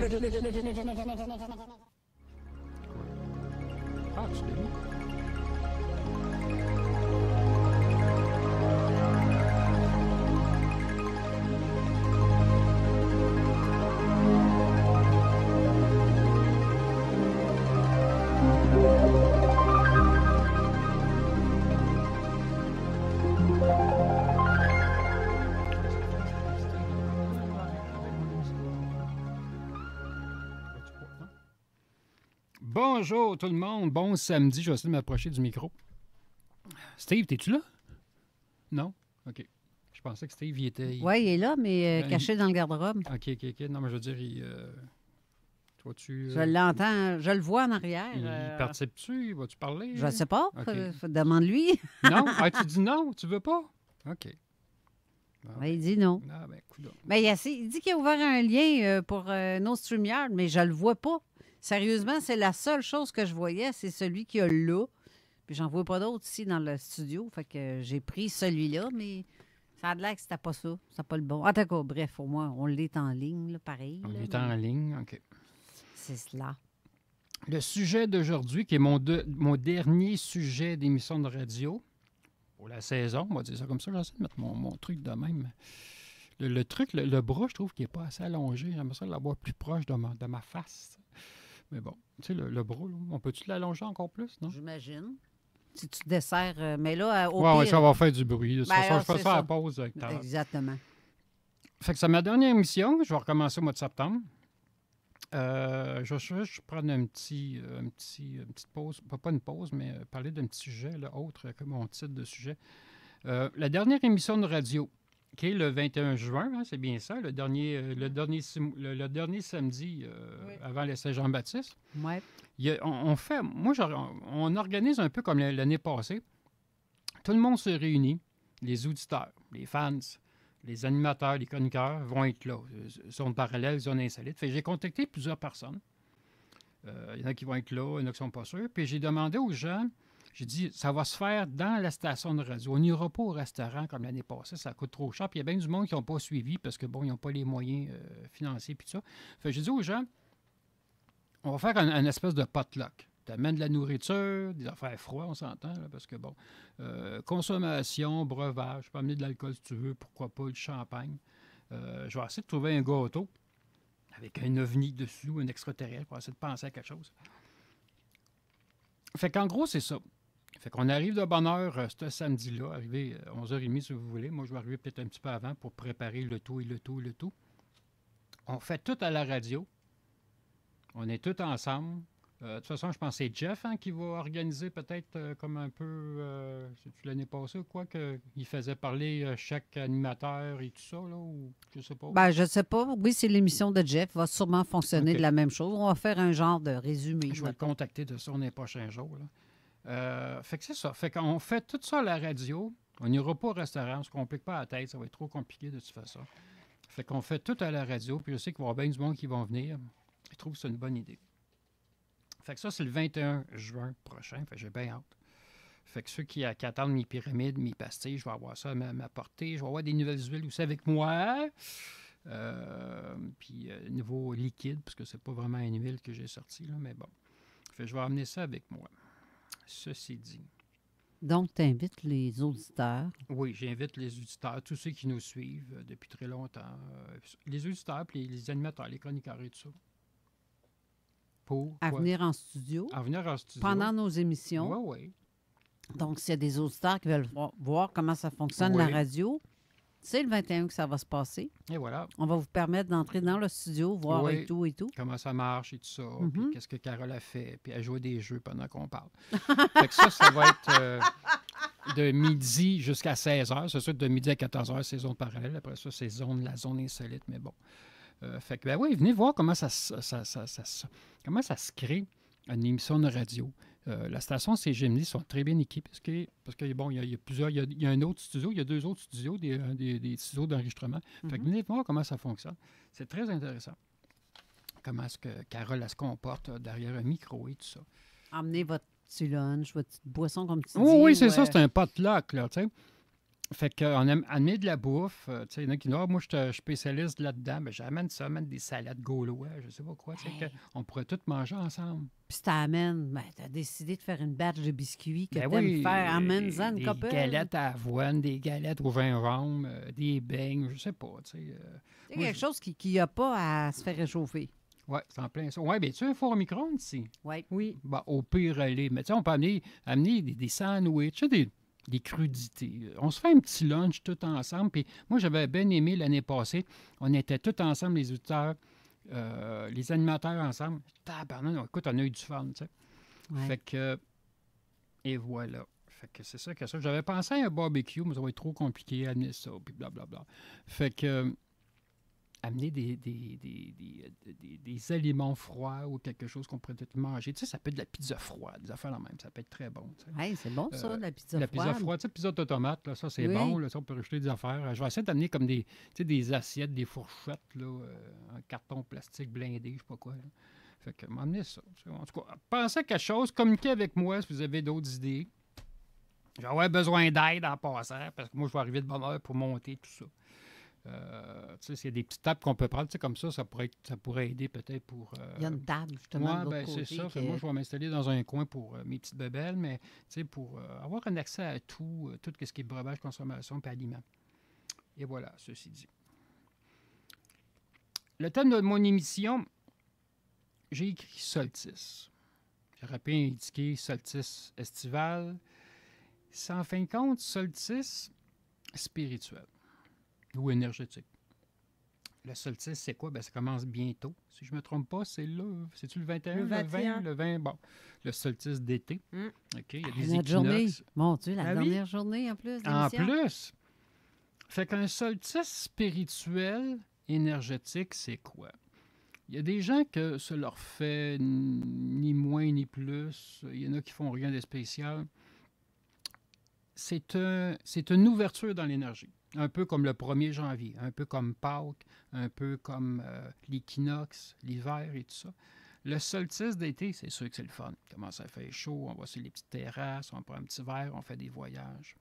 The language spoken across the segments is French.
Ah, tu l'as mis? Bonjour tout le monde, bon samedi, je vais essayer de m'approcher du micro. Steve, t'es-tu là? Non? OK. Je pensais que Steve, il était... Oui, il est là, mais caché dans le garde-robe. OK. Non, mais je veux dire, toi, tu... Je l'entends, je le vois en arrière. Il participe-tu? Vas-tu parler? Je ne sais pas. Okay. Demande-lui. Non? Ah, tu dis non? Tu veux pas? OK. Oui, il dit non. Ah, ben, coudonc. Mais il dit qu'il a ouvert un lien pour nos StreamYard, mais je le vois pas. Sérieusement, c'est la seule chose que je voyais, c'est celui qui a là. Puis j'en vois pas d'autres ici dans le studio. Fait que j'ai pris celui-là, mais ça a l'air que c'était pas ça. C'était pas le bon. En tout cas, bref, au moins, on l'est en ligne, là, pareil. On là, est en ligne, OK. C'est cela. Le sujet d'aujourd'hui, qui est mon dernier sujet d'émission de radio pour la saison, on va dire ça comme ça, j'essaie de mettre mon truc de même. Le truc, le bras, je trouve qu'il n'est pas assez allongé. J'aimerais ça l'avoir plus proche de ma face. Mais bon, tu sais, le bras, là, on peut-tu l'allonger encore plus, non? J'imagine. Si tu desserres, mais là, au ouais, pire... ça va faire du bruit. De toute façon, je fais c'est ça à la pause. Avec ta... Exactement. Fait que c'est ma dernière émission. Je vais recommencer au mois de septembre. Je prends une petite pause. Pas une pause, mais parler d'un petit sujet, là, autre que mon titre de sujet. La dernière émission de radio, qui est le 21 juin, hein, c'est bien ça, le dernier samedi Oui. avant le Saint-Jean-Baptiste. Ouais. On organise un peu comme l'année passée. Tout le monde se réunit, les auditeurs, les fans, les animateurs, les chroniqueurs vont être là. Zone parallèle, zone insolite. Fait que j'ai contacté plusieurs personnes. Il y en a qui vont être là, il y en a qui ne sont pas sûrs. Puis j'ai demandé aux gens, j'ai dit, ça va se faire dans la station de radio. On n'ira pas au restaurant comme l'année passée, ça coûte trop cher. Puis il y a bien du monde qui n'ont pas suivi parce que, bon, ils n'ont pas les moyens financiers puis tout ça. Fait que j'ai dit aux gens, on va faire un espèce de potluck. Tu amènes de la nourriture, des affaires froides, on s'entend, là, parce que, bon, consommation, breuvage, je peux amener de l'alcool si tu veux, pourquoi pas, du champagne. Je vais essayer de trouver un gâteau avec un ovni dessus, un extraterrestre, pour essayer de penser à quelque chose. Fait qu'en gros, c'est ça. Fait qu'on arrive de bonne heure ce samedi-là, arrivé à 11h30 si vous voulez. Moi, je vais arriver peut-être un petit peu avant pour préparer le tout. On fait tout à la radio. On est tous ensemble. De toute façon, je pense que c'est Jeff qui va organiser peut-être comme un peu, c'est-tu l'année passée ou quoi, qu'il faisait parler chaque animateur et tout ça, là, ou je sais pas. Ben, je sais pas. Oui, c'est l'émission de Jeff. Va sûrement fonctionner OK. de la même chose. On va faire un genre de résumé. Je vais le contacter de ça dans les prochains jours. Là. Fait que c'est ça. Fait qu'on fait tout ça à la radio. On n'ira pas au restaurant. On ne se complique pas la tête. Ça va être trop compliqué de toute façon. Fait qu'on fait tout à la radio. Puis je sais qu'il va y avoir bien du monde qui vont venir. Je trouve que c'est une bonne idée. Fait que ça, c'est le 21 juin prochain. Fait que j'ai bien hâte. Fait que ceux qui attendent mes pyramides, mes pastilles, je vais avoir ça à ma portée. Je vais avoir des nouvelles huiles aussi avec moi. Puis nouveau liquide, parce que c'est pas vraiment une huile que j'ai sortie, là, mais bon. Fait que je vais amener ça avec moi. Ceci dit. Donc, tu invites les auditeurs. Oui, j'invite les auditeurs, tous ceux qui nous suivent depuis très longtemps. Les auditeurs, puis les animateurs, les chroniqueurs et tout ça. À venir en studio. À venir en studio. Pendant nos émissions. Oui, oui. Donc, s'il y a des auditeurs qui veulent voir comment ça fonctionne, la radio, c'est le 21 que ça va se passer. Et voilà. On va vous permettre d'entrer dans le studio, voir et tout. Comment ça marche et tout ça. Puis qu'est-ce que Carole a fait. Puis elle joue des jeux pendant qu'on parle. Fait que ça va être de midi jusqu'à 16h. C'est sûr que de midi à 14h, c'est zone parallèle. Après ça, c'est la zone insolite. Mais bon. Fait que, ben oui, venez voir comment ça se crée une émission de radio. La station CGMD sont très bien équipées parce que bon, il y a plusieurs, il y a un autre studio, il y a 2 autres studios, des studios d'enregistrement. Fait que venez voir comment ça fonctionne. C'est très intéressant. Comment est-ce que Carole elle se comporte derrière un micro et tout ça. Emmenez votre petit lunch, votre petite boisson, comme tu dis. Oui, c'est ça, c'est un potluck, là, tu sais. Fait qu'on aime amener de la bouffe. Tu sais, il y en a qui disent, ah, moi, je suis spécialiste là-dedans. Ben, j'amène ça, j'amène des salades gaulois, je sais pas quoi. Tu sais, Hey. on pourrait tous manger ensemble. Puis t'amènes, ben, t'as décidé de faire une batch de biscuits que Ben t'aimes oui, faire. Amène-en une des couple. galettes à avoine, des galettes au vin rhum, des beignes, je sais pas. Tu sais, C'est moi, quelque chose qui a pas à se faire réchauffer. ouais, c'est en plein ça. Ouais, bien, tu as un four au micro-ondes ici? Oui. Oui. Bon, au pire, aller. Mais tu sais, on peut amener des sandwichs, tu sais, des crudités. On se fait un petit lunch tout ensemble. Puis moi, j'avais bien aimé l'année passée. On était tous ensemble, les auditeurs, les animateurs ensemble. Tabarnak, écoute, on a eu du fun, tu sais. Ouais. Fait que. Et voilà. Fait que c'est ça que ça. J'avais pensé à un barbecue, mais ça va être trop compliqué à amener ça, puis blablabla. Fait que. Amener des aliments froids ou quelque chose qu'on pourrait peut-être manger. Tu sais, ça peut être de la pizza froide, des affaires la même. Ça peut être très bon. Tu sais. Hey, c'est bon, ça, la pizza La froide. pizza froide, tu sais, pizza de tomate, là, ça, c'est Oui. bon. Là, ça, on peut rajouter des affaires. Je vais essayer d'amener comme tu sais, des assiettes, des fourchettes, là, en carton plastique blindé, je sais pas quoi. Là. Fait que m'emmener ça. En tout cas, pensez à quelque chose, communiquez avec moi si vous avez d'autres idées. J'aurais besoin d'aide en passant, parce que moi, je vais arriver de bonne heure pour monter tout ça. Tu sais, s'il y a des petites tables qu'on peut prendre, tu sais, comme ça pourrait aider peut-être pour... Il y a une table, justement, de Ouais, l'autre ben, côté. c'est ça. Fait que- que moi, je vais m'installer dans un coin pour mes petites bebelles, mais tu sais, pour avoir un accès à tout, tout ce qui est breuvage, consommation et aliments. Et voilà, ceci dit. Le thème de mon émission, j'ai écrit solstice. J'aurais pu indiquer solstice estival. C'est en fin de compte solstice spirituel ou énergétique. Le solstice, c'est quoi? Ben, ça commence bientôt. Si je ne me trompe pas, c'est là. C'est-tu le 21? Le 21. Le 20, bon. Le solstice d'été. Mm. OK, il y a Ah, des notre journée. équinoxes. Mon Dieu, la Ah oui? dernière journée en plus. En d'émission. plus, fait qu'un solstice spirituel énergétique, c'est quoi? Il y a des gens que ça leur fait ni moins ni plus. Il y en a qui font rien de spécial. C'est une ouverture dans l'énergie. Un peu comme le 1er janvier, un peu comme Pâques, un peu comme l'équinoxe, l'hiver et tout ça. Le solstice d'été, c'est sûr que c'est le fun. Il commence à faire chaud, on va sur les petites terrasses, on prend un petit verre, on fait des voyages.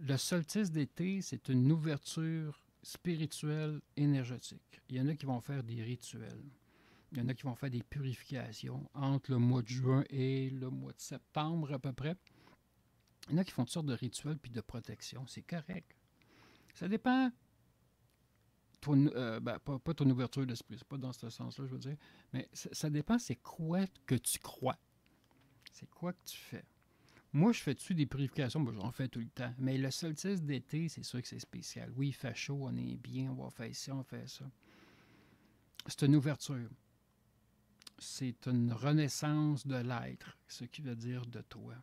Le solstice d'été, c'est une ouverture spirituelle, énergétique. Il y en a qui vont faire des rituels. Il y en a qui vont faire des purifications entre le mois de juin et le mois de septembre à peu près. Il y en a qui font toutes sortes de rituels puis de protection. C'est correct. Ça dépend. Pas ton ouverture d'esprit, c'est pas dans ce sens-là, je veux dire. Mais ça dépend, c'est quoi que tu crois. C'est quoi que tu fais. Moi, je fais-tu des purifications? Ben, j'en fais tout le temps. Mais le solstice d'été, c'est sûr que c'est spécial. Oui, il fait chaud, on est bien, on va faire ci, on fait ça. C'est une ouverture. C'est une renaissance de l'être, ce qui veut dire de toi.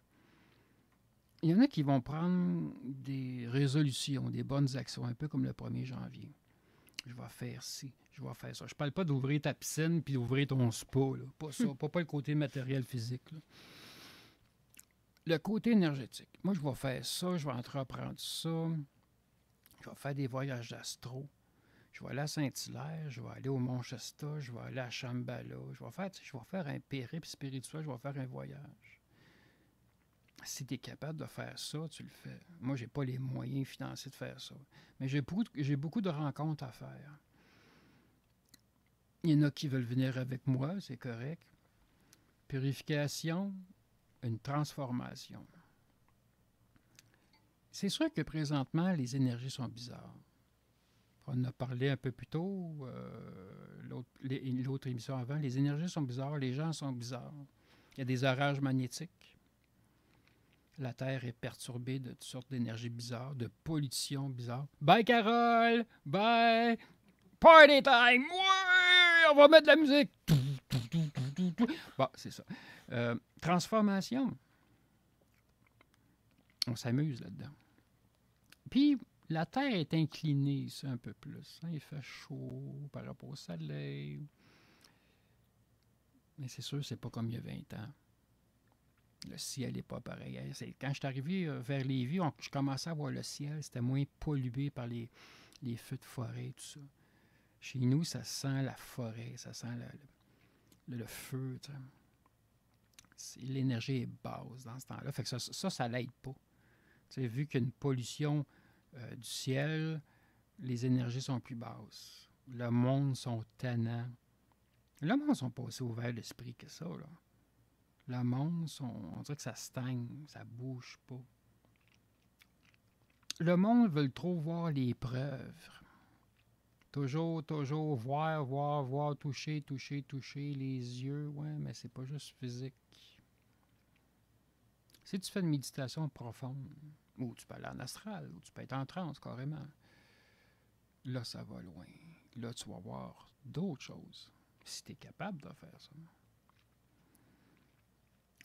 Il y en a qui vont prendre des résolutions, des bonnes actions, un peu comme le 1er janvier. Je vais faire ci, je vais faire ça. Je ne parle pas d'ouvrir ta piscine puis d'ouvrir ton spa. Là. Pas ça, pas le côté matériel physique. Là. Le côté énergétique. Moi, je vais faire ça, je vais entreprendre ça. Je vais faire des voyages d'astro. Je vais aller à Saint-Hilaire, je vais aller au Mont-Shasta, je vais aller à Shambhala. Je vais faire un périple spirituel, je vais faire un voyage. Si tu es capable de faire ça, tu le fais. Moi, je n'ai pas les moyens financiers de faire ça. Mais j'ai beaucoup de rencontres à faire. Il y en a qui veulent venir avec moi, c'est correct. Purification, une transformation. C'est sûr que présentement, les énergies sont bizarres. On en a parlé un peu plus tôt, l'autre émission avant. Les énergies sont bizarres, les gens sont bizarres. Il y a des orages magnétiques. La Terre est perturbée de toutes sortes d'énergies bizarres, de pollution bizarre. Bye, Carole! Bye! Party time! Ouais! On va mettre de la musique! Bon, c'est ça. Transformation. On s'amuse là-dedans. Puis, la Terre est inclinée, ça, un peu plus. Hein? Il fait chaud par rapport au soleil. Mais c'est sûr, c'est pas comme il y a 20 ans. Le ciel n'est pas pareil. Quand je suis arrivé vers Lévis, je commençais à voir le ciel. C'était moins pollué par les feux de forêt, tout ça. Chez nous, ça sent la forêt, ça sent le feu. L'énergie est basse dans ce temps-là. Fait que ça l'aide pas. sais, vu qu'il y a une pollution du ciel, les énergies sont plus basses. Le monde sont tannants. Le monde sont pas aussi ouverts d'esprit que ça, là. Le monde on dirait que ça stagne, ça bouge pas. Le monde veut trop voir les preuves. Toujours voir, toucher, les yeux, ouais, mais c'est pas juste physique. Si tu fais une méditation profonde, ou tu peux aller en astral, ou tu peux être en transe carrément, là, ça va loin. Là, tu vas voir d'autres choses, si tu es capable de faire ça.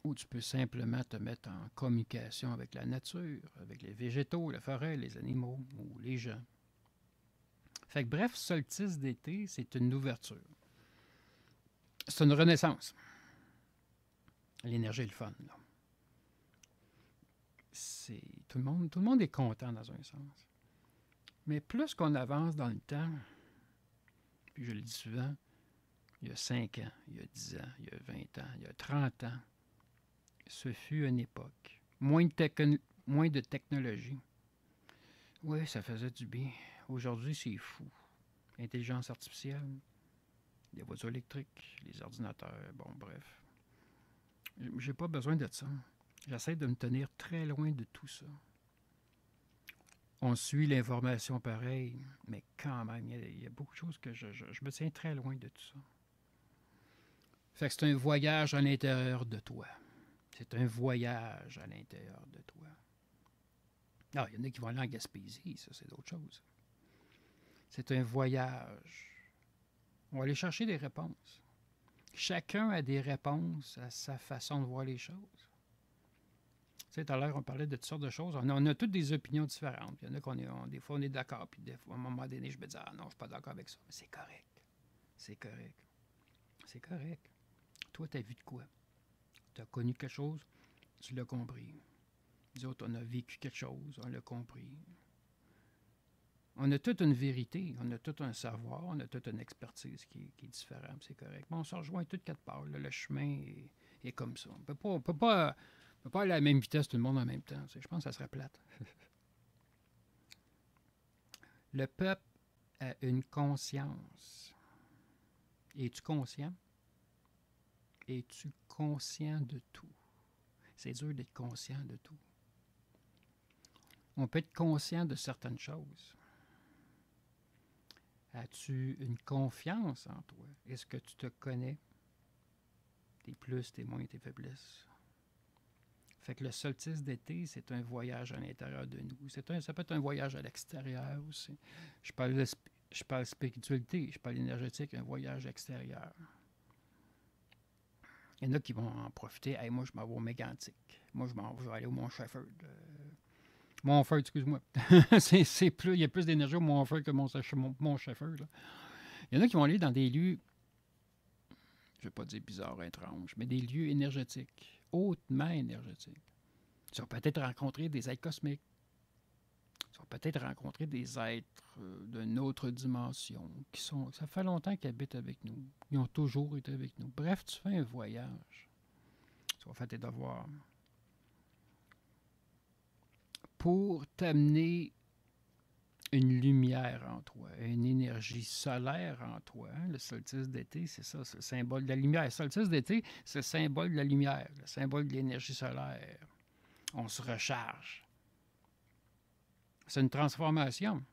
Ou tu peux simplement te mettre en communication avec la nature, avec les végétaux, la forêt, les animaux ou les gens. Fait que bref, solstice d'été, c'est une ouverture. C'est une renaissance. L'énergie est le fun, là. Tout le monde est content dans un sens. Mais plus qu'on avance dans le temps, puis je le dis souvent, il y a 5 ans, il y a 10 ans, il y a 20 ans, il y a 30 ans, ce fut une époque. Moins de technologie. Oui, ça faisait du bien. Aujourd'hui, c'est fou. Intelligence artificielle, les voitures électriques, les ordinateurs, bon, bref. J'ai pas besoin de ça. J'essaie de me tenir très loin de tout ça. On suit l'information pareil, mais quand même, il y a beaucoup de choses que je me tiens très loin de tout ça. Fait que c'est un voyage à l'intérieur de toi. C'est un voyage à l'intérieur de toi. Alors, il y en a qui vont aller en Gaspésie, ça, c'est d'autres choses. C'est un voyage. On va aller chercher des réponses. Chacun a des réponses à sa façon de voir les choses. Tu sais, tout à l'heure, on parlait de toutes sortes de choses. On a toutes des opinions différentes. Il y en a des fois, on est d'accord, puis des fois, à un moment donné, je me dis, ah non, je ne suis pas d'accord avec ça. Mais c'est correct. C'est correct. C'est correct. Toi, tu as vu de quoi? Tu as connu quelque chose, tu l'as compris. Nous autres, on a vécu quelque chose, on l'a compris. On a toute une vérité, on a tout un savoir, on a toute une expertise qui est différente, c'est correct. Mais on se rejoint toutes quatre parts. Là, le chemin est comme ça. On peut pas aller à la même vitesse tout le monde en même temps. Je pense que ça serait plate. Le peuple a une conscience. Es-tu conscient? Es-tu conscient de tout? C'est dur d'être conscient de tout. On peut être conscient de certaines choses. As-tu une confiance en toi? Est-ce que tu te connais? Tes plus, tes moins, tes faiblesses. Fait que le solstice d'été, c'est un voyage à l'intérieur de nous. Ça peut être un voyage à l'extérieur aussi. Je parle spiritualité, je parle énergétique, un voyage extérieur. Il y en a qui vont en profiter. Hey, moi, je m'en vais au Mégantic. Moi, je vais aller au Mont-Shefford. Montfort, excuse-moi. Il y a plus d'énergie au Montfort que Mont-Shefford. Il y en a qui vont aller dans des lieux, je ne vais pas dire bizarres, étranges, mais des lieux énergétiques, hautement énergétiques. Tu vas peut-être rencontrer des êtres cosmiques. Tu vas peut-être rencontrer des êtres d'une autre dimension. Ça fait longtemps qu'ils habitent avec nous. Ils ont toujours été avec nous. Bref, tu fais un voyage. Tu vas faire tes devoirs. Pour t'amener une lumière en toi, une énergie solaire en toi. Hein? Le solstice d'été, c'est ça, c'est le symbole de la lumière. Le solstice d'été, c'est le symbole de la lumière, le symbole de l'énergie solaire. On se recharge. C'est une transformation.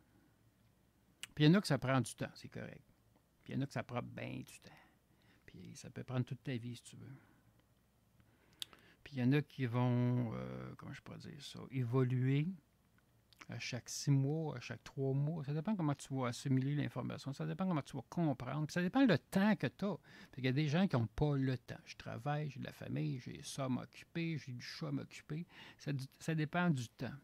Puis il y en a que ça prend du temps, c'est correct. Puis il y en a que ça prend bien du temps. Puis ça peut prendre toute ta vie, si tu veux. Puis il y en a qui vont, comment je pourrais dire ça, évoluer à chaque 6 mois, à chaque 3 mois. Ça dépend comment tu vas assimiler l'information. Ça dépend comment tu vas comprendre. Puis ça dépend le temps que tu as. Puis il y a des gens qui n'ont pas le temps. Je travaille, j'ai de la famille, j'ai ça à m'occuper, j'ai du chat à m'occuper. Ça dépend du temps.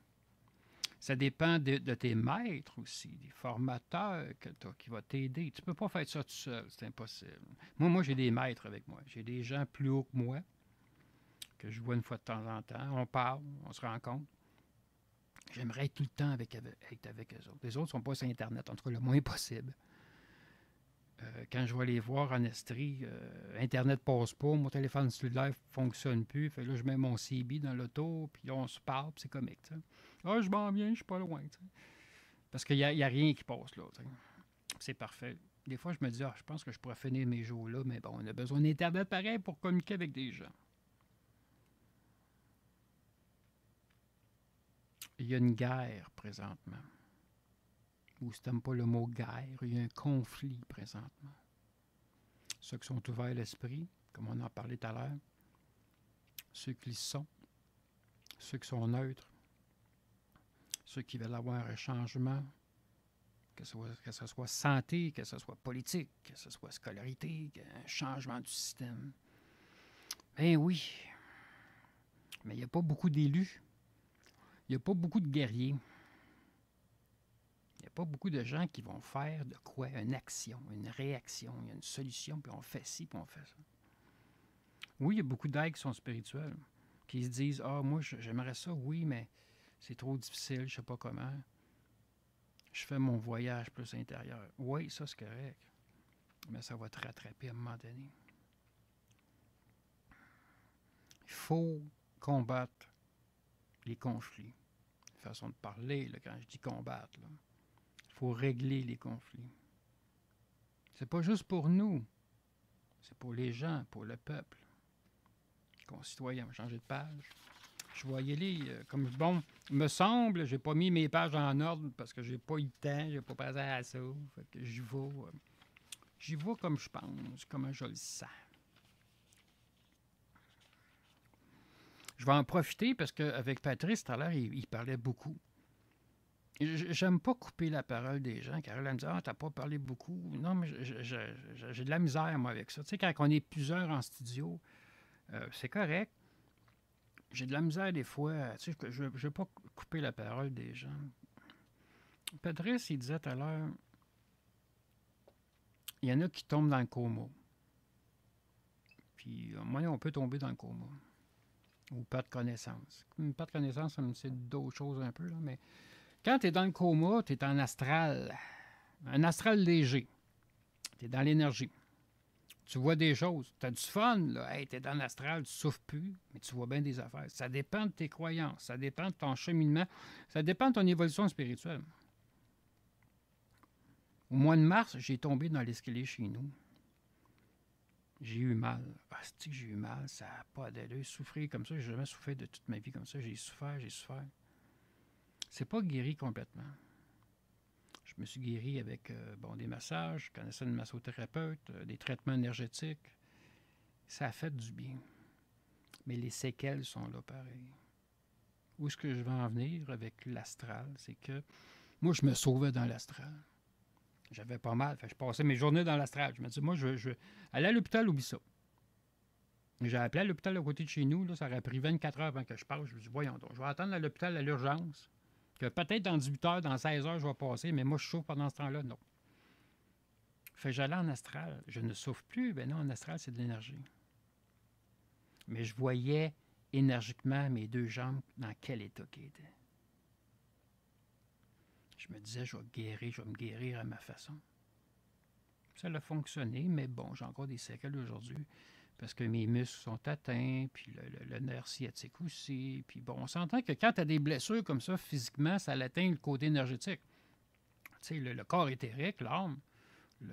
Ça dépend de tes maîtres aussi, des formateurs que tu as qui vont t'aider. Tu ne peux pas faire ça tout seul, c'est impossible. Moi, j'ai des maîtres avec moi. J'ai des gens plus hauts que moi que je vois une fois de temps en temps. On parle, on se rencontre. J'aimerais être tout le temps être avec eux autres. Les autres ne sont pas sur Internet, en tout cas le moins possible. Quand je vais les voir en Estrie, Internet ne passe pas, mon téléphone cellulaire ne fonctionne plus. Fait là, je mets mon CB dans l'auto, puis là, on se parle, puis c'est comique. T'sais. Ah, je m'en viens, je suis pas loin. T'sais. Parce qu'il n'y a rien qui passe là. T'sais. C'est parfait. Des fois, je me dis, ah, je pense que je pourrais finir mes jours là, mais bon, on a besoin d'Internet pareil pour communiquer avec des gens. Il y a une guerre présentement. Ou si tu n'aimes pas le mot guerre, il y a un conflit présentement. Ceux qui sont ouverts l'esprit, comme on en parlait tout à l'heure, ceux qui le sont, ceux qui sont neutres, ceux qui veulent avoir un changement, que ce soit santé, que ce soit politique, que ce soit scolarité, un changement du système. Ben oui, mais il n'y a pas beaucoup d'élus, il n'y a pas beaucoup de guerriers, il n'y a pas beaucoup de gens qui vont faire de quoi une action, une réaction, il y a une solution, puis on fait ci, puis on fait ça. Oui, il y a beaucoup d'aides qui sont spirituelles, qui se disent « Ah, moi, j'aimerais ça, oui, mais c'est trop difficile, je ne sais pas comment. Je fais mon voyage plus intérieur. » Oui, ça, c'est correct, mais ça va te rattraper à un moment donné. Il faut combattre les conflits. Façon de parler, là, quand je dis combattre, il faut régler les conflits. C'est pas juste pour nous, c'est pour les gens, pour le peuple. Concitoyens, changer de page. Je vais y aller comme bon. Me semble, j'ai pas mis mes pages en ordre parce que j'ai pas eu le temps, j'ai pas pensé à ça. Fait que j'y vais comme je pense, comme je le sens. Je vais en profiter parce qu'avec Patrice, tout à l'heure, il parlait beaucoup. J'aime pas couper la parole des gens, car elle me dit « Ah, t'as pas parlé beaucoup. » Non, mais j'ai de la misère, moi, avec ça. Tu sais, quand on est plusieurs en studio, c'est correct. J'ai de la misère des fois. Tu sais, je veux pas couper la parole des gens. Patrice, il disait tout à l'heure, il y en a qui tombent dans le coma. Puis, moi, on peut tomber dans le coma. Ou pas de connaissance. Pas de connaissance, c'est d'autres choses un peu, là, mais quand tu es dans le coma, tu es en astral. Un astral léger. Tu es dans l'énergie. Tu vois des choses. Tu as du fun, là. Hey, tu es dans l'astral, tu souffres plus, mais tu vois bien des affaires. Ça dépend de tes croyances. Ça dépend de ton cheminement. Ça dépend de ton évolution spirituelle. Au mois de mars, j'ai tombé dans l'escalier chez nous. J'ai eu mal. Ah, c'est que j'ai eu mal. Ça n'a pas d'allure. Souffrir comme ça, j'ai jamais souffert de toute ma vie comme ça. J'ai souffert. C'est pas guéri complètement. Je me suis guéri avec des massages, je connaissais une massothérapeute, des traitements énergétiques. Ça a fait du bien. Mais les séquelles sont là pareil. Où est-ce que je vais en venir avec l'astral? C'est que moi, je me sauvais dans l'astral. J'avais pas mal. Fait que je passais mes journées dans l'astral. Je me disais, moi, je aller à l'hôpital, oublie ça. J'ai appelé à l'hôpital à côté de chez nous. Là, ça aurait pris 24 heures avant que je passe. Je me dis, voyons donc, je vais attendre à l'hôpital à l'urgence. Que peut-être dans 18 heures, dans 16 heures, je vais passer, mais moi, je souffre pendant ce temps-là, non. Fait que j'allais en astral. Je ne souffre plus. Ben non, en astral, c'est de l'énergie. Mais je voyais énergiquement mes deux jambes dans quel état qu'elles étaient. Je me disais, je vais me guérir à ma façon. Ça a fonctionné, mais bon, j'ai encore des séquelles aujourd'hui parce que mes muscles sont atteints, puis le nerf sciatique aussi. Puis bon, on s'entend que quand tu as des blessures comme ça, physiquement, ça atteint le côté énergétique. Tu sais, le corps éthérique, l'âme, je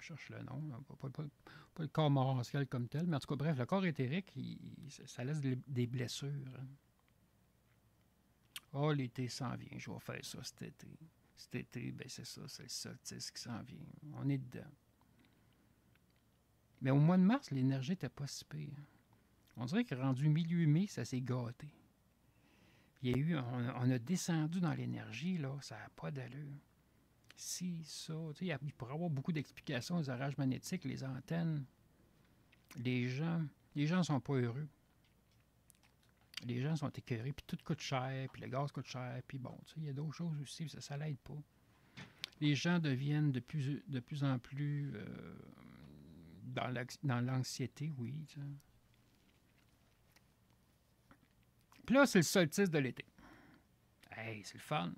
cherche le nom, pas le corps moral comme tel, mais en tout cas, bref, le corps éthérique, ça laisse des blessures. Hein. Oh, l'été s'en vient, je vais faire ça cet été. Cet été, ben c'est ça, c'est le solstice qui s'en vient. On est dedans. Mais au mois de mars, l'énergie n'était pas si pire. On dirait que rendu milieu mai, ça s'est gâté. On a descendu dans l'énergie, là, ça n'a pas d'allure. Si, ça, tu sais, il pourrait y avoir beaucoup d'explications aux orages magnétiques, les antennes. Les gens ne sont pas heureux. Les gens sont écœurés, puis tout coûte cher, puis le gaz coûte cher, puis bon, tu sais, il y a d'autres choses aussi, ça l'aide pas. Les gens deviennent de plus en plus dans l'anxiété, oui. Tu sais. Puis là, c'est le solstice de l'été. Hey, c'est le fun.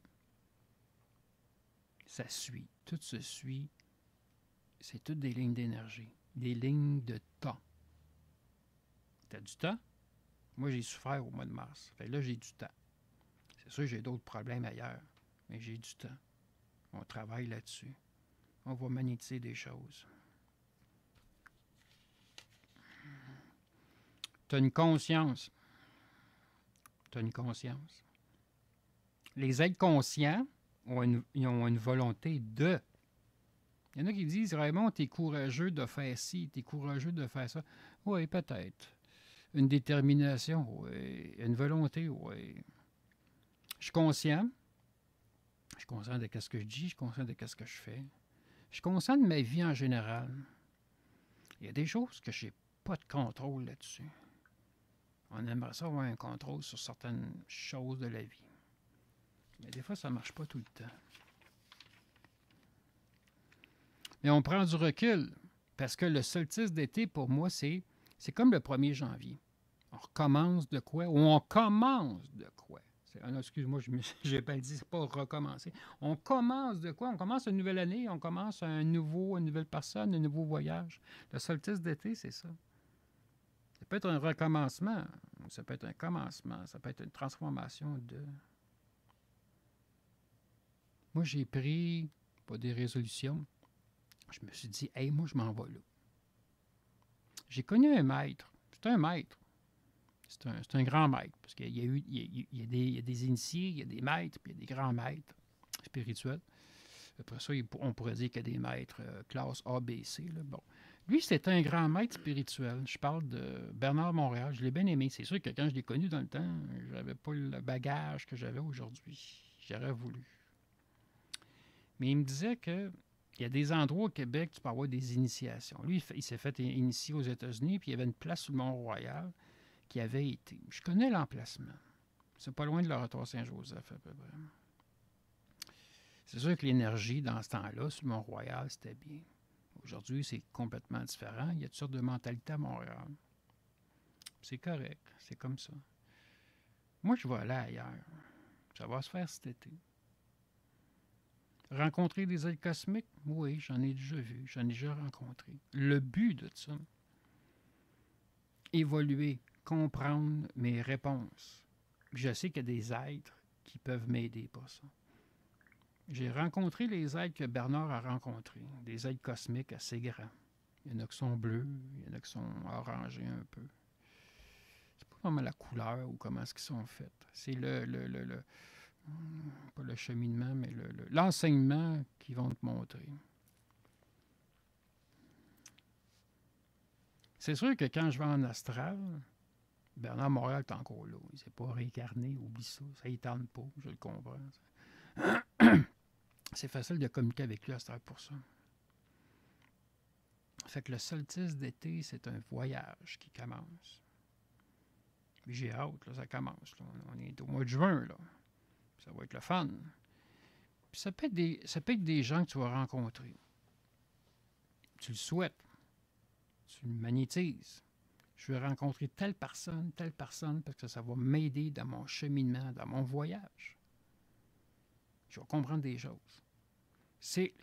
Ça suit, tout se suit. C'est toutes des lignes d'énergie, des lignes de temps. T'as du temps? Moi, j'ai souffert au mois de mars. Fait que là, j'ai du temps. C'est sûr que j'ai d'autres problèmes ailleurs, mais j'ai du temps. On travaille là-dessus. On va magnétiser des choses. Tu as une conscience. Tu as une conscience. Les êtres conscients ils ont une volonté de. Il y en a qui disent, Raymond, t'es courageux de faire ci, t'es courageux de faire ça. Oui, peut-être. Une détermination, oui. Une volonté, oui. Je suis conscient. Je suis conscient de ce que je dis, je suis conscient de ce que je fais. Je suis conscient de ma vie en général. Il y a des choses que je n'ai pas de contrôle là-dessus. On aimerait ça avoir un contrôle sur certaines choses de la vie. Mais des fois, ça ne marche pas tout le temps. Mais on prend du recul parce que le solstice d'été, pour moi, c'est comme le 1er janvier. On recommence de quoi? Ou on commence de quoi? Excuse-moi, j'ai pas dit, c'est pas recommencer. On commence de quoi? On commence une nouvelle année, on commence une nouvelle personne, un nouveau voyage. Le solstice d'été, c'est ça. Ça peut être un recommencement, ça peut être un commencement, ça peut être une transformation de... Moi, j'ai pris, pas des résolutions, je me suis dit, hey, moi, je m'en vais là. J'ai connu un maître. C'est un maître. C'est un grand maître. Parce qu'il y a des initiés, il y a des maîtres, puis il y a des grands maîtres spirituels. Après ça, on pourrait dire qu'il y a des maîtres classe A, B, C. Là. Bon. Lui, c'était un grand maître spirituel. Je parle de Bernard Montréal. Je l'ai bien aimé. C'est sûr que quand je l'ai connu dans le temps, je n'avais pas le bagage que j'avais aujourd'hui. J'aurais voulu. Mais il me disait que il y a des endroits au Québec où tu peux avoir des initiations. Lui, il s'est fait initier aux États-Unis, puis il y avait une place sur le Mont-Royal qui avait été. Je connais l'emplacement. C'est pas loin de l'Oratoire Saint-Joseph, à peu près. C'est sûr que l'énergie, dans ce temps-là, sur le Mont-Royal, c'était bien. Aujourd'hui, c'est complètement différent. Il y a toutes sortes de mentalités à Montréal. C'est correct. C'est comme ça. Moi, je vais aller ailleurs. Ça va se faire cet été. Rencontrer des êtres cosmiques? Oui, j'en ai déjà vu. J'en ai déjà rencontré. Le but de ça, évoluer, comprendre mes réponses. Je sais qu'il y a des êtres qui peuvent m'aider pour ça. J'ai rencontré les êtres que Bernard a rencontrés, des êtres cosmiques assez grands. Il y en a qui sont bleus, il y en a qui sont orangés un peu. C'est pas vraiment la couleur ou comment est-ce qu'ils sont faits. C'est pas le cheminement, mais l'enseignement qu'ils vont te montrer. C'est sûr que quand je vais en astral, Bernard Montréal est encore là. Il ne s'est pas réincarné, oublie ça. Ça ne tente pas, je le comprends. C'est facile de communiquer avec lui à astral pour ça. Fait que le solstice d'été, c'est un voyage qui commence. Puis j'ai hâte, là, ça commence. Là. On est au mois de juin, là. Ça va être le fun. Puis ça peut être des gens que tu vas rencontrer. Tu le souhaites. Tu le magnétises. Je vais rencontrer telle personne, parce que ça va m'aider dans mon cheminement, dans mon voyage. Je vais comprendre des choses.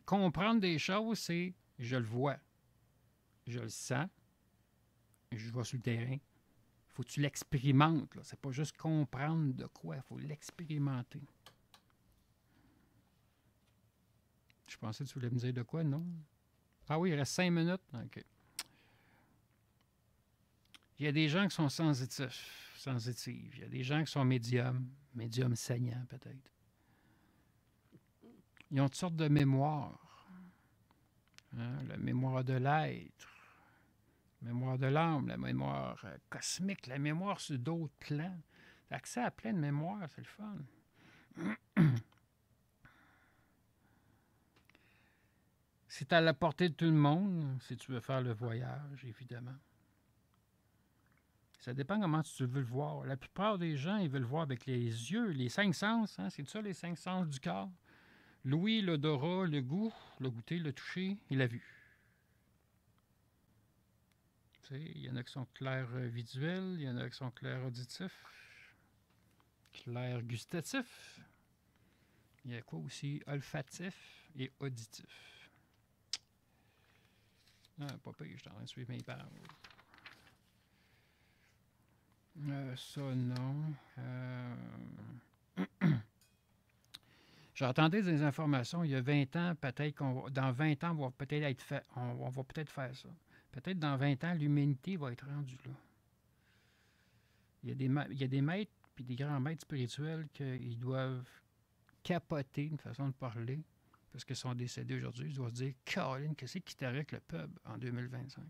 Comprendre des choses, c'est je le vois, je le sens, je vais sur le terrain. Il faut que tu l'expérimentes. C'est pas juste comprendre de quoi, il faut l'expérimenter. Je pensais que tu voulais me dire de quoi, non? Ah oui, il reste 5 minutes? OK. Il y a des gens qui sont sensitifs. Il y a des gens qui sont médiums saignants peut-être. Ils ont toutes sortes de mémoires. Hein? La mémoire de l'être, la mémoire de l'âme, la mémoire cosmique, la mémoire sur d'autres plans. L'accès à plein de mémoires, c'est le fun. C'est à la portée de tout le monde, si tu veux faire le voyage, évidemment. Ça dépend comment tu veux le voir. La plupart des gens, ils veulent le voir avec les yeux, les 5 sens. Hein? C'est ça, les 5 sens du corps. L'ouïe, l'odorat, le goût, le goûter, le toucher et la vue. Tu sais, il y en a qui sont clairs visuels, il y en a qui sont clairs auditifs, clairs gustatifs. Il y a quoi aussi? Olfatif et auditif. Ah, pas pire, je suis en train de suivre mes paroles. Ça, non. J'entendais des informations il y a 20 ans, peut-être dans 20 ans, on va peut-être on va peut-être faire ça. Peut-être dans 20 ans, l'humanité va être rendue là. Il y a des maîtres puis des grands maîtres spirituels qu'ils doivent capoter une façon de parler parce qu'ils sont décédés aujourd'hui. Ils doivent se dire, Caroline, qu'est-ce qui t'arrive avec le peuple en 2025?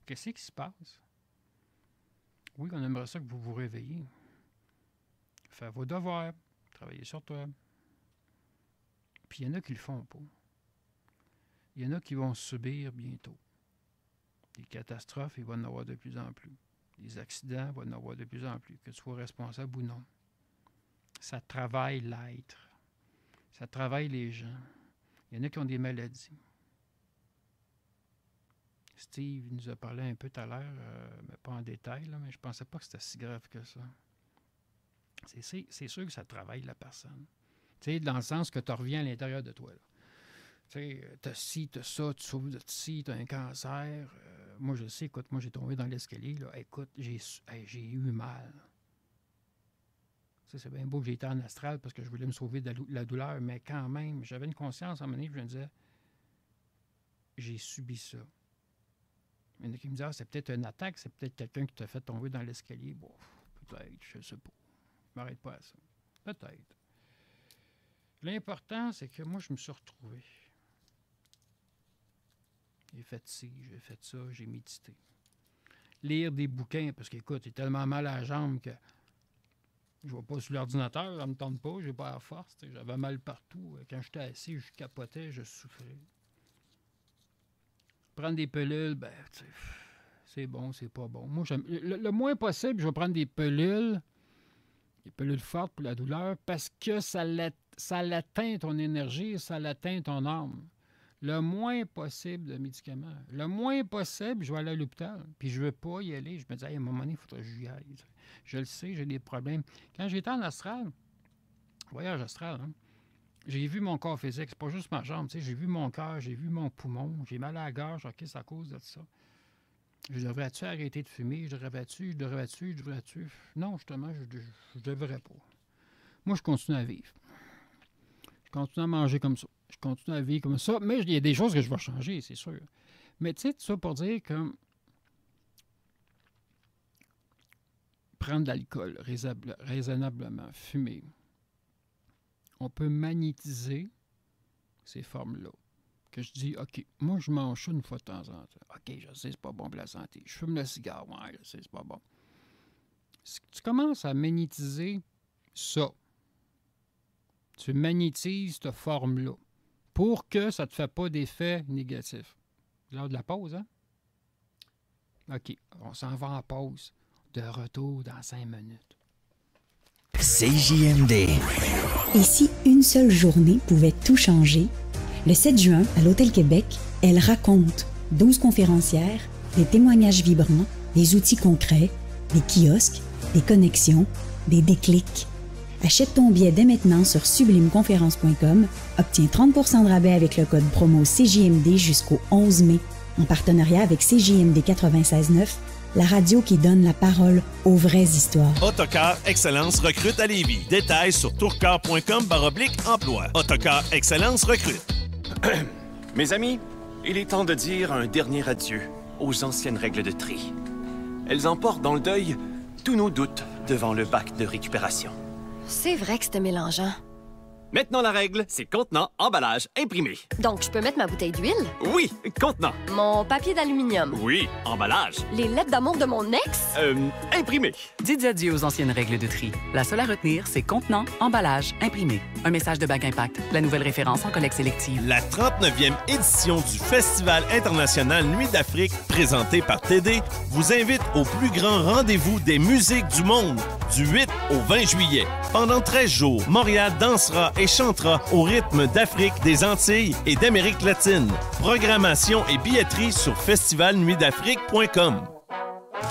Qu'est-ce qui se passe? Oui, on aimerait ça que vous vous réveilliez. Faites vos devoirs. Travaillez sur toi. Puis il y en a qui le font pas. Il y en a qui vont subir bientôt. Des catastrophes, il va y en avoir de plus en plus. Des accidents, il va y en avoir de plus en plus. Que tu sois responsable ou non. Ça travaille l'être. Ça travaille les gens. Il y en a qui ont des maladies. Steve nous a parlé un peu tout à l'heure, mais pas en détail, là, mais je ne pensais pas que c'était si grave que ça. C'est sûr que ça travaille la personne. Tu sais, dans le sens que tu reviens à l'intérieur de toi. Tu sais, tu as ci, tu as ça, tu souffres de ci, tu as un cancer. Moi, je sais, écoute, moi, j'ai tombé dans l'escalier. Là, écoute, j'ai eu mal. Tu sais, c'est bien beau que j'ai été en astral parce que je voulais me sauver de la douleur, mais quand même, j'avais une conscience à un moment donné, je me disais, j'ai subi ça. Il y en a qui me disent, c'est peut-être une attaque, c'est peut-être quelqu'un qui t'a fait tomber dans l'escalier. Bon, peut-être, je ne sais pas. Je ne m'arrête pas à ça. Peut-être. L'important, c'est que moi, je me suis retrouvé. J'ai fait ci, j'ai fait ça, j'ai médité. Lire des bouquins, parce qu'écoute, j'ai tellement mal à la jambe que je ne vais pas sur l'ordinateur, ça ne me tente pas, j'ai pas la force. J'avais mal partout. Quand j'étais assis, je capotais, je souffrais. Prendre des pilules, ben, tu sais, c'est bon, c'est pas bon. Moi, le moins possible, je vais prendre des pilules fortes pour la douleur, parce que ça l'atteint ton énergie, ça l'atteint ton âme. Le moins possible de médicaments. Le moins possible, je vais aller à l'hôpital, puis je ne veux pas y aller. Je me dis, hey, à un moment donné, il faudrait que j'y aille. Je le sais, j'ai des problèmes. Quand j'étais en astral, voyage astral, hein, j'ai vu mon corps physique, c'est pas juste ma jambe, tu sais, j'ai vu mon cœur, j'ai vu mon poumon, j'ai mal à la gorge, OK, c'est à cause de ça. Je devrais-tu arrêter de fumer? Je devrais-tu? Non, justement, je devrais pas. Moi, je continue à vivre. Je continue à manger comme ça. Je continue à vivre comme ça, mais il y a des choses que je vais changer, c'est sûr. Mais tu sais, tout ça pour dire que prendre de l'alcool raisonnablement, fumer, on peut magnétiser ces formes-là. Que je dis, OK, moi, je mange ça une fois de temps en temps. OK, je sais, c'est pas bon pour la santé. Je fume le cigare, ouais, je sais, c'est pas bon. Si tu commences à magnétiser ça, tu magnétises cette forme-là pour que ça ne te fait pas d'effet négatif. L'heure de la pause, hein? OK, on s'en va en pause. De retour dans 5 minutes. CJMD. Et si une seule journée pouvait tout changer? Le 7 juin, à l'Hôtel Québec, Elle raconte 12 conférencières, des témoignages vibrants, des outils concrets, des kiosques, des connexions, des déclics. Achète ton billet dès maintenant sur sublimeconférence.com. Obtiens 30% de rabais avec le code promo CJMD jusqu'au 11 mai. En partenariat avec CJMD 96.9, la radio qui donne la parole aux vraies histoires. Autocar Excellence recrute à Lévis. Détails sur tourcar.com/emploi. Autocar Excellence recrute. Mes amis, il est temps de dire un dernier adieu aux anciennes règles de tri. Elles emportent dans le deuil tous nos doutes devant le bac de récupération. C'est vrai que c'était mélangeant. Maintenant, la règle, c'est contenant, emballage, imprimé. Donc, je peux mettre ma bouteille d'huile? Oui, contenant. Mon papier d'aluminium? Oui, emballage. Les lettres d'amour de mon ex? Imprimé. Dites adieu aux anciennes règles de tri. La seule à retenir, c'est contenant, emballage, imprimé. Un message de Bac Impact, la nouvelle référence en collecte sélective. La 39e édition du Festival international Nuit d'Afrique, présenté par TD, vous invite au plus grand rendez-vous des musiques du monde, du 8 au 20 juillet. Pendant 13 jours, Montréal dansera et chantera au rythme d'Afrique, des Antilles et d'Amérique latine. Programmation et billetterie sur festivalnuitdafrique.com.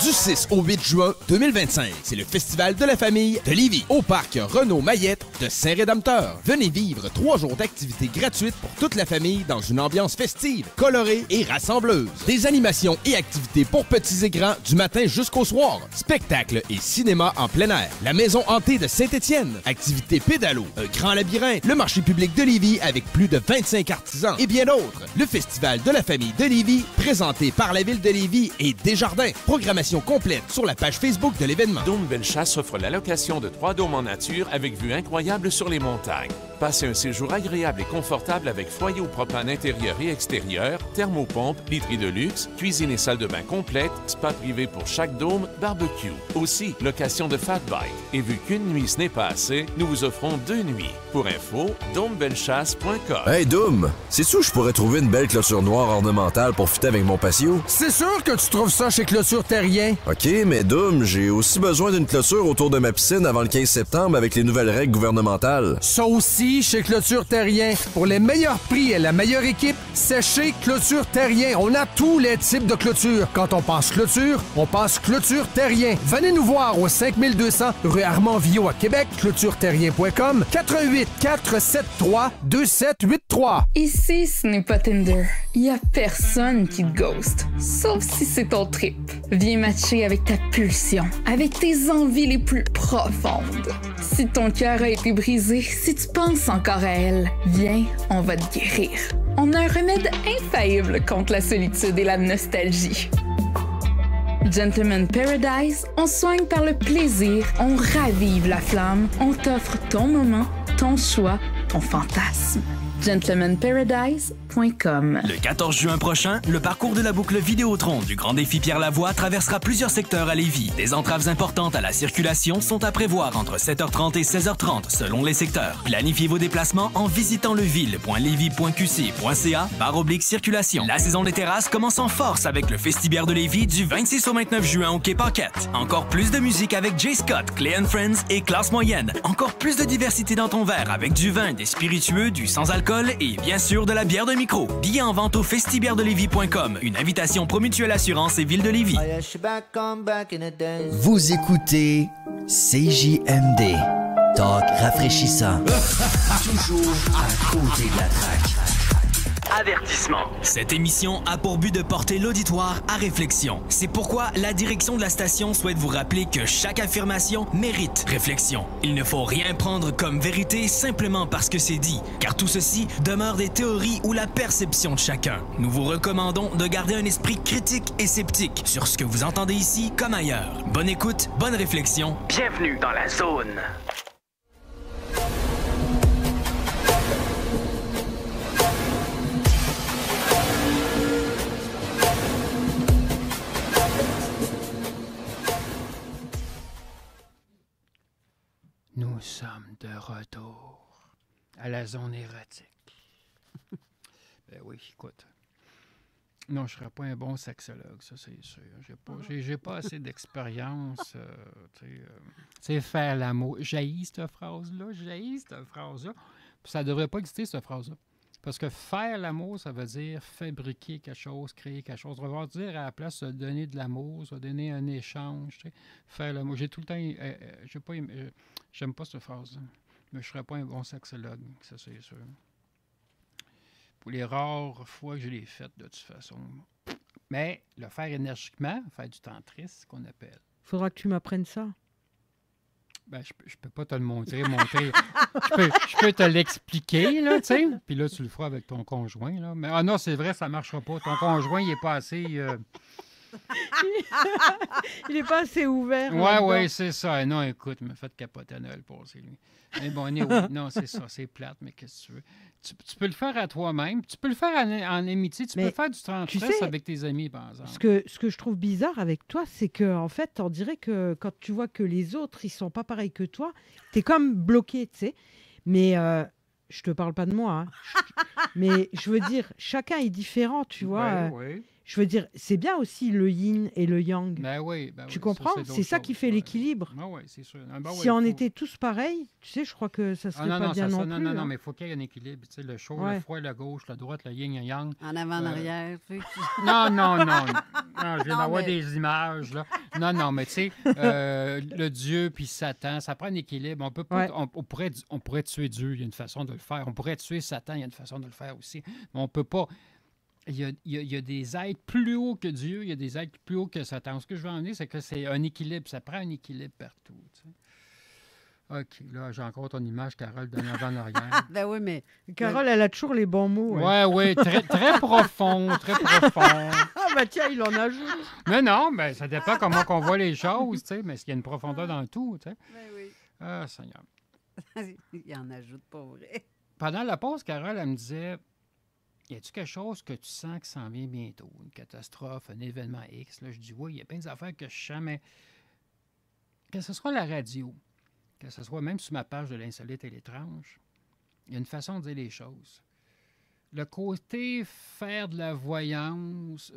Du 6 au 8 juin 2025, c'est le Festival de la famille de Lévis au parc Renaud-Mayette de Saint-Rédempteur. Venez vivre 3 jours d'activités gratuites pour toute la famille dans une ambiance festive, colorée et rassembleuse. Des animations et activités pour petits et grands du matin jusqu'au soir. Spectacles et cinéma en plein air. La maison hantée de Saint-Étienne. Activités pédalo, un grand labyrinthe. Le marché public de Lévis avec plus de 25 artisans et bien d'autres. Le Festival de la famille de Lévis, présenté par la ville de Lévis et Desjardins. Programmation complète sur la page Facebook de l'événement. Dôme Bellechasse offre la location de 3 dômes en nature avec vue incroyable sur les montagnes. Passez un séjour agréable et confortable avec foyer au propane intérieur et extérieur, thermopompe, literie de luxe, cuisine et salle de bain complète, spa privé pour chaque dôme, barbecue. Aussi, location de fat bike. Et vu qu'une nuit ce n'est pas assez, nous vous offrons 2 nuits. Pour info, dômebellechasse.com. Hey Dôme, sais-tu où je pourrais trouver une belle clôture noire ornementale pour fitter avec mon patio? C'est sûr que tu trouves ça chez Clôture Terrien. OK, mais Dôme, j'ai aussi besoin d'une clôture autour de ma piscine avant le 15 septembre avec les nouvelles règles gouvernementales. Ça aussi, chez Clôture Terrien. Pour les meilleurs prix et la meilleure équipe, c'est chez Clôture Terrien. On a tous les types de clôtures. Quand on pense clôture, on pense Clôture Terrien. Venez nous voir au 5200 rue Armand-Villot à Québec, clôtureterrien.com, 88 473 2783. Ici, ce n'est pas Tinder. Il y a personne qui te ghost. Sauf si c'est ton trip. Viens matcher avec ta pulsion, avec tes envies les plus profondes. Si ton cœur a été brisé, si tu penses encore à elle, viens, on va te guérir. On a un remède infaillible contre la solitude et la nostalgie. Gentleman Paradise, on soigne par le plaisir, on ravive la flamme, on t'offre ton moment, ton choix, ton fantasme. gentlemanparadise.com. Le 14 juin prochain, le parcours de la boucle Vidéotron du Grand Défi Pierre Lavoie traversera plusieurs secteurs à Lévis. Des entraves importantes à la circulation sont à prévoir entre 7h30 et 16h30 selon les secteurs. Planifiez vos déplacements en visitant leville.qc.ca/circulation. La saison des terrasses commence en force avec le Festibiaire de Lévis du 26 au 29 juin au Quai Paquette. Encore plus de musique avec Jay Scott, Clay & Friends et Classe Moyenne. Encore plus de diversité dans ton verre avec du vin, des spiritueux, du sans-alcool et bien sûr de la bière de micro. Billets en vente au festibiairedelevis.com. Une invitation Promutuelle Assurance et Ville de Lévis. Vous écoutez CJMD. Talk rafraîchissant. Toujours à côté de la traque. Avertissement. Cette émission a pour but de porter l'auditoire à réflexion. C'est pourquoi la direction de la station souhaite vous rappeler que chaque affirmation mérite réflexion. Il ne faut rien prendre comme vérité simplement parce que c'est dit, car tout ceci demeure des théories ou la perception de chacun. Nous vous recommandons de garder un esprit critique et sceptique sur ce que vous entendez ici comme ailleurs. Bonne écoute, bonne réflexion. Bienvenue dans la zone. Nous sommes de retour à la zone érotique. Ben oui, écoute. Non, je ne serais pas un bon sexologue, ça c'est sûr. J'ai pas assez d'expérience. Tu sais, faire l'amour. J'haïs cette phrase-là. Puis ça ne devrait pas exister, cette phrase-là. Parce que faire l'amour, ça veut dire fabriquer quelque chose, créer quelque chose. On va dire à la place de donner de l'amour, ça va donner un échange. Tu sais. Faire l'amour. J'ai tout le temps. J'aime pas cette phrase-là. Mais je ne serais pas un bon sexologue, ça c'est sûr. Pour les rares fois que je l'ai fait, de toute façon. Mais le faire énergiquement, faire du tantrisme, qu'on appelle. Faudra que tu m'apprennes ça. Ben, je peux pas te le montrer. Je peux te l'expliquer, là, tu sais. Puis là, tu le feras avec ton conjoint, là. Mais non, c'est vrai, ça marchera pas. Ton conjoint, il est pas assez... Il est pas assez ouvert. Oui, c'est ça. Non, écoute, il m'a fait capoter à Noël passé, lui. Mais bon, non, c'est ça, c'est plate, mais qu'est-ce que tu veux? Tu peux le faire à toi-même. Tu peux le faire en amitié. Tu peux faire du tantrisme avec tes amis, par exemple. Ce que je trouve bizarre avec toi, c'est qu'en fait, on dirait que quand tu vois que les autres, ils sont pas pareils que toi, tu es comme bloqué, tu sais. Mais je te parle pas de moi, hein. Mais je veux dire, chacun est différent, tu vois. Oui. Je veux dire, c'est bien aussi le yin et le yang. Ben oui, Tu comprends? C'est ça qui fait l'équilibre. Ben oui, c'est sûr. Si on était tous pareils, tu sais, je crois que ça serait pas bien non plus. Non, mais il faut qu'il y ait un équilibre. Tu sais, le chaud, le froid, la gauche, la droite, le yin et le yang. En avant, en arrière. Non. Je viens d'avoir des images, là. Non, mais tu sais, le Dieu puis Satan, ça prend un équilibre. On peut pas, on pourrait tuer Dieu, il y a une façon de le faire. On pourrait tuer Satan, il y a une façon de le faire aussi. Mais on peut pas... Il y a des êtres plus hauts que Dieu, il y a des êtres plus hauts que Satan. Ce que je veux en dire, c'est que c'est un équilibre. Ça prend un équilibre partout. Tu sais. OK, là, j'ai encore ton image, Carole, de l'avant en arrière. Ben oui, mais... Carole, elle a toujours les bons mots. Oui, très, très profond, très profond. Ah, ben tiens, il en ajoute. Non, ben ça dépend comment on voit les choses, tu sais, mais il y a une profondeur dans tout, tu sais. Ben oui. Ah, Seigneur. Il en ajoute, pas vrai. Pendant la pause, Carole, elle me disait... Y a-tu quelque chose que tu sens qui s'en vient bientôt? Une catastrophe, un événement X? Là, je dis oui, il y a plein d'affaires que je sens, mais que ce soit la radio, que ce soit même sur ma page de l'insolite et l'étrange, il y a une façon de dire les choses. Le côté faire de la voyance,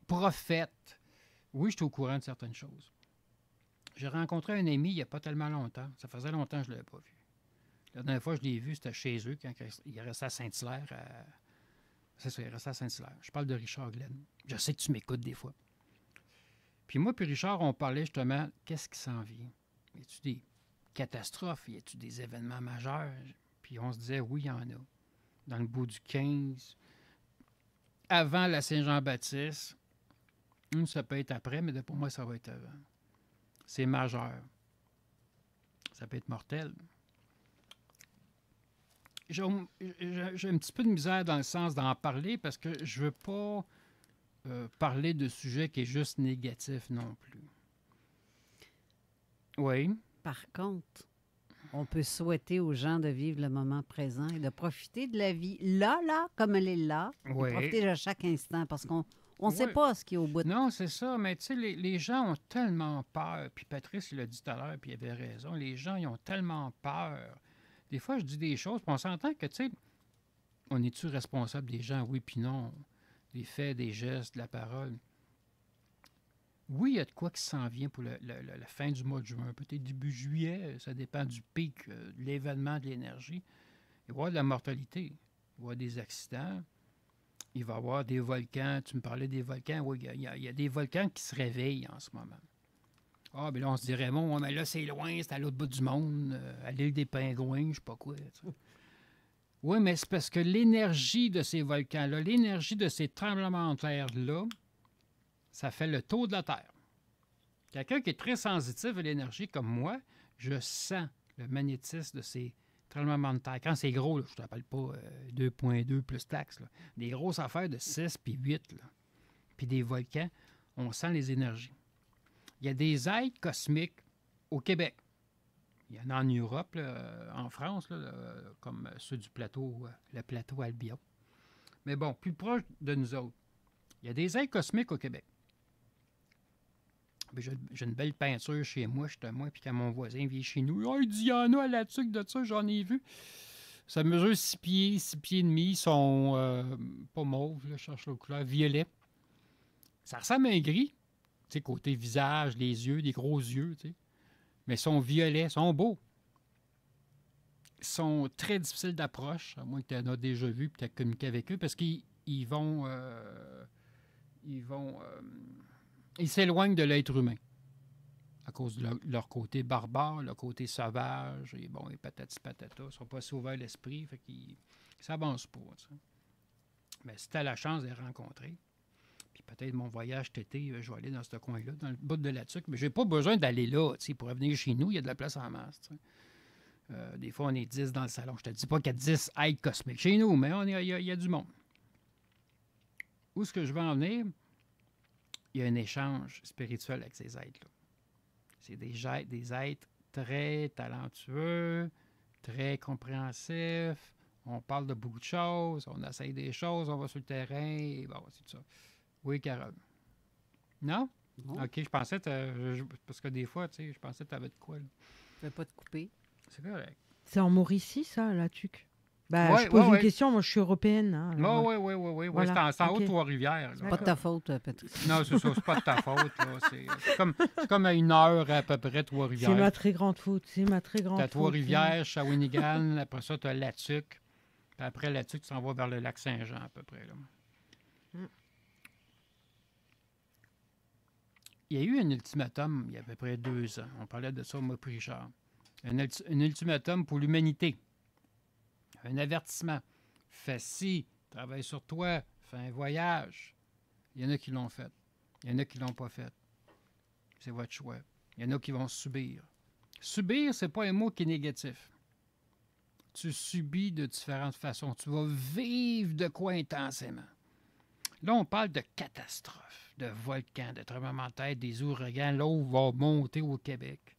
prophète, oui, je suis au courant de certaines choses. J'ai rencontré un ami il n'y a pas tellement longtemps. Ça faisait longtemps que je ne l'avais pas vu. La dernière fois que je l'ai vu, c'était chez eux, quand il restait à Saint-Hilaire. C'est ça, il restait à Saint-Hilaire. Je parle de Richard Glenn. Je sais que tu m'écoutes des fois. Puis moi puis Richard, on parlait justement, qu'est-ce qui s'en vient? Y a-tu des catastrophes? Y a-tu des événements majeurs? Puis on se disait, oui, il y en a. Dans le bout du 15, avant la Saint-Jean-Baptiste, ça peut être après, mais pour moi, ça va être avant. C'est majeur. Ça peut être mortel. J'ai un petit peu de misère dans le sens d'en parler parce que je veux pas parler de sujet qui est juste négatif non plus. Oui. Par contre, on peut souhaiter aux gens de vivre le moment présent et de profiter de la vie là, comme elle est là. Oui. Et profiter à chaque instant parce qu'on ne sait pas ce qui est au bout. Non, c'est ça. Mais tu sais, les gens ont tellement peur. Puis Patrice, il l'a dit tout à l'heure, puis il avait raison. Les gens, ils ont tellement peur. Des fois, je dis des choses, puis on s'entend que, tu sais, on est-tu responsable des gens? Oui, puis non. Des faits, des gestes, de la parole. Oui, il y a de quoi qui s'en vient pour la fin du mois de juin, peut-être début juillet. Ça dépend du pic, de l'événement, de l'énergie. Il va y avoir de la mortalité. Il va y avoir des accidents. Il va y avoir des volcans. Tu me parlais des volcans. Oui, il y a des volcans qui se réveillent en ce moment. Ah, bien là, on se dirait, bon, mais là, c'est loin, c'est à l'autre bout du monde, à l'île des Pingouins, je ne sais pas quoi. Tu sais. Oui, mais c'est parce que l'énergie de ces volcans-là, l'énergie de ces tremblements de terre-là, ça fait le tour de la Terre. Quelqu'un qui est très sensitif à l'énergie comme moi, je sens le magnétisme de ces tremblements de terre. Quand c'est gros, là, je ne te rappelle pas 2.2 plus taxes, là, des grosses affaires de 6 puis 8, là, puis des volcans, on sent les énergies. Il y a des êtres cosmiques au Québec. Il y en a en Europe, là, en France, là, comme ceux du plateau, le plateau Albion. Mais bon, plus proche de nous autres, il y a des êtres cosmiques au Québec. J'ai une belle peinture chez moi, justement, puis quand mon voisin vient chez nous, « Oh, il dit, il y en a à la tuque de ça, j'en ai vu. » Ça mesure 6 pieds et demi, ils sont pas mauves, là, je cherche la couleur, violet. Ça ressemble à un gris. Tu sais, côté visage, les yeux, des gros yeux, tu sais. Mais ils sont violets, ils sont beaux. Ils sont très difficiles d'approche, à moins que tu en as déjà vu et que tu as communiqué avec eux, parce qu'ils s'éloignent de l'être humain à cause de leur côté barbare, leur côté sauvage, et bon, et patati patata. Ils ne sont pas si ouverts l'esprit, fait qu'ils ne s'avancent pas. Ça. Mais si tu as la chance de les rencontrer, puis peut-être mon voyage cet été, je vais aller dans ce coin-là, dans le bout de la tuque. Mais je n'ai pas besoin d'aller là. Pour venir chez nous, il y a de la place en masse. Des fois, on est 10 dans le salon. Je ne te dis pas qu'il y a 10 êtres cosmiques chez nous, mais il y a du monde. Où est-ce que je veux en venir? Il y a un échange spirituel avec ces êtres-là. C'est des êtres très talentueux, très compréhensifs. On parle de beaucoup de choses, on essaye des choses, on va sur le terrain, et bon, c'est tout ça. Oui, Carole. Non? Non. OK, je pensais, parce que des fois, tu sais, je pensais que tu avais de quoi, là. Je ne vais pas te couper. C'est correct. C'est en Mauricie, ça, la tuque? Ben, je pose une question, moi je suis européenne. Hein, oui. Voilà. C'est en haut de Trois-Rivières. C'est pas de ta faute, Patrice. Non, c'est ça, c'est pas de ta faute. C'est comme à 1 heure à peu près, Trois-Rivières. C'est ma très grande faute, T'as Trois-Rivières, Shawinigan, après ça, tu as Latuc. Puis après Latuc, tu s'en vas vers le lac Saint-Jean à peu près. Là. Il y a eu un ultimatum il y a à peu près 2 ans. On parlait de ça, moi, Richard. Un ultimatum pour l'humanité. Un avertissement. Fais ci, travaille sur toi, fais un voyage. Il y en a qui l'ont fait. Il y en a qui ne l'ont pas fait. C'est votre choix. Il y en a qui vont subir. Subir, c'est pas un mot qui est négatif. Tu subis de différentes façons. Tu vas vivre de quoi intensément. Là, on parle de catastrophes, de volcans, de tremblements de terre, des ouragans. L'eau va monter au Québec.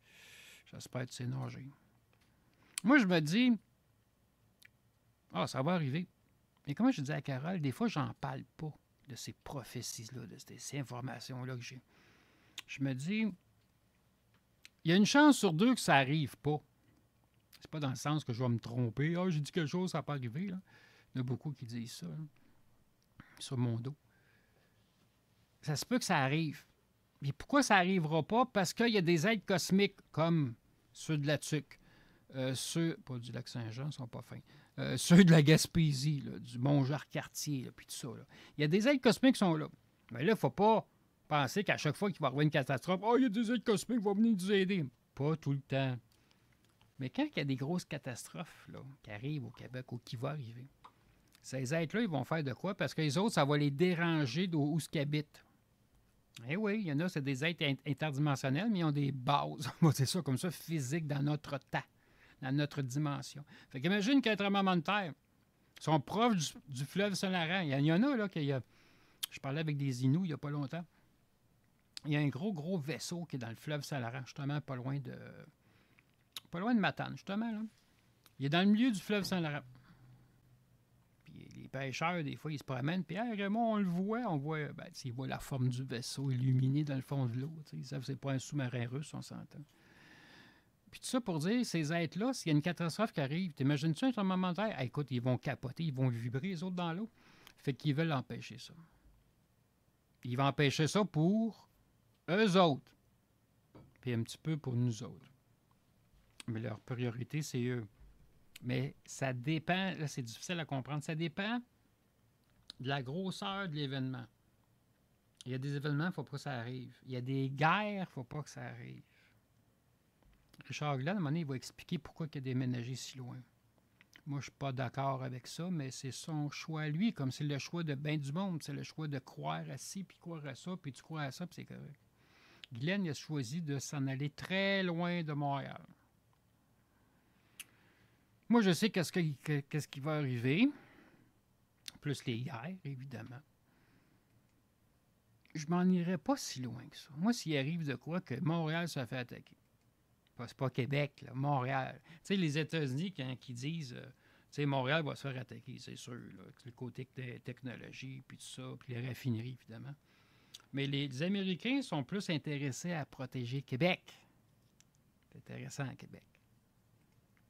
J'espère que tu sais nager. Moi, je me dis, ça va arriver. Mais comme je disais à Carole, des fois, j'en parle pas de ces prophéties-là, de ces informations-là que j'ai. Je me dis, il y a une chance sur 2 que ça n'arrive pas. C'est pas dans le sens que je vais me tromper. J'ai dit quelque chose, ça n'a pas arrivé. Là. Il y en a beaucoup qui disent ça, là, sur mon dos. Ça se peut que ça arrive. Mais pourquoi ça n'arrivera pas? Parce qu'il y a des êtres cosmiques comme ceux de la Tuque, ceux, pas du lac Saint-Jean, ils ne sont pas fins, ceux de la Gaspésie, là, du Mont-Jacques-Cartier, puis tout ça. Là. Il y a des êtres cosmiques qui sont là. Mais là, il ne faut pas penser qu'à chaque fois qu'il va y avoir une catastrophe, il y a des êtres cosmiques qui vont venir nous aider. Pas tout le temps. Mais quand il y a des grosses catastrophes là, qui arrivent au Québec ou qui vont arriver, ces êtres-là, ils vont faire de quoi? Parce que les autres, ça va les déranger d'où ce qu'ils habitent. Eh oui, il y en a, c'est des êtres interdimensionnels, mais ils ont des bases, on va dire ça comme ça, physiques dans notre temps, dans notre dimension. Fait qu'imagine qu'il y a un tremblement de terre. Ils sont proches du fleuve Saint-Laurent. Il y en a, là, je parlais avec des Inuits il n'y a pas longtemps. Il y a un gros vaisseau qui est dans le fleuve Saint-Laurent, justement pas loin de Matane, justement. Là. Il est dans le milieu du fleuve Saint-Laurent. Puis les pêcheurs, des fois, ils se promènent, puis Raymond, on voit ils voient la forme du vaisseau illuminée dans le fond de l'eau. Ils savent que c'est pas un sous-marin russe, on s'entend. Puis tout ça pour dire, ces êtres-là, s'il y a une catastrophe qui arrive, t'imagines-tu un tremblement de terre? Écoute, ils vont capoter, ils vont vibrer, les autres, dans l'eau. Fait qu'ils veulent empêcher ça. Ils vont empêcher ça pour eux autres, puis un petit peu pour nous autres. Mais leur priorité, c'est eux. Mais ça dépend, là, c'est difficile à comprendre, ça dépend de la grosseur de l'événement. Il y a des événements, il ne faut pas que ça arrive. Il y a des guerres, il ne faut pas que ça arrive. Richard Glenn, à un moment donné, il va expliquer pourquoi il a déménagé si loin. Moi, je ne suis pas d'accord avec ça, mais c'est son choix à lui, comme c'est le choix de bien du monde. C'est le choix de croire à ci, puis croire à ça, puis tu crois à ça, puis c'est correct. Glenn, il a choisi de s'en aller très loin de Montréal. Moi, je sais qu'est-ce qui va arriver, plus les guerres, évidemment. Je m'en irais pas si loin que ça. Moi, s'il arrive de quoi que Montréal se fait attaquer, c'est pas Québec, là, Montréal. Tu sais, les États-Unis, quand ils disent, tu sais, Montréal va se faire attaquer, c'est sûr, là, le côté technologie, puis tout ça, puis les raffineries, évidemment. Mais les Américains sont plus intéressés à protéger Québec. C'est intéressant à Québec.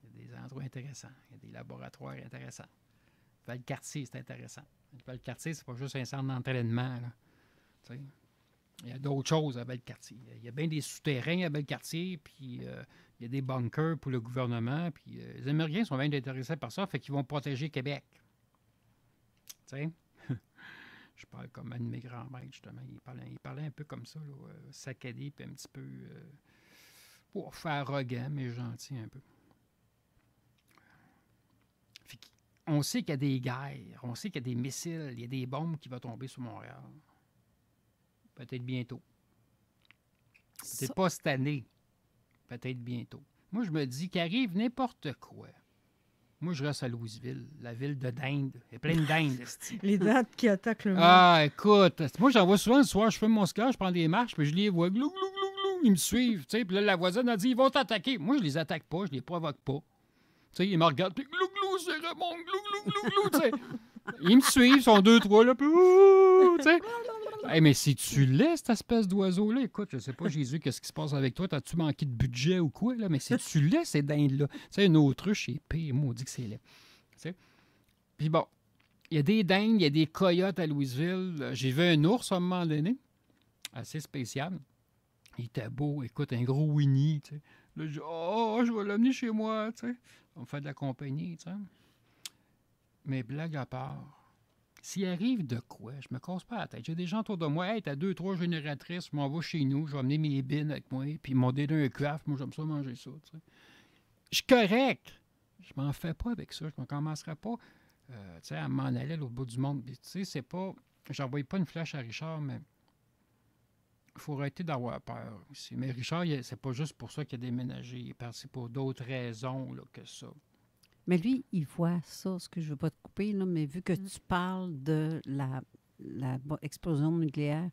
Il y a des endroits intéressants. Il y a des laboratoires intéressants. Valcartier, c'est intéressant. Valcartier, c'est pas juste un centre d'entraînement. Là. Tu sais, il y a d'autres choses à Valcartier. Il y a bien des souterrains à Valcartier, puis il y a des bunkers pour le gouvernement. Puis les Américains sont bien intéressés par ça, fait qu'ils vont protéger Québec. Tu sais? Je parle comme un de mes grands-maîtres, justement. Il parlait un peu comme ça, là, saccadé, puis un petit peu pour faire arrogant, mais gentil un peu. On sait qu'il y a des guerres, on sait qu'il y a des missiles, il y a des bombes qui vont tomber sur Montréal. Peut-être bientôt. Peut-être pas cette année. Peut-être bientôt. Moi, je me dis qu'arrive n'importe quoi. Moi, je reste à Louisville, la ville de dinde. Il y a plein de dindes. Les dindes qui attaquent le monde. Ah, écoute, moi, j'en vois souvent le soir, je fais mon ski, je prends des marches, puis je les vois, glou, glou, glou, glou, ils me suivent. Puis là, la voisine a dit, ils vont t'attaquer. Moi, je les attaque pas, je les provoque pas. Tu sais, ils me regardent, puis glou, glou, c'est Raymond, glou, glou, glou, glou, tu sais. Ils me suivent, ils sont 2-3 là, puis tu sais. Hey, mais si tu laisses cette espèce d'oiseau-là, écoute, je sais pas, Jésus, qu'est-ce qui se passe avec toi? T'as-tu manqué de budget ou quoi, là? Mais si tu laisses ces dindes-là, tu sais, une autruche, c'est pire, moi, on dit que c'est laid. sais. Puis bon, il y a des dindes, il y a des coyotes à Louisville. J'ai vu un ours à un moment donné, assez spécial. Il était beau, écoute, un gros Winnie, tu sais. Là, je dis, je vais l'amener chez moi, tu sais. On me fait de la compagnie, tu sais. Mais blague à part, s'il arrive de quoi, je me casse pas la tête. J'ai des gens autour de moi, hey, t'as 2-3 génératrices, je m'en vais chez nous, je vais amener mes bines avec moi, puis ils m'ont donné un craft, moi j'aime ça manger ça, tu sais. Je suis correct. Je m'en fais pas avec ça. Je ne commencerai pas tu sais, à m'en aller à l'autre bout du monde. Tu sais, c'est pas... J'envoie pas une flèche à Richard, mais il faut arrêter d'avoir peur aussi. Mais Richard, c'est pas juste pour ça qu'il a déménagé. Il est parti pour d'autres raisons là, que ça. Mais lui, il voit ça, ce que je veux pas te couper, là, mais vu que tu parles de la explosion nucléaire,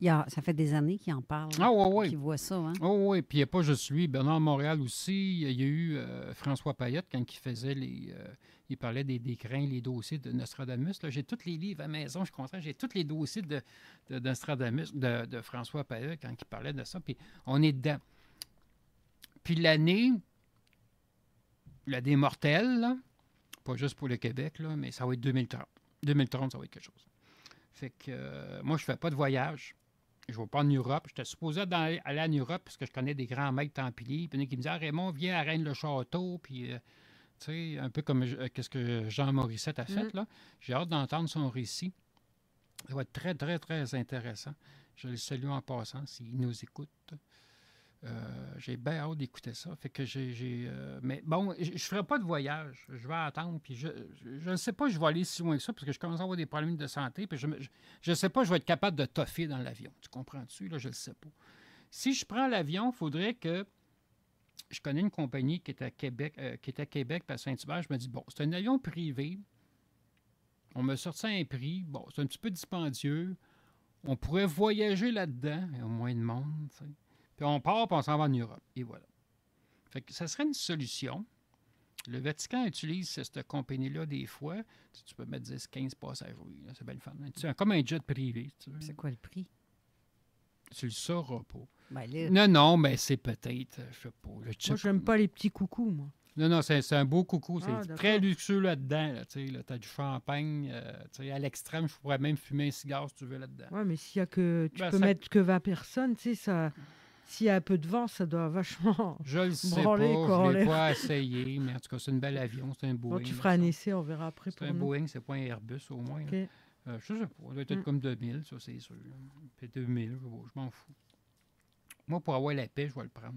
ça fait des années qu'il en parle, qu'il voit ça. Hein? Oh oui, puis il n'y a pas juste lui. Bernard Montréal aussi. Il y a eu François Payette, quand il faisait il parlait des craints, les dossiers de Nostradamus. Là, j'ai tous les livres à la maison, je suis content. J'ai tous les dossiers de Nostradamus, de François Payette, quand il parlait de ça. Puis on est dedans. Puis l'année mortelle, là, pas juste pour le Québec, là, mais ça va être 2030. 2030, ça va être quelque chose. Fait que moi, je fais pas de voyage. Je ne vais pas en Europe. J'étais supposé aller en Europe parce que je connais des grands maîtres templiers. Puis il y en a qui me disaient, Raymond, viens à Rennes-le-Château. Puis, tu sais, un peu comme qu'est-ce que Jean Morissette a fait, là. J'ai hâte d'entendre son récit. Ça va être très, très, très intéressant. Je le salue en passant s'il nous écoute. J'ai bien hâte d'écouter ça. Fait que mais bon, je ne ferai pas de voyage. Je vais attendre. Puis je ne sais pas, je vais aller si loin que ça parce que je commence à avoir des problèmes de santé. Puis je ne sais pas, je vais être capable de toffer dans l'avion. Tu comprends-tu? Là, je ne le sais pas. Si je prends l'avion, il faudrait que... Je connais une compagnie qui est à Québec, puis à Saint-Hubert. Je me dis, bon, c'est un avion privé. On me sorti un prix. Bon, c'est un petit peu dispendieux. On pourrait voyager là-dedans. Il y a moins de monde, tu sais. Puis on part, puis on s'en va en Europe. Et voilà. Fait que ça serait une solution. Le Vatican utilise cette compagnie-là des fois. Tu peux mettre 10-15 passagers. C'est bien le fun. C'est comme un jet privé. Si tu veux. C'est quoi le prix? Tu le sauras pas. Ben, Non, mais c'est peut-être, je sais pas. Moi, j'aime pas les petits coucous, moi. Non, c'est un beau coucou. C'est très luxueux là-dedans. Là, tu as du champagne. À l'extrême, je pourrais même fumer un cigare si tu veux là-dedans. Oui, mais s'il y a que... Tu peux mettre que 20 personnes, tu sais, ça... S'il y a un peu de vent, ça doit vachement je le sais branler, pas, je ne l'ai pas essayé, mais en tout cas, c'est un bel avion, c'est un Boeing. Bon, tu feras un essai, on verra après. C'est un Boeing, c'est pas un Airbus au moins. Okay. Je ne sais pas, ça doit être comme 2000, ça c'est sûr. Puis 2000, je m'en fous. Moi, pour avoir la paix, je vais le prendre.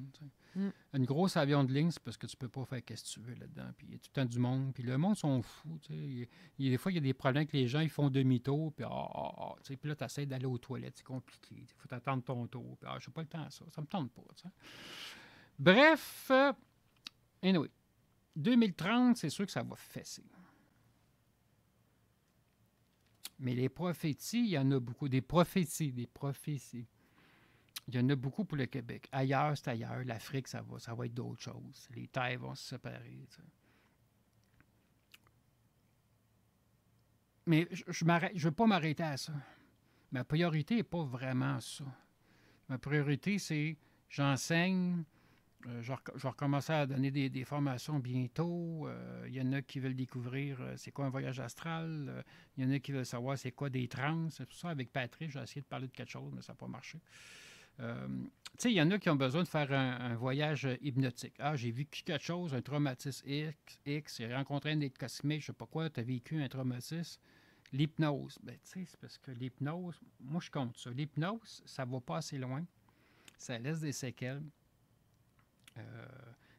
Une grosse avion de ligne, c'est parce que tu peux pas faire ce que tu veux là-dedans. Puis il y a tout le temps du monde. Puis le monde sont fous. Des fois, il y a des problèmes que les gens ils font demi-tour. Puis puis là, tu essaies d'aller aux toilettes. C'est compliqué. Il faut attendre ton tour. Puis je n'ai pas le temps à ça. Ça me tente pas. T'sais. Bref, anyway, 2030, c'est sûr que ça va fesser. Mais les prophéties, il y en a beaucoup. Des prophéties. Il y en a beaucoup pour le Québec. Ailleurs, c'est ailleurs. L'Afrique, ça va être d'autres choses. Les terres vont se séparer. T'sais. Mais je ne veux pas m'arrêter à ça. Ma priorité n'est pas vraiment ça. Ma priorité, c'est j'enseigne. Je vais recommencer à donner des formations bientôt. Il y en a qui veulent découvrir c'est quoi un voyage astral. Il y en a qui veulent savoir c'est quoi des trans. C'est pour ça, avec Patrick, j'ai essayé de parler de quelque chose, mais ça n'a pas marché. Tu sais, il y en a qui ont besoin de faire un voyage hypnotique. Ah, j'ai vécu quelque chose, un traumatisme X, j'ai rencontré un être cosmique, je sais pas quoi, tu as vécu un traumatisme. L'hypnose, ben tu sais, c'est parce que l'hypnose, moi je compte ça. L'hypnose, ça va pas assez loin. Ça laisse des séquelles. Tu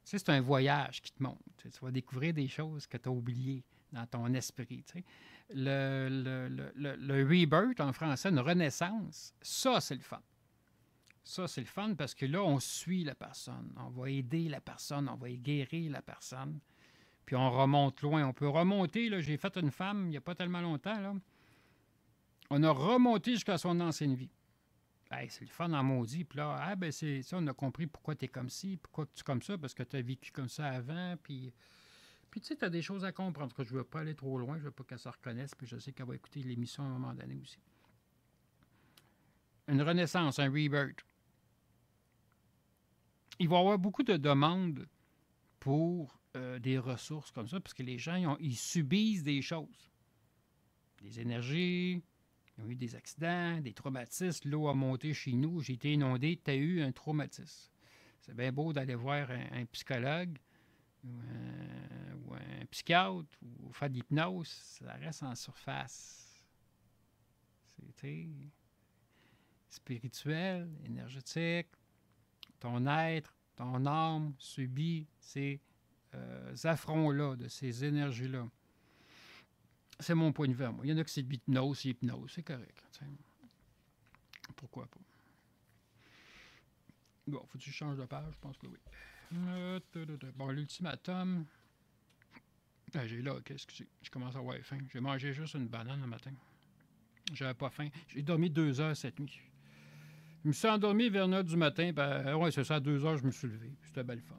sais, c'est un voyage qui te monte. Tu vas découvrir des choses que tu as oubliées dans ton esprit. Tu sais. Le rebirth en français, une renaissance, ça, c'est le fun. Ça, c'est le fun parce que là, on suit la personne. On va aider la personne, on va guérir la personne. Puis on remonte loin. On peut remonter, là, j'ai fait une femme il n'y a pas tellement longtemps. Là. On a remonté jusqu'à son ancienne vie. Hey, c'est le fun en maudit. Puis là, c'est ça, on a compris pourquoi tu es comme ci, pourquoi tu es comme ça, parce que tu as vécu comme ça avant. Puis tu sais, tu as des choses à comprendre. Je ne veux pas aller trop loin, je ne veux pas qu'elle se reconnaisse, puis je sais qu'elle va écouter l'émission à un moment donné aussi. Une renaissance, un rebirth. Il va y avoir beaucoup de demandes pour des ressources comme ça, parce que les gens, ils subissent des choses. Des énergies, ils ont eu des accidents, des traumatismes, l'eau a monté chez nous, j'ai été inondé, tu as eu un traumatisme. C'est bien beau d'aller voir un psychologue ou un psychiatre ou faire de l'hypnose, ça reste en surface. C'est spirituel, énergétique. Ton être, ton âme subit ces affronts-là, de ces énergies-là. C'est mon point de vue. Moi. Il y en a qui c'est de l'hypnose, c'est correct. T'sais. Pourquoi pas? Bon, faut-tu que je change de page? Je pense que oui. Bon, l'ultimatum. Ah, j'ai là, qu'est-ce que c'est? Je commence à avoir faim. J'ai mangé juste une banane le matin. J'avais pas faim. J'ai dormi 2 heures cette nuit. Je me suis endormi vers 9 du matin. Ben, ouais, c'est ça, à 2 heures, je me suis levé. C'était belle fun.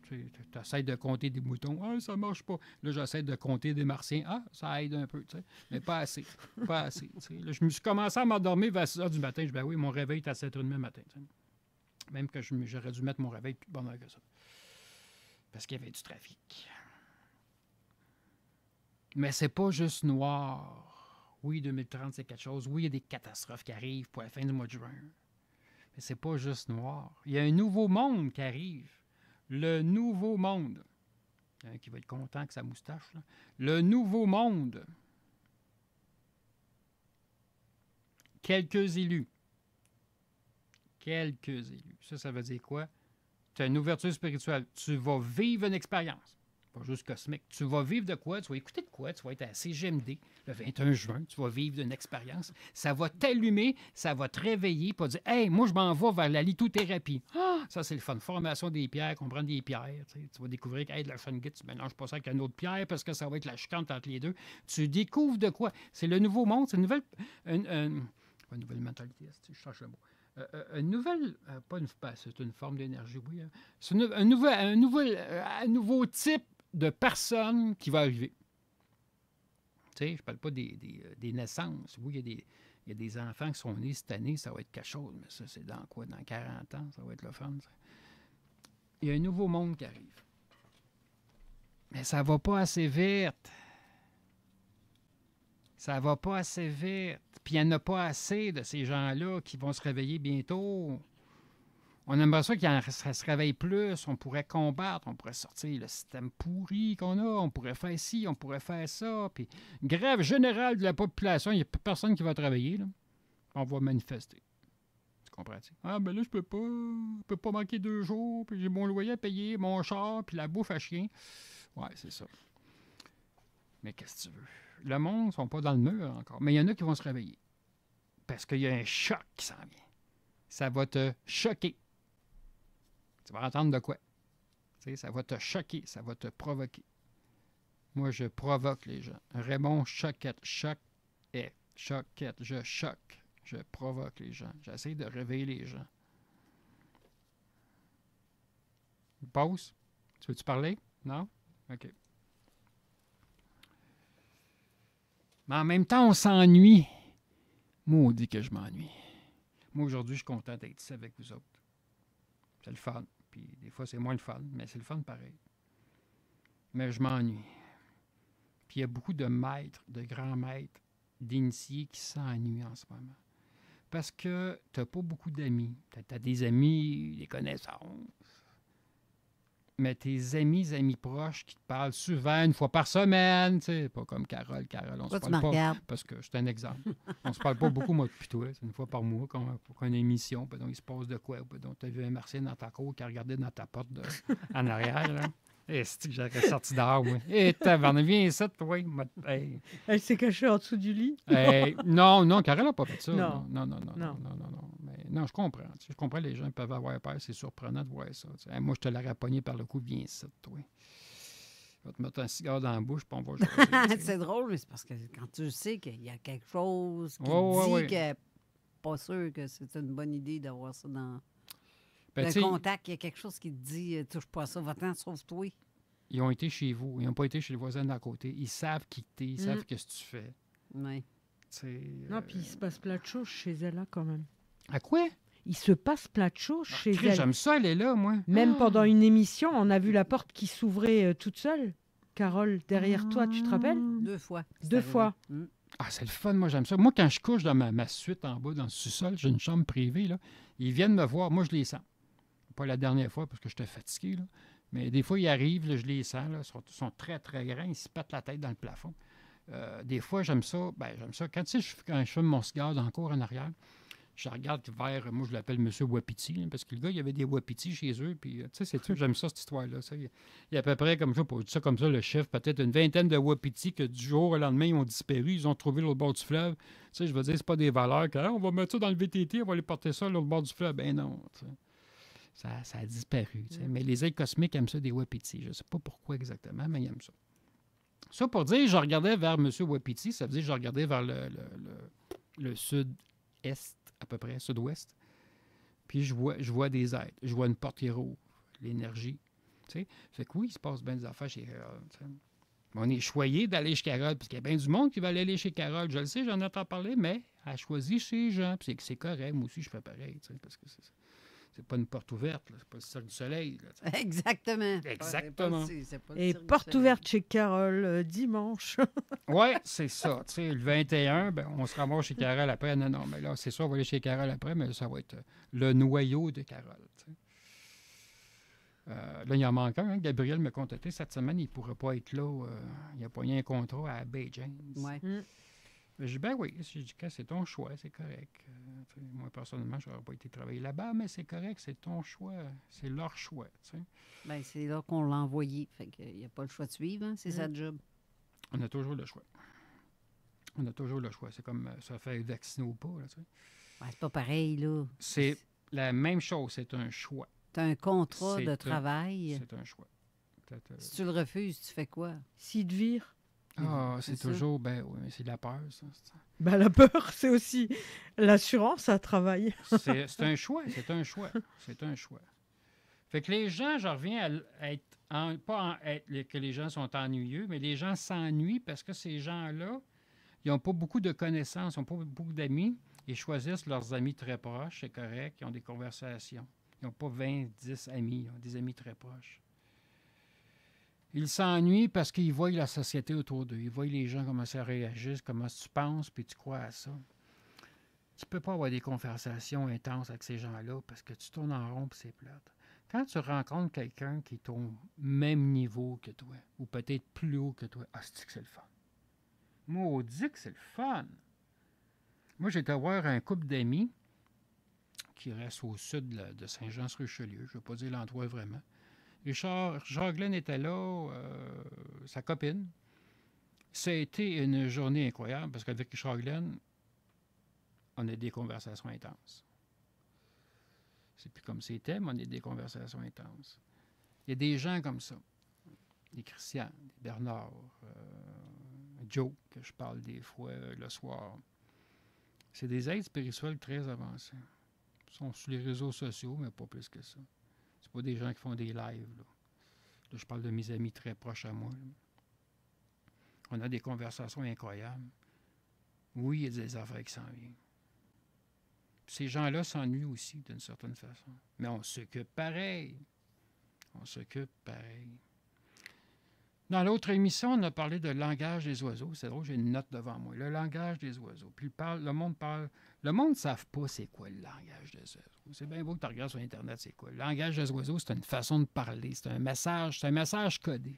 Tu essaies de compter des moutons. Ah, ça marche pas. Là, j'essaie de compter des martiens. Ah, ça aide un peu, tu sais. Mais pas assez. Pas assez. Là, je me suis commencé à m'endormir vers 6 heures du matin. Je dis, ben oui, mon réveil est à 7h30 le matin. T'sais. Même que j'aurais dû mettre mon réveil plus de bonne heure que ça. Parce qu'il y avait du trafic. Mais c'est pas juste noir. Oui, 2030, c'est quelque chose. Oui, il y a des catastrophes qui arrivent pour la fin du mois de juin. Mais c'est pas juste noir. Il y a un nouveau monde qui arrive. Le nouveau monde. Il y en a qui va être content avec sa moustache. Là. Le nouveau monde. Quelques élus. Quelques élus. Ça veut dire quoi? Tu as une ouverture spirituelle. Tu vas vivre une expérience. Pas juste cosmique. Tu vas vivre de quoi? Tu vas écouter de quoi? Tu vas être à CGMD le 21 juin. Tu vas vivre une expérience. Ça va t'allumer, ça va te réveiller pour dire « Hey, moi, je m'en vais vers la lithothérapie. Ah, ça, c'est le fun. Formation des pierres, comprendre des pierres. Tu vas découvrir que de la shungite, tu mélanges pas ça avec une autre pierre parce que ça va être la chicane entre les deux. Tu découvres de quoi? C'est le nouveau monde. C'est une nouvelle... Une nouvelle mentalité. Je cherche le mot. Une nouvelle... c'est une forme d'énergie, oui. Hein. C'est un nouveau type de personne qui va arriver. Tu sais, je parle pas des naissances. Oui, il y a des enfants qui sont nés cette année, ça va être quelque chose, mais ça, c'est dans quoi? Dans 40 ans, ça va être le fun. Ça. Il y a un nouveau monde qui arrive. Mais ça va pas assez vite. Ça va pas assez vite. Puis il n'y en a pas assez de ces gens-là qui vont se réveiller bientôt. On aimerait ça qu'ils se réveillent plus, on pourrait combattre, on pourrait sortir le système pourri qu'on a, on pourrait faire ci, on pourrait faire ça. Puis, grève générale de la population, il n'y a plus personne qui va travailler. Là. On va manifester. Tu comprends-tu? Ah, ben là, je peux pas manquer 2 jours, puis j'ai mon loyer à payer, mon char, puis la bouffe à chien. Ouais, c'est ça. Mais qu'est-ce que tu veux? Le monde ne sont pas dans le mur encore, mais il y en a qui vont se réveiller. Parce qu'il y a un choc qui s'en vient. Ça va te choquer. Tu vas entendre de quoi? Tu sais, ça va te choquer, ça va te provoquer. Moi, je provoque les gens. Raymond Choquette, choquette, je choque, je provoque les gens. J'essaie de réveiller les gens. Pause? Tu veux-tu parler? Non? OK. Mais en même temps, on s'ennuie. Maudit que je m'ennuie. Moi, aujourd'hui, je suis content d'être ici avec vous autres. C'est le fun. Puis des fois, c'est moins le fun, mais c'est le fun pareil. Mais je m'ennuie. Puis il y a beaucoup de maîtres, de grands maîtres, d'initiés qui s'ennuient en ce moment. Parce que tu n'as pas beaucoup d'amis. Tu as des amis, des connaissances. Mais tes amis proches qui te parlent souvent, une fois par semaine, tu sais, pas comme Carole. Carole, on se parle pas. Parce que c'est un exemple. On se parle pas beaucoup, moi, depuis toi. C'est une fois par mois qu'on a une émission. Puis donc, il se passe de quoi? Puis donc, tu as vu un martien dans ta cour qui a regardé dans ta porte en arrière, là. Et c'est que j'aurais sorti dehors, moi. Et t'as viens ici, toi. Hey. Elle s'est cachée en dessous du lit? Non, Carole n'a pas fait ça. Non. Mais non, je comprends. Je comprends, les gens peuvent avoir peur. C'est surprenant de voir ça. Hey, moi, je te l'aurais pogné par le cou, viens ici, toi. Je vais te mettre un cigare dans la bouche, puis on va jouer. C'est drôle, mais c'est parce que quand tu sais qu'il y a quelque chose qui dit que pas sûr que c'est une bonne idée d'avoir ça dans... le contact, il y a quelque chose qui te dit touche pas à ça, va-t'en, sauve-toi. Ils ont été chez vous, ils n'ont pas été chez le voisin d'à côté. Ils savent qui t'es, ils savent qu'est-ce que tu fais. Oui. Non, puis il se passe plein de choses chez elle là quand même. À quoi? il se passe plein de choses chez elle. J'aime ça, elle est là, moi. Même pendant une émission, on a vu la porte qui s'ouvrait toute seule. Carole, derrière toi, tu te rappelles? 2 fois. 2 fois. Ah, c'est le fun, moi, j'aime ça. Moi, quand je couche dans ma suite en bas, dans le sous-sol, j'ai une chambre privée, là, ils viennent me voir. Moi, je les sens. Pas la dernière fois, parce que j'étais fatigué, là. Mais des fois, ils arrivent, là, je les sens, là, ils sont très, très grands, ils se pètent la tête dans le plafond. Des fois, j'aime ça. J'aime ça. Quand je fume mon cigare dans le cours en arrière, je regarde vers, moi, je l'appelle M. Wapiti, là, parce que le gars, il y avait des Wapiti chez eux, puis, tu sais, c'est tout, j'aime ça, cette histoire-là. Ça. Il y a à peu près, comme ça, pour dire ça comme ça, le chef, peut-être une vingtaine de Wapiti que du jour au lendemain, ils ont disparu, ils ont trouvé l'autre bord du fleuve. Tu sais, je veux dire, c'est pas des valeurs que, on va mettre ça dans le VTT, on va aller porter ça l'autre bord du fleuve. Ben non, tu sais. Ça a disparu. Tu sais. Mais les ailes cosmiques aiment ça des Wapiti. Je ne sais pas pourquoi exactement, mais ils aiment ça. Ça pour dire, je regardais vers M. Wapiti, ça veut dire que je regardais vers le sud-est, à peu près, sud-ouest. Puis je vois des êtres. Je vois une porte qui rouvre, l'énergie. Tu sais. Fait que oui, il se passe bien des affaires chez Carole. Tu sais. On est choyé d'aller chez Carole, parce qu'il y a bien du monde qui va aller chez Carole. Je le sais, j'en ai entendu parler, mais elle a choisi chez gens. Puis c'est correct. Moi aussi, je fais pareil, tu sais, parce que c'est pas une porte ouverte, là. C'est pas le Cirque du Soleil. Là, exactement. Exactement. C'est pas Et porte ouverte chez Carole dimanche. Oui, c'est ça. Tu sais, le 21, ben, on se ramasse chez Carole après. Non, mais là, c'est ça, on va aller chez Carole après, mais ça va être le noyau de Carole. Tu sais. Là, il en manque un. Hein. Gabriel m'a contacté cette semaine, il ne pourrait pas être là. Il a pogné un contrat à Bay James. Ouais. J'ai dit, ben oui, j'ai dit, c'est ton choix, c'est correct. Moi, personnellement, je n'aurais pas été travailler là-bas, mais c'est correct, c'est ton choix. C'est leur choix. Ben, c'est là qu'on l'a envoyé. Fait qu'il n'y a pas le choix de suivre, hein? C'est sa job. On a toujours le choix. On a toujours le choix. C'est comme se faire vacciner ou pas. Là, ben, c'est pas pareil, là. C'est la même chose, c'est un choix. Tu as un contrat de travail. C'est un choix. Si tu le refuses, tu fais quoi? S'il te vire. Ah, c'est toujours, ben oui, mais c'est de la peur, ça. Ben, la peur, c'est aussi l'assurance à travail. C'est un choix, c'est un choix. C'est un choix. Fait que les gens, je reviens à être, que les gens sont ennuyeux, mais les gens s'ennuient parce que ces gens-là, ils n'ont pas beaucoup de connaissances, ils n'ont pas beaucoup d'amis, ils choisissent leurs amis très proches, c'est correct, ils ont des conversations. Ils n'ont pas 20, 10 amis, ils ont des amis très proches. Ils s'ennuient parce qu'ils voient la société autour d'eux. Ils voient les gens, comment ça réagissent, comment tu penses, puis tu crois à ça. Tu ne peux pas avoir des conversations intenses avec ces gens-là parce que tu tournes en rond et c'est plate. Quand tu rencontres quelqu'un qui est au même niveau que toi, ou peut-être plus haut que toi, c'est que c'est le fun. Maudit que c'est le fun. Moi, j'ai été voir un couple d'amis qui reste au sud de Saint-Jean-sur-Richelieu. Je ne vais pas dire l'endroit vraiment. Richard Glenn était là, sa copine. Ça a été une journée incroyable parce qu'avec Richard Glenn, on a des conversations intenses. C'est plus comme c'était, mais on a des conversations intenses. Il y a des gens comme ça. Des Christian, des Bernard, Joe, que je parle des fois le soir. C'est des aides spirituels très avancés. Ils sont sur les réseaux sociaux, mais pas plus que ça. C'est pas des gens qui font des lives. Là, je parle de mes amis très proches à moi. Là. On a des conversations incroyables. Oui, il y a des affaires qui s'en viennent. Ces gens-là s'ennuient aussi, d'une certaine façon. Mais on s'occupe pareil. On s'occupe pareil. Dans l'autre émission, on a parlé de langage des oiseaux. C'est drôle, j'ai une note devant moi. Le langage des oiseaux. Puis le monde parle. Le monde ne savent pas c'est quoi le langage des oiseaux. C'est bien beau que tu regardes sur Internet, c'est quoi. Le langage des oiseaux, c'est une façon de parler. C'est un message codé.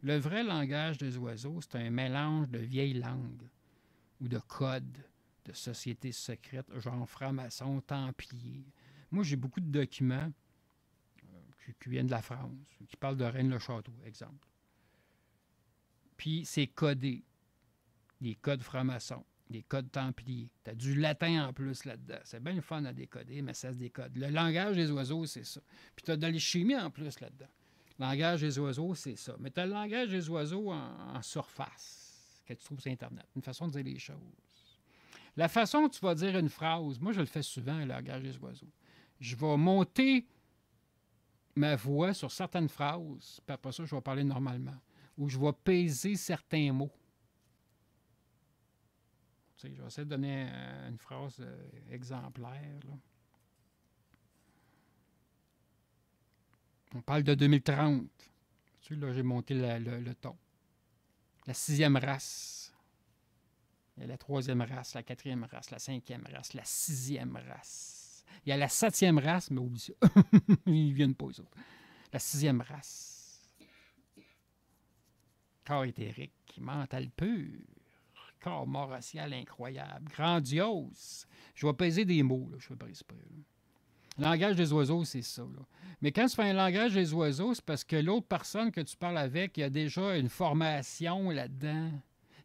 Le vrai langage des oiseaux, c'est un mélange de vieilles langues ou de codes de sociétés secrètes, genre francs-maçons, templiers. Moi, j'ai beaucoup de documents qui viennent de la France, qui parlent de Rennes-le-Château, exemple. Puis c'est codé. Des codes francs-maçons, des codes templiers. Tu as du latin en plus là-dedans. C'est bien le fun à décoder, mais ça se décode. Le langage des oiseaux, c'est ça. Puis tu as de l'alchimie en plus là-dedans. Le langage des oiseaux, c'est ça. Mais tu as le langage des oiseaux en surface, que tu trouves sur Internet. Une façon de dire les choses. La façon que tu vas dire une phrase, moi, je le fais souvent, le langage des oiseaux. Je vais monter ma voix sur certaines phrases, puis après ça, je vais parler normalement. Ou je vais peser certains mots. Tu sais, je vais essayer de donner une phrase exemplaire. Là. On parle de 2030. Tu sais, là, j'ai monté le ton. La 6e race. Il y a la 3e race, la 4e race, la 5e race, la 6e race. Il y a la 7e race, mais oublie ça. Ils ne viennent pas, eux autres. La 6e race. Corps éthérique, mental pur. Corps moral incroyable, grandiose. Je vais peser des mots, là, je fais pas exprès. Le langage des oiseaux, c'est ça. Là. Mais quand tu fais un langage des oiseaux, c'est parce que l'autre personne que tu parles avec, il a déjà une formation là-dedans.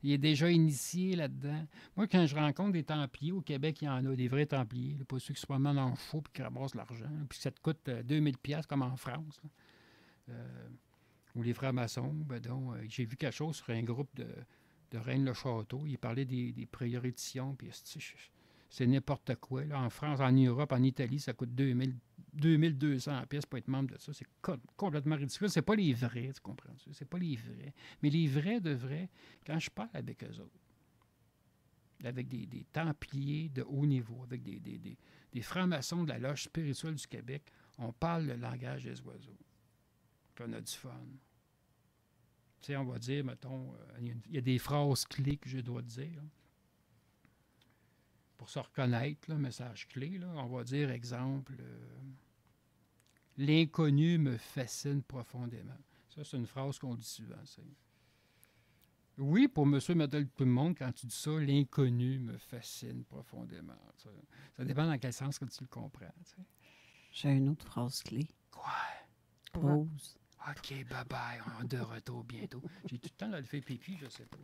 Il est déjà initié là-dedans. Moi, quand je rencontre des Templiers au Québec, il y en a des vrais Templiers, là, pas ceux qui se promènent en faux et qui ramassent l'argent, puis ça te coûte 2000$ comme en France. Ou les francs-maçons, j'ai vu quelque chose sur un groupe de Rennes-le-Château. Il parlait des prioritions, puis c'est n'importe quoi. Là. En France, en Europe, en Italie, ça coûte 2200$ pour être membre de ça. C'est complètement ridicule. C'est pas les vrais, tu comprends? C'est pas les vrais. Mais les vrais de vrais, quand je parle avec eux autres, avec des Templiers de haut niveau, avec des francs-maçons de la loge spirituelle du Québec, on parle le langage des oiseaux. Puis on a du fun. Tu sais, on va dire, mettons, il y a des phrases clés que je dois dire. Là. Pour se reconnaître, là, message clé, là, on va dire, exemple, l'inconnu me fascine profondément. Ça, c'est une phrase qu'on dit souvent. Oui, pour monsieur, madame, tout le monde, quand tu dis ça, l'inconnu me fascine profondément. Ça dépend dans quel sens que tu le comprends. T'sais. J'ai une autre phrase clé. Quoi? Pause. OK, bye-bye. On est de retour bientôt. J'ai tout le temps de le faire pipi, je sais pas.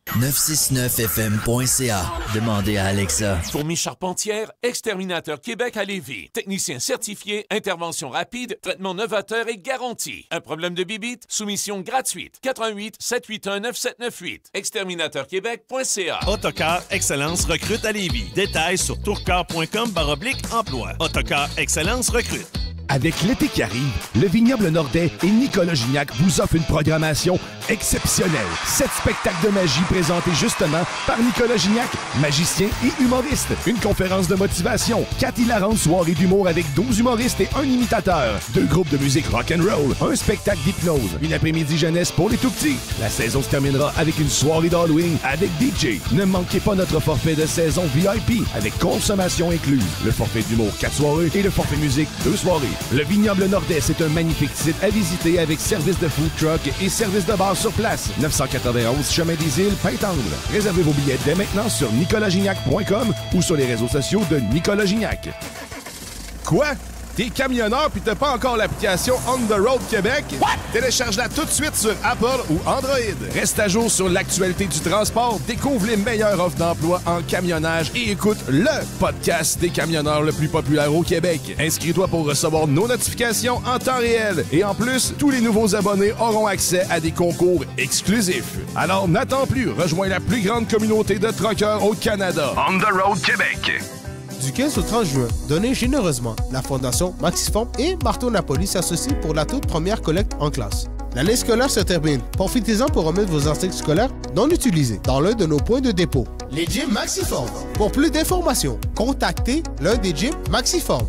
969fm.ca. Demandez à Alexa. Fourmis Charpentière, Exterminateur Québec à Lévis. Technicien certifié, intervention rapide, traitement novateur et garanti. Un problème de bibite? Soumission gratuite. 88 781 9798. Exterminateurquebec.ca. Autocar Excellence recrute à Lévis. Détails sur tourcar.com/emploi. Autocar Excellence recrute. Avec l'été qui arrive, le Vignoble Nordais et Nicolas Gignac vous offrent une programmation exceptionnelle. 7 spectacles de magie présentés justement par Nicolas Gignac, magicien et humoriste. Une conférence de motivation, 4 hilarantes soirées d'humour avec 12 humoristes et un imitateur. 2 groupes de musique rock'n'roll, un spectacle d'hypnose, une après-midi jeunesse pour les tout-petits. La saison se terminera avec une soirée d'Halloween avec DJ. Ne manquez pas notre forfait de saison VIP avec consommation incluse. Le forfait d'humour 4 soirées et le forfait musique 2 soirées. Le Vignoble Nordais, c'est un magnifique site à visiter avec service de food truck et service de bar sur place. 991 Chemin des Îles, Pintendre. Réservez vos billets dès maintenant sur nicolasgignac.com ou sur les réseaux sociaux de Nicolas Gignac. Quoi? T'es camionneur puis t'as pas encore l'application On The Road Québec? What? Télécharge-la tout de suite sur Apple ou Android. Reste à jour sur l'actualité du transport, découvre les meilleures offres d'emploi en camionnage et écoute le podcast des camionneurs le plus populaire au Québec. Inscris-toi pour recevoir nos notifications en temps réel. Et en plus, tous les nouveaux abonnés auront accès à des concours exclusifs. Alors n'attends plus, rejoins la plus grande communauté de truckers au Canada. On The Road Québec. Du 15 au 30 juin, donnez généreusement. La Fondation Maxiform et Marteau Napoli s'associent pour la toute première collecte en classe. L'année scolaire se termine. Profitez-en pour remettre vos articles scolaires non utilisés dans l'un de nos points de dépôt. Les gyms Maxiform. Pour plus d'informations, contactez l'un des gyms Maxiform.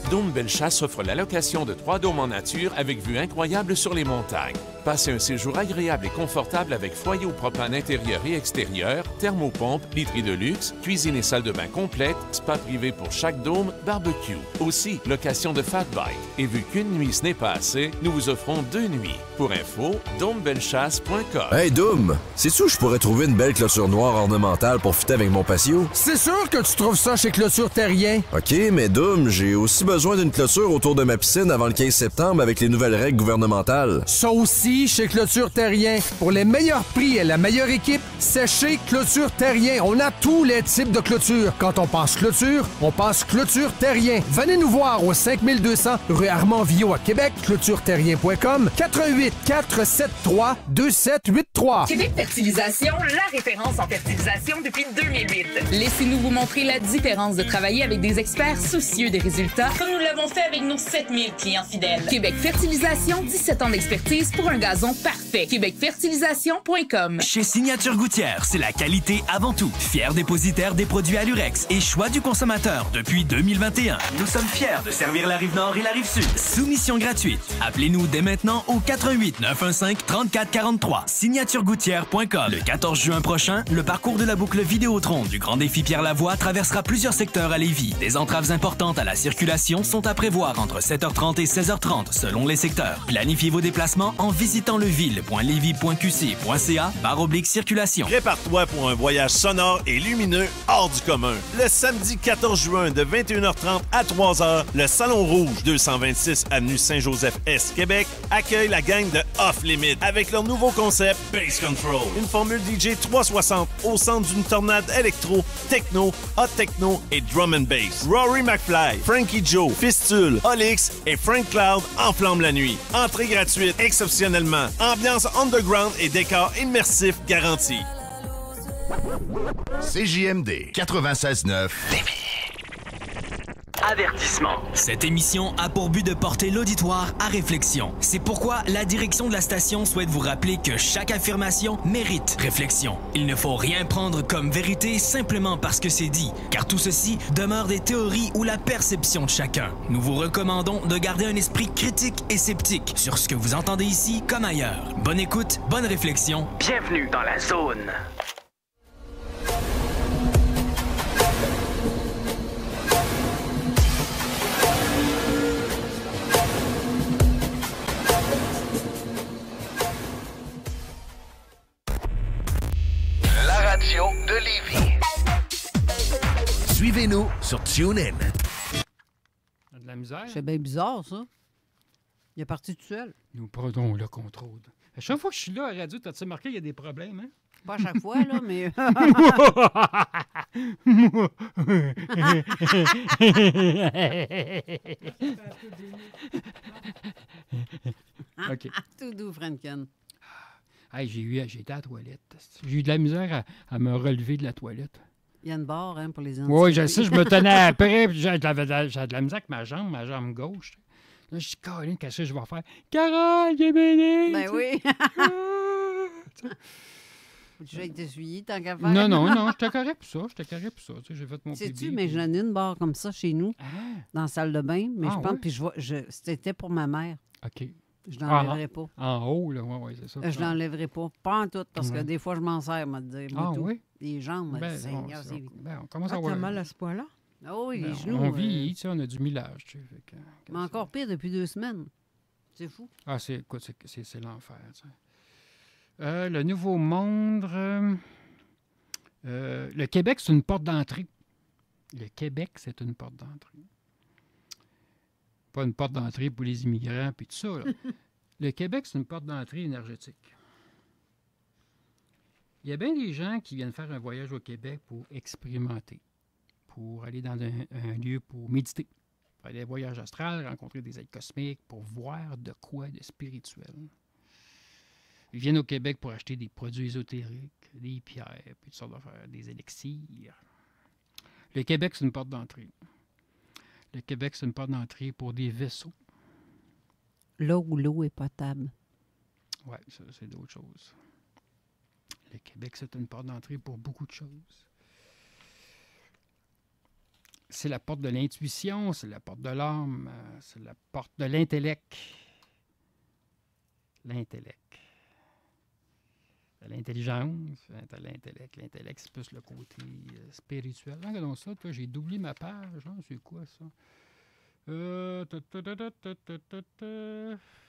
Dôme Bellechasse offre la location de 3 dômes en nature avec vue incroyable sur les montagnes. Passez un séjour agréable et confortable avec foyer au propane intérieur et extérieur, thermopompe, literie de luxe, cuisine et salle de bain complète, spa privé pour chaque dôme, barbecue. Aussi, location de fat bike. Et vu qu'une nuit ce n'est pas assez, nous vous offrons 2 nuits. Pour info, dômebellechasse.com. Hey Dôme, sais-tu où je pourrais trouver une belle clôture noire ornementale pour fitter avec mon patio? C'est sûr que tu trouves ça chez Clôture Terrien. OK, mais Dôme, j'ai aussi besoin d'une clôture autour de ma piscine avant le 15 septembre avec les nouvelles règles gouvernementales. Ça aussi, chez Clôture Terrien. Pour les meilleurs prix et la meilleure équipe, c'est chez Clôture Terrien. On a tous les types de clôtures. Quand on pense clôture, on pense Clôture Terrien. Venez nous voir au 5200 rue Armand-Villot à Québec, clôtureterrien.com, 88 473 2783. Québec Fertilisation, la référence en fertilisation depuis 2008. Laissez-nous vous montrer la différence de travailler avec des experts soucieux des résultats, comme nous l'avons fait avec nos 7000 clients fidèles. Québec Fertilisation, 17 ans d'expertise pour un gazon parfait. québecfertilisation.com. Chez Signature Gouttière, c'est la qualité avant tout. Fier dépositaire des produits Alurex et choix du consommateur depuis 2021. Nous sommes fiers de servir la Rive-Nord et la Rive-Sud. Soumission gratuite. Appelez-nous dès maintenant au 88 915 34 43. Signaturegouttière.com. Le 14 juin prochain, le parcours de la boucle Vidéotron du Grand Défi Pierre-Lavoie traversera plusieurs secteurs à Lévis. Des entraves importantes à la circulation sont à prévoir entre 7h30 et 16h30 selon les secteurs. Planifiez vos déplacements en visitant leville.qc.ca/circulation. Prépare-toi pour un voyage sonore et lumineux hors du commun. Le samedi 14 juin de 21h30 à 3h, le Salon Rouge 226 avenue Saint-Joseph-Est, Québec, accueille la gang de Off Limit avec leur nouveau concept Bass Control. Une formule DJ 360 au centre d'une tornade électro, techno, hot techno et drum and bass. Rory McFly, Frankie Joe, Fistule, Olix et Frank Cloud enflamment la nuit. Entrée gratuite exceptionnellement. Ambiance underground et décor immersif garanti. CJMD 96.9 Avertissement. Cette émission a pour but de porter l'auditoire à réflexion. C'est pourquoi la direction de la station souhaite vous rappeler que chaque affirmation mérite réflexion. Il ne faut rien prendre comme vérité simplement parce que c'est dit, car tout ceci demeure des théories ou la perception de chacun. Nous vous recommandons de garder un esprit critique et sceptique sur ce que vous entendez ici comme ailleurs. Bonne écoute, bonne réflexion. Bienvenue dans la zone. Radio de Lévis. Suivez-nous sur TuneIn. De la misère. C'est bien bizarre, ça. Il est parti tout seul. Nous prenons le contrôle. À chaque fois que je suis là à la radio, t'as-tu remarqué qu'il y a des problèmes, hein? Pas à chaque fois, là, mais... OK. Tout doux, Franken. Hey, j'ai été à la toilette. J'ai eu de la misère à me relever de la toilette. Il y a une barre hein, pour les enfants. Oui, je sais, je me tenais après, puis j'ai de la misère avec ma jambe gauche. Là, je dis, Caroline, qu'est-ce que je vais faire? Carole, j'ai béni! Ben oui! Tu vas t'essuyer tant qu'à faire? Non, j'étais correct pour ça. Tu sais, j'ai fait mon sais-tu, mais j'en ai une barre comme ça chez nous, dans la salle de bain, mais je pense, puis c'était pour ma mère. OK. Je l'enlèverai pas. En haut, là, oui, c'est ça. Je l'enlèverai pas. Pas en tout, parce que des fois, je m'en sers, moi, de dire. Oui? Les jambes, Seigneur, c'est... on commence à avoir... T'as mal à ce point-là? Ah oui, les genoux. On vieillit, tu sais, on a du millage, tu sais. Mais encore pire depuis 2 semaines. C'est fou. Ah, écoute, c'est l'enfer, tu sais. Le Nouveau Monde... le Québec, c'est une porte d'entrée. Le Québec, c'est une porte d'entrée. Pas une porte d'entrée pour les immigrants puis tout ça. Là. Le Québec, c'est une porte d'entrée énergétique. Il y a bien des gens qui viennent faire un voyage au Québec pour expérimenter, pour aller dans un lieu pour méditer, pour aller à un voyage astral, rencontrer des êtres cosmiques, pour voir de quoi de spirituel. Ils viennent au Québec pour acheter des produits ésotériques, des pierres, puis toutes sortes d'affaires, des élixirs. Le Québec, c'est une porte d'entrée. Le Québec, c'est une porte d'entrée pour des vaisseaux. Là où l'eau est potable. Oui, ça, c'est d'autres choses. Le Québec, c'est une porte d'entrée pour beaucoup de choses. C'est la porte de l'intuition, c'est la porte de l'âme, c'est la porte de l'intellect. L'intellect. L'intelligence, l'intellect. L'intellect, c'est plus le côté spirituel. Regardons ça, toi, j'ai doublé ma page. Hein, c'est quoi, ça?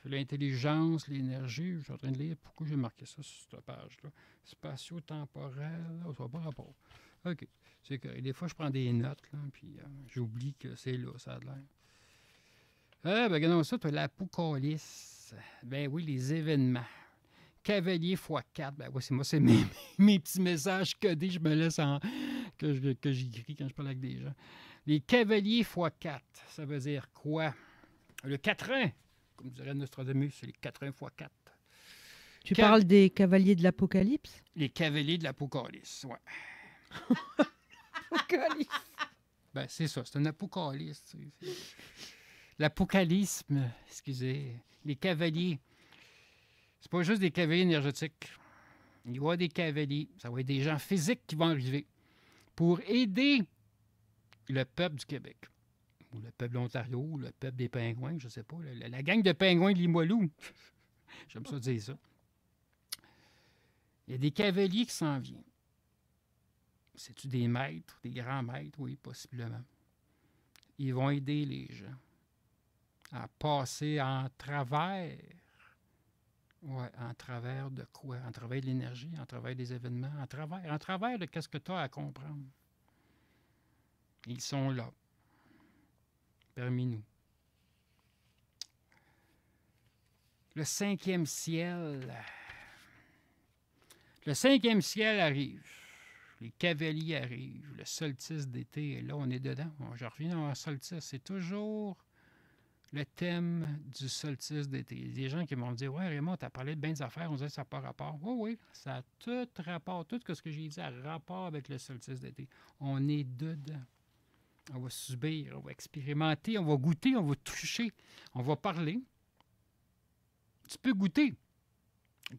L'intelligence, l'énergie. Je suis en train de lire pourquoi j'ai marqué ça sur cette page-là. Spatio-temporel. Ça va pas rapport. OK. C'est que des fois, je prends des notes, là, puis j'oublie que c'est là, ça a l'air. Ben, regardons ça, tu as l'apocalypse. Ben oui, les événements. Cavalier x4. Ben oui, c'est mes petits messages codés, je me laisse que j'écris quand je parle avec des gens. Les cavaliers x4, ça veut dire quoi? Le quatrain, comme dirait Nostradamus, c'est les quatrains x4. Tu parles des cavaliers de l'Apocalypse? Les cavaliers de l'Apocalypse, oui. Apocalypse. Ben, c'est ça, c'est un apocalypse. L'apocalypse, excusez, les cavaliers. C'est pas juste des cavaliers énergétiques. Il va y avoir des cavaliers. Ça va être des gens physiques qui vont arriver pour aider le peuple du Québec. Ou le peuple de l'Ontario, ou le peuple des pingouins, je ne sais pas. La gang de pingouins de Limoilou. J'aime ça dire ça. Il y a des cavaliers qui s'en viennent. C'est-tu des maîtres, des grands maîtres? Oui, possiblement. Ils vont aider les gens à passer en travers. Oui, en travers de quoi? En travers de l'énergie, en travers des événements, en travers de qu'est-ce que tu as à comprendre. Ils sont là, parmi nous. Le 5e ciel. Le 5e ciel arrive. Les cavaliers arrivent. Le solstice d'été est là, on est dedans. Je reviens dans le solstice. C'est toujours le thème du solstice d'été. Il y a des gens qui vont me dire « Ouais, Raymond, tu as parlé de bien des affaires, on dirait que ça n'a pas rapport. » Oui, ça a tout rapport. Tout ce que j'ai dit a rapport avec le solstice d'été. On est dedans. On va subir, on va expérimenter, on va goûter, on va toucher, on va parler. Tu peux goûter.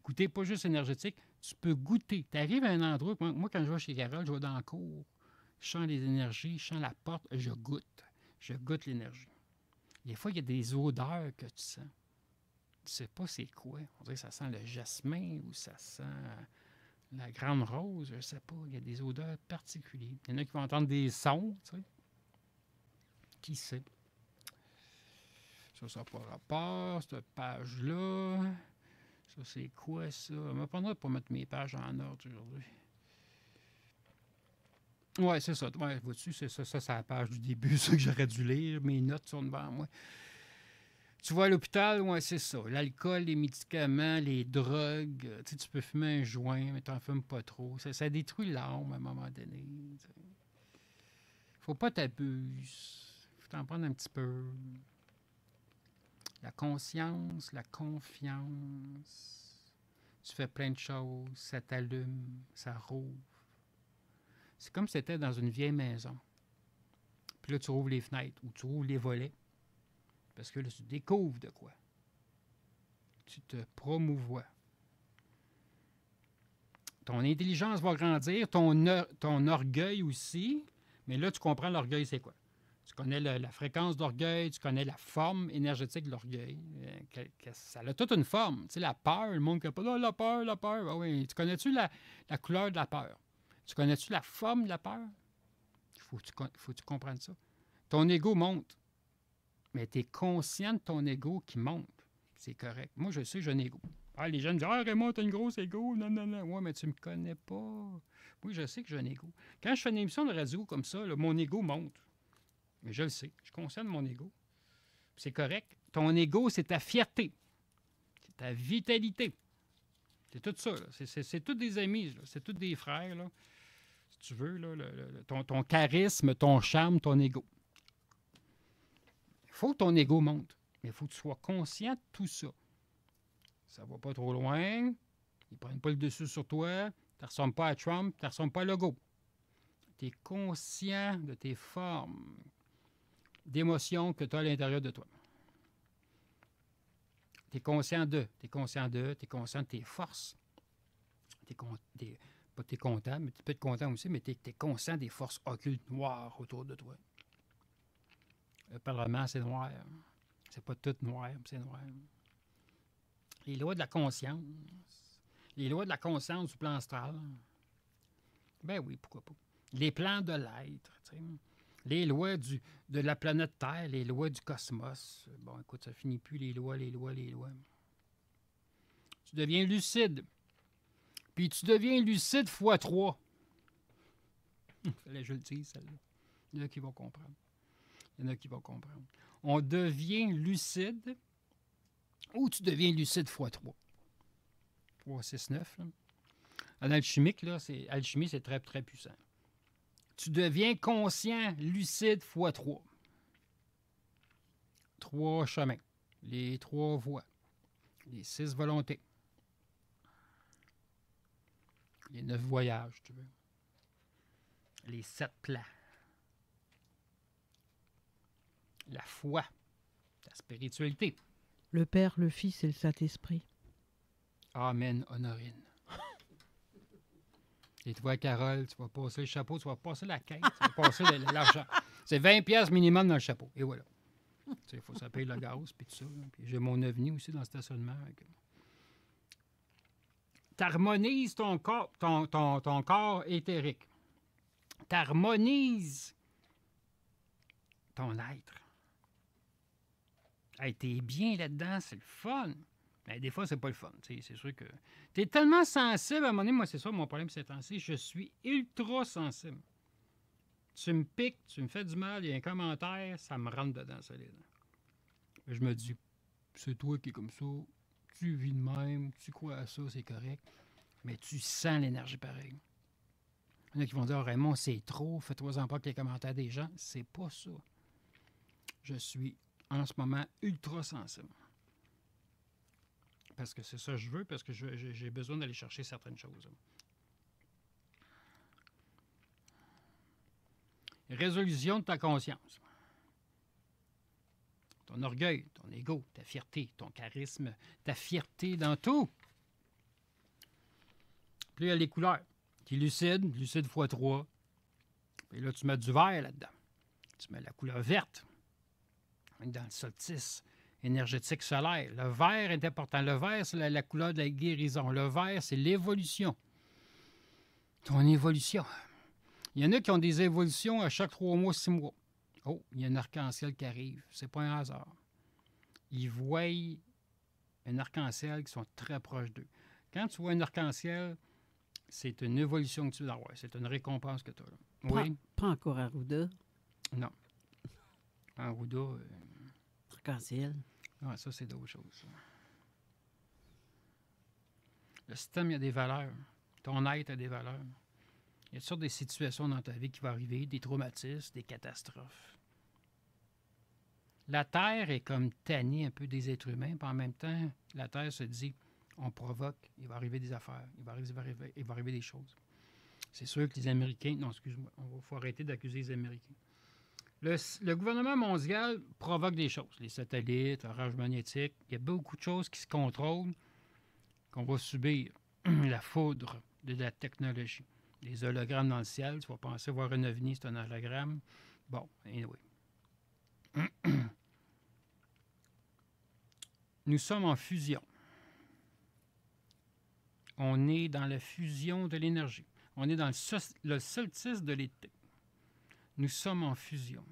Goûter pas juste énergétique, tu peux goûter. Tu arrives à un endroit, moi quand je vais chez Carole, je vais dans la cour, je sens les énergies, je sens la porte, je goûte l'énergie. Des fois, il y a des odeurs que tu sens. Tu sais pas c'est quoi. On dirait que ça sent le jasmin ou ça sent la grande rose, je sais pas. Il y a des odeurs particulières. Il y en a qui vont entendre des sons, tu sais. Qui sait? Ça n'a pas rapport, cette page-là. Ça, c'est quoi, ça? Je me prendrai pour mettre mes pages en ordre aujourd'hui. Oui, c'est ça. Ouais, vois-tu, c'est ça. Ça, c'est la page du début, ça que j'aurais dû lire. Mes notes sont devant moi. Tu vas à l'hôpital, oui, c'est ça. L'alcool, les médicaments, les drogues. Tu peux fumer un joint, mais tu n'en fumes pas trop. Ça détruit l'âme à un moment donné. Il ne faut pas t'abuser. T'en prendre un petit peu. La conscience, la confiance. Tu fais plein de choses, ça t'allume, ça rouvre. C'est comme si tu étais dans une vieille maison. Puis là, tu rouvres les fenêtres ou tu rouvres les volets. Parce que là, tu découvres de quoi. Tu te promouvois. Ton intelligence va grandir, ton orgueil aussi. Mais là, tu comprends l'orgueil, c'est quoi? Tu connais la fréquence d'orgueil, tu connais la forme énergétique de l'orgueil. Ça a toute une forme. Tu sais, la peur, le monde qui a pas oh, la peur. Ah oui. Tu connais-tu la couleur de la peur? Tu connais-tu la forme de la peur? Faut que tu comprennes ça. Ton ego monte. Mais tu es conscient de ton ego qui monte. C'est correct. Moi, je sais que j'ai un ego. Ah, les jeunes disent ah, Raymond, t'as une grosse ego. Non. Ouais, mais tu me connais pas. Oui, je sais que j'ai un ego. Quand je fais une émission de radio comme ça, là, mon ego monte. Mais je le sais. Je suis conscient de mon ego. C'est correct. Ton ego, c'est ta fierté. C'est ta vitalité. C'est tout ça. C'est tous des amis. Là. C'est tous des frères. Là. Si tu veux, là, ton charisme, ton charme, ton ego. Il faut que ton ego monte. Mais il faut que tu sois conscient de tout ça. Ça va pas trop loin. Ils ne prennent pas le dessus sur toi. Tu ne ressembles pas à Trump. Tu ne ressembles pas à Legault. Tu es conscient de tes formes, d'émotions que tu as à l'intérieur de toi. Tu es conscient de tes forces. Pas t'es content, mais tu peux être content aussi, mais tu es conscient des forces occultes noires autour de toi. Le Parlement, c'est noir. C'est pas tout noir, c'est noir. Les lois de la conscience. Les lois de la conscience du plan astral. Ben oui, pourquoi pas. Les plans de l'être, tu sais. Les lois de la planète Terre, les lois du cosmos. Bon, écoute, ça finit plus, les lois. Tu deviens lucide. Puis tu deviens lucide x 3. Fallait que je le dise, celle-là. Il y en a qui vont comprendre. On devient lucide ou tu deviens lucide x 3. 3, 6, 9. Là. En alchimique, là, alchimie, c'est très, très puissant. Tu deviens conscient, lucide x 3. 3 chemins, les 3 voies, les 6 volontés, les 9 voyages, tu veux, les 7 plans, la foi, la spiritualité. Le Père, le Fils et le Saint-Esprit. Amen, Honorine. Et tu vois, Carole, tu vas passer le chapeau, tu vas passer la caisse, tu vas passer l'argent. C'est 20 pièces minimum dans le chapeau. Et voilà. Il faut que ça paye le gaz, puis tout ça. Puis j'ai mon ovni aussi dans le stationnement. T'harmonises ton corps éthérique. T'harmonises ton être. Hey, t'es bien là-dedans, c'est le fun. Mais des fois, c'est pas le fun. C'est sûr que t'es tellement sensible. À un moment donné, moi, c'est ça mon problème ces temps-ci. Je suis ultra sensible. Tu me piques, tu me fais du mal, il y a un commentaire, ça me rentre dedans, solide. Je me dis, c'est toi qui es comme ça, tu vis de même, tu crois à ça, c'est correct. Mais tu sens l'énergie pareil. Il y en a qui vont dire, oh, Raymond, c'est trop, fais-toi-en pas que les commentaires des gens. C'est pas ça. Je suis en ce moment ultra sensible. Parce que c'est ça que je veux, parce que j'ai besoin d'aller chercher certaines choses. Résolution de ta conscience. Ton orgueil, ton ego, ta fierté, ton charisme, ta fierté dans tout. Puis il y a les couleurs. Tu es lucide x3. Puis là, tu mets du vert là-dedans. Tu mets la couleur verte. Dans le solstice énergétique solaire. Le vert est important. Le vert, c'est la couleur de la guérison. Le vert, c'est l'évolution. Ton évolution. Il y en a qui ont des évolutions à chaque 3 mois, 6 mois. Oh, il y a un arc-en-ciel qui arrive. C'est pas un hasard. Ils voient un arc-en-ciel qui sont très proches d'eux. Quand tu vois un arc-en-ciel, c'est une évolution que tu dois avoir. C'est une récompense que tu as. Oui. Pas encore Arruda. Non. Arruda. Arc-en-ciel. Ah, ça, c'est d'autres choses. Ça. Le système, il y a des valeurs. Ton être a des valeurs. Il y a toutes sortes de situations dans ta vie qui vont arriver, des traumatismes, des catastrophes. La Terre est comme tannée un peu des êtres humains, puis en même temps, la Terre se dit, on provoque, il va arriver des affaires, il va arriver des choses. C'est sûr que les Américains... Non, excuse-moi, il faut arrêter d'accuser les Américains. Le gouvernement mondial provoque des choses. Les satellites, l'orage magnétique, il y a beaucoup de choses qui se contrôlent, qu'on va subir la foudre de la technologie. Les hologrammes dans le ciel, tu vas penser voir un ovni, c'est un hologramme. Bon, anyway. Nous sommes en fusion. On est dans la fusion de l'énergie. On est dans le solstice de l'été. Nous sommes en fusion.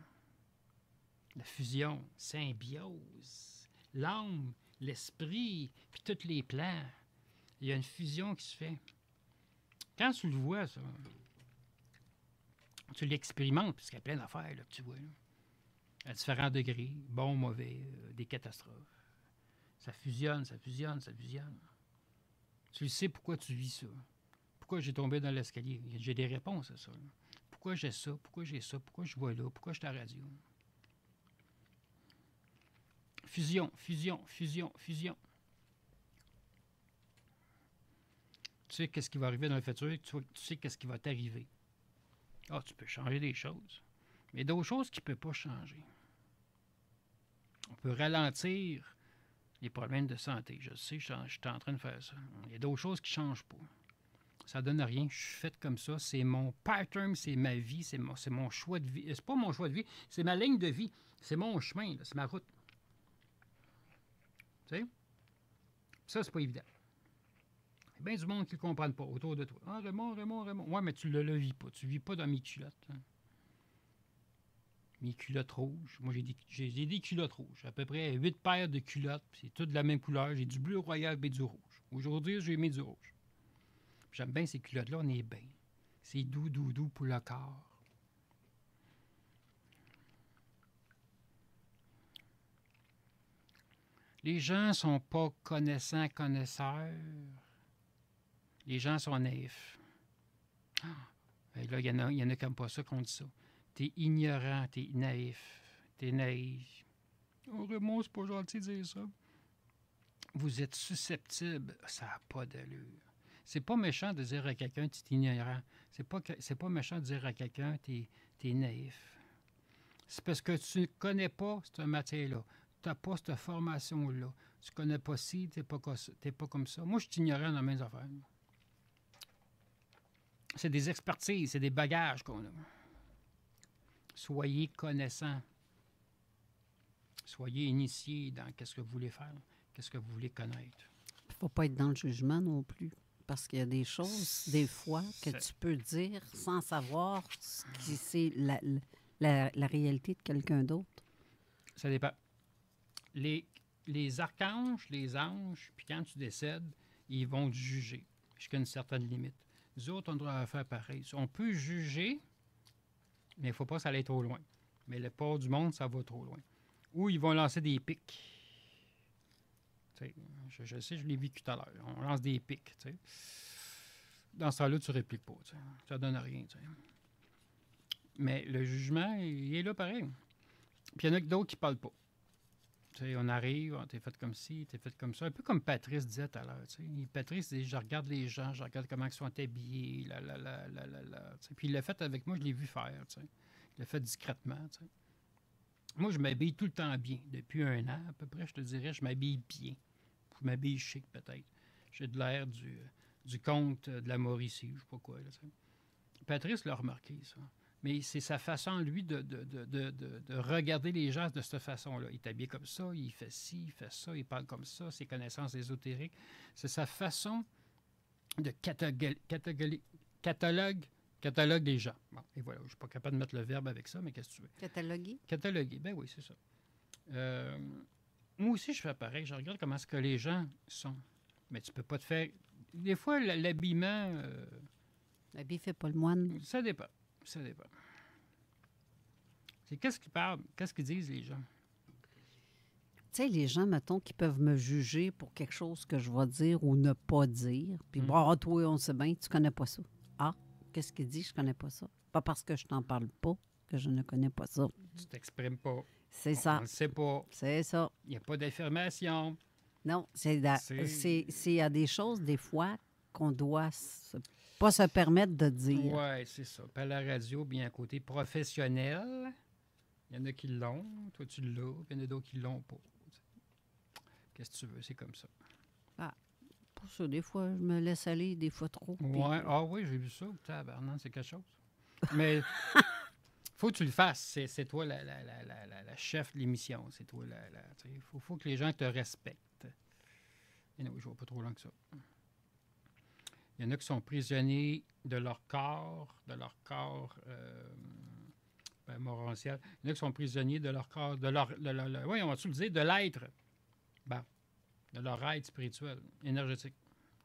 La fusion, symbiose, l'âme, l'esprit, puis tous les plans. Il y a une fusion qui se fait. Quand tu le vois, ça, tu l'expérimentes, parce qu'il y a plein d'affaires là, que tu vois, là, à différents degrés, bon, mauvais, des catastrophes. Ça fusionne, ça fusionne, ça fusionne. Tu le sais pourquoi tu vis ça. Pourquoi j'ai tombé dans l'escalier. J'ai des réponses à ça. Là. Pourquoi j'ai ça, pourquoi j'ai ça, pourquoi je vois là, pourquoi je suis à la radio. Fusion, fusion, fusion, fusion. Tu sais qu'est-ce qui va arriver dans le futur, tu sais qu'est-ce qui va t'arriver. Ah, tu peux changer des choses, mais d'autres choses qui ne peuvent pas changer. On peut ralentir les problèmes de santé. Je sais, je suis en train de faire ça. Il y a d'autres choses qui ne changent pas. Ça ne donne rien. Je suis fait comme ça. C'est mon pattern, c'est ma vie, c'est mon choix de vie. C'est pas mon choix de vie, c'est ma ligne de vie. C'est mon chemin, là, c'est ma route. Tu sais? Ça, c'est pas évident. Il y a bien du monde qui ne le comprenne pas autour de toi. Ah, Raymond. Ouais, mais tu ne le vis pas. Tu ne vis pas dans mes culottes. Hein. Mes culottes rouges. Moi, j'ai des culottes rouges. À peu près 8 paires de culottes. C'est toutes de la même couleur. J'ai du bleu royal et du rouge. Aujourd'hui, j'ai mis du rouge. J'aime bien ces culottes-là. On est bien. C'est doux pour le corps. Les gens ne sont pas connaisseurs. Les gens sont naïfs. Et là, il y en a comme pas ça qu'on dit ça. T'es ignorant, t'es naïf, t'es naïf. Oh, Raymond, c'est pas gentil de dire ça. Vous êtes susceptible, ça n'a pas d'allure. C'est pas méchant de dire à quelqu'un t'es ignorant. C'est pas méchant de dire à quelqu'un t'es naïf. C'est parce que tu ne connais pas cette matière-là. n'as pas cette formation-là. Tu connais pas ci, tu n'es pas comme ça. Moi, je t'ignorais dans mes affaires. C'est des expertises, c'est des bagages qu'on a. Soyez connaissants. Soyez initiés dans qu'est-ce que vous voulez faire, qu'est-ce que vous voulez connaître. Il ne faut pas être dans le jugement non plus. Parce qu'il y a des choses, des fois, que tu peux dire sans savoir si c'est la réalité de quelqu'un d'autre. Ça dépend. Les archanges, les anges, puis quand tu décèdes, ils vont te juger jusqu'à une certaine limite. Nous autres, on doit faire pareil. On peut juger, mais il ne faut pas que ça aille trop loin. Mais le port du monde, ça va trop loin. Ou ils vont lancer des pics. Je sais, je l'ai vécu tout à l'heure. On lance des pics. T'sais. Dans ce temps-là, tu ne répliques pas. T'sais. Ça ne donne rien. T'sais. Mais le jugement, il est là pareil. Puis il y en a d'autres qui ne parlent pas. T'sais, on arrive, on t'es fait comme ci, t'es fait comme ça. Un peu comme Patrice disait tout à l'heure. Patrice dit, je regarde les gens, je regarde comment ils sont habillés, Puis il l'a fait avec moi, je l'ai vu faire. T'sais. Il l'a fait discrètement. T'sais. Moi, je m'habille tout le temps bien. Depuis 1 an, à peu près, je te dirais, je m'habille bien. Je m'habille chic, peut-être. J'ai de l'air du comte de la Mauricie, je ne sais pas quoi. Là, Patrice l'a remarqué, ça. Mais c'est sa façon, lui, de regarder les gens de cette façon-là. Il est habillé comme ça, il fait ci, il fait ça, il parle comme ça, ses connaissances ésotériques. C'est sa façon de catalogue des gens. Bon, et voilà, je ne suis pas capable de mettre le verbe avec ça, mais qu'est-ce que tu veux? Cataloguer? Cataloguer, ben oui, c'est ça. Moi aussi, je fais pareil. Je regarde comment est-ce que les gens sont. Mais tu peux pas te faire... Des fois, l'habillement... L'habit fait pas le moine. Ça dépend. Ça dépend. C'est qu'est-ce qu'ils parlent? Qu'est-ce qu'ils disent, les gens? Tu sais, les gens, mettons, qui peuvent me juger pour quelque chose que je vais dire ou ne pas dire. Puis, bon, toi, on sait bien, tu connais pas ça. Ah, qu'est-ce qu'il dit? Je connais pas ça. Pas parce que je t'en parle pas que je ne connais pas ça. Tu t'exprimes pas. C'est ça. On ne sait pas. C'est ça. Il n'y a pas d'affirmation. Non, c'est à des choses, des fois, qu'on doit pas se permettre de dire. Oui, c'est ça. Puis à la radio, bien à côté professionnel, il y en a qui l'ont, toi tu l'as, puis il y en a d'autres qui l'ont pas. Qu'est-ce que tu veux? C'est comme ça. Ah, pour ça, des fois, je me laisse aller, des fois trop. Ouais. Ah oui, j'ai vu ça. Tabarnak, c'est quelque chose. Mais faut que tu le fasses. C'est toi la chef de l'émission. C'est toi il faut que les gens te respectent. Et non, je ne vais pas trop loin que ça. Il y en a qui sont prisonniers de leur corps, morantiel. Il y en a qui sont prisonniers de leur corps, oui, on va-tu le dire, de l'être. Ben, de leur être spirituel, énergétique.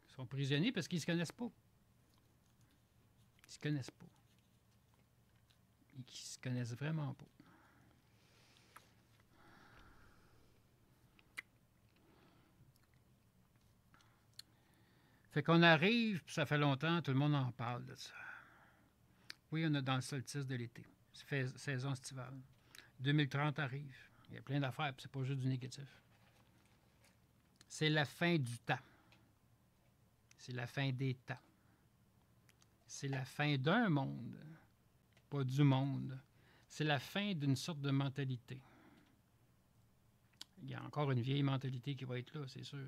Ils sont prisonniers parce qu'ils ne se connaissent pas. Ils ne se connaissent pas. Ils ne se connaissent vraiment pas. Fait qu'on arrive, puis ça fait longtemps, tout le monde en parle de ça. Oui, on est dans le solstice de l'été. C'est saison estivale. 2030 arrive. Il y a plein d'affaires, puis c'est pas juste du négatif. C'est la fin du temps. C'est la fin des temps. C'est la fin d'un monde, pas du monde. C'est la fin d'une sorte de mentalité. Il y a encore une vieille mentalité qui va être là, c'est sûr.